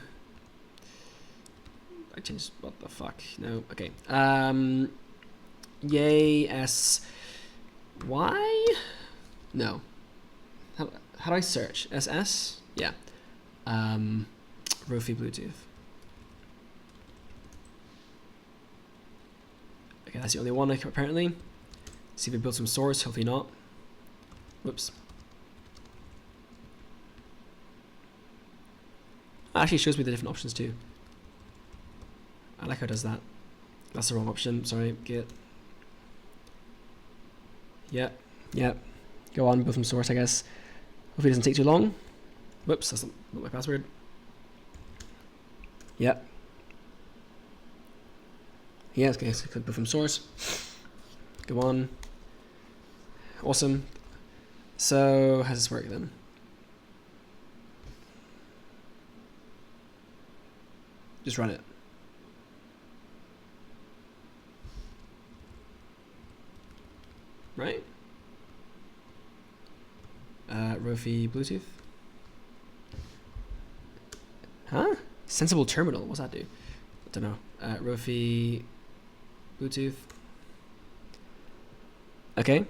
I changed, what the fuck? No, okay. Yay S Y? No. How do I search? SS? Yeah. Rofi Bluetooth. Okay, that's the only one apparently. See if we build some source, hopefully not. Whoops. Actually shows me the different options too. I like how it does that. That's the wrong option, sorry, Git. Yep. Go on, build some source I guess. Hopefully it doesn't take too long. Whoops, that's not my password. Yep. Yeah, okay, so click from source. Go on. Awesome. So how does this work then? Just run it. Right? Rofi Bluetooth. Huh? Sensible terminal. What's that do? I don't know. Rofi Bluetooth. Okay.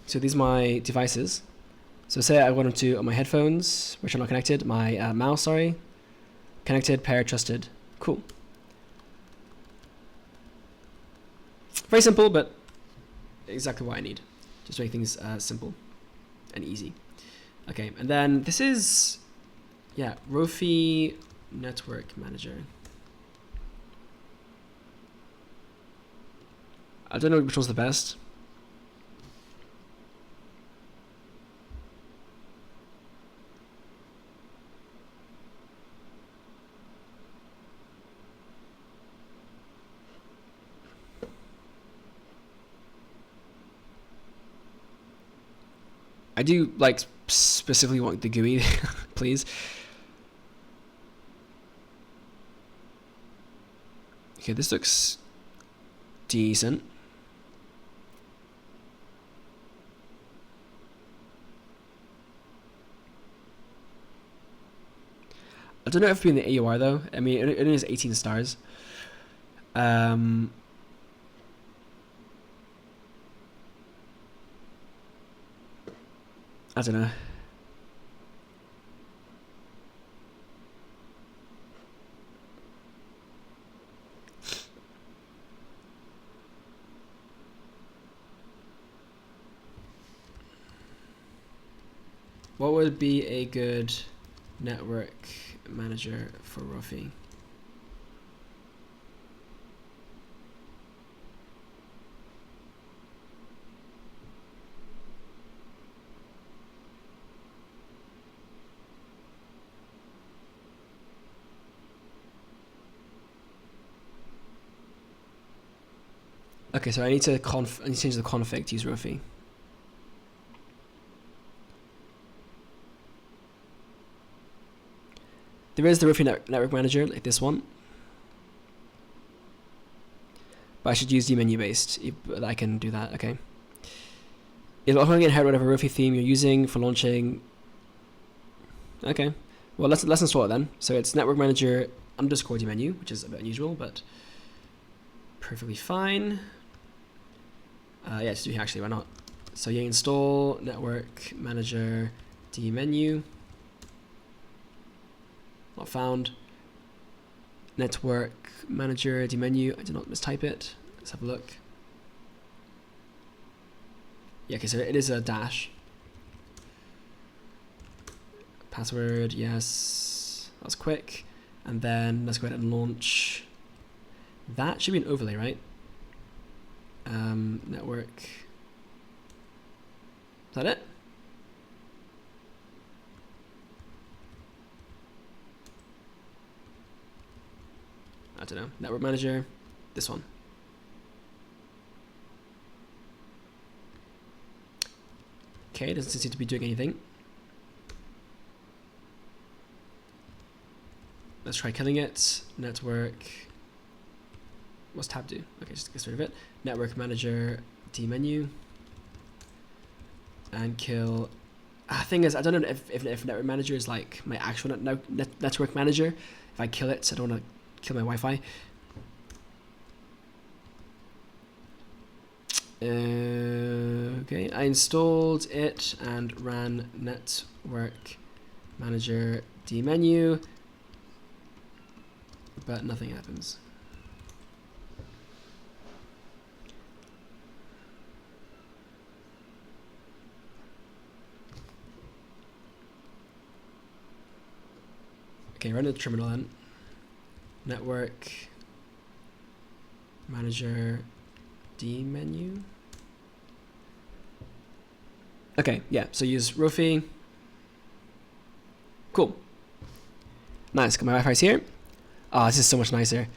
So these are my devices. So say I wanted to on my headphones, which are not connected. My mouse, sorry. Connected, paired, trusted. Cool. Very simple, but exactly what I need. Just to make things simple and easy. Okay, and then this is, yeah, Rofi Network Manager. I don't know which one's the best. I do like specifically want the GUI, please. Okay, this looks decent. I don't know if it'll be in the AUR though. I mean, it is 18 stars. I don't know. What would be a good network manager for Rofi? Okay, so I need to change the config to use Rofi. There is the Rofi network manager, like this one. But I should use menu based. But I can do that, okay. It'll automatically inherit whatever Rofi theme you're using for launching. Okay. Well, let's install it then. So it's network manager underscore dmenu, which is a bit unusual, but perfectly fine. Yeah, just do here actually, why not? So yeah, install network manager dmenu. Not found. Network manager dmenu. I did not mistype it. Let's have a look. Yeah, okay, so it is a dash. Password, yes. That was quick. And then let's go ahead and launch. That should be an overlay, right? Network. Is that it? I don't know. Network manager. This one. Okay, doesn't seem to be doing anything. Let's try killing it. Network. What's tab do? Okay, just get rid of it. Network manager dmenu. And kill. Thing is, I don't know if network manager is like my actual network manager. If I kill it, so I don't want to kill my Wi-Fi. Okay, I installed it and ran network manager dmenu, but nothing happens. Okay, run the terminal then. Network manager dmenu. Okay, yeah, so use Rofi. cool. Nice. Got my Wi-Fi's here. Oh, this is so much nicer.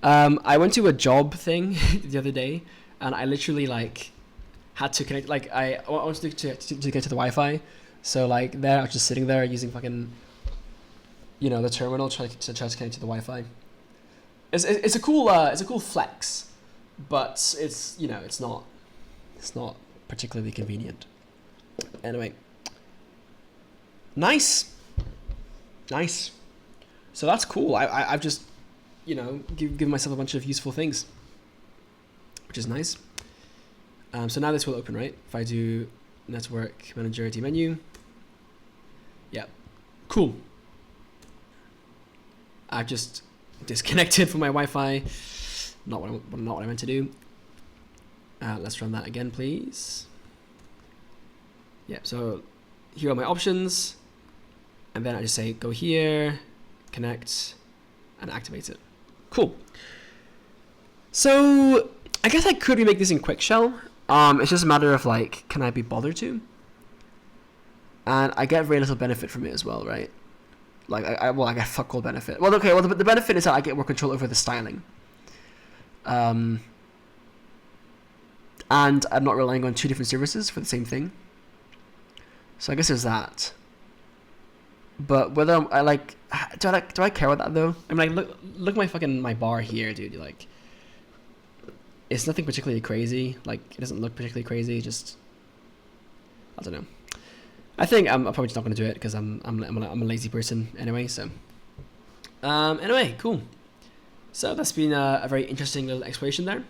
I went to a job thing the other day, and I literally like had to connect. Like I wanted to get to the Wi-Fi, so like there I was just sitting there using fucking, you know, the terminal trying to connect to the Wi-Fi. It's a cool flex, but it's, you know, it's not particularly convenient. Anyway, nice. So that's cool. I've just, you know, given myself a bunch of useful things, which is nice. So now this will open, right? If I do network manager menu, yeah, cool. I've just disconnected from my Wi-Fi. Not what I meant to do. Let's run that again, please. Yeah. So here are my options, and then I just say go here, connect, and activate it. Cool. So I guess I could remake this in Quickshell. It's just a matter of like, can I be bothered to? And I get very little benefit from it as well, right? Like I get fuck all benefit. Well, okay. Well, the benefit is that I get more control over the styling. And I'm not relying on 2 different services for the same thing. So I guess there's that. But whether I like, do I care about that though? I mean, like, look at my bar here, dude. Like, it's nothing particularly crazy. Like, it doesn't look particularly crazy. Just, I don't know. I think I'm probably just not going to do it because I'm a lazy person anyway. So, anyway, cool. So that's been a very interesting little exploration there.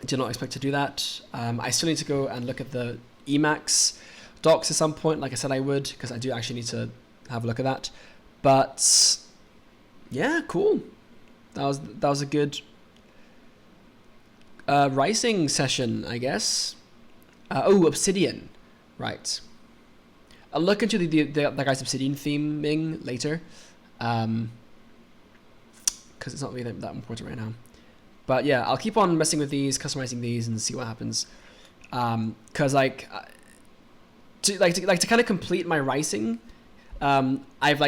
Did not expect to do that. I still need to go and look at the Emacs docs at some point, like I said I would, because I do actually need to have a look at that. But yeah, cool. That was a good rising session, I guess. Oh, Obsidian, right. I'll look into the guy's Obsidian theming later, because it's not really that important right now. But yeah, I'll keep on messing with these, customizing these, and see what happens. Because to kind of complete my rising, I've I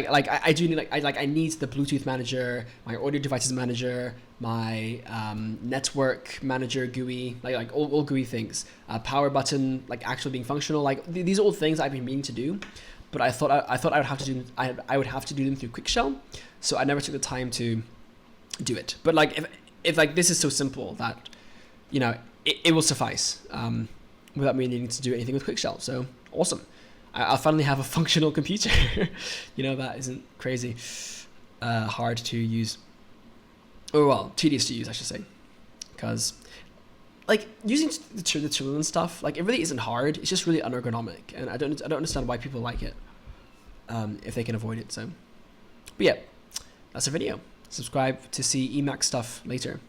need the Bluetooth manager, my audio devices manager, my network manager GUI, like all GUI things, power button, like actually being functional. Like these are all things I've been meaning to do, but I thought I would have to do I would have to do them through Quickshell, so I never took the time to do it. But like if like this is so simple that, you know, it will suffice without me needing to do anything with Quickshell. So awesome. I'll finally have a functional computer. You know, that isn't crazy hard to use. Or well, tedious to use, I should say. Because like using the tool and stuff, like it really isn't hard. It's just really unergonomic, and I don't understand why people like it if they can avoid it. So, but yeah, that's a video. Subscribe to see Emacs stuff later.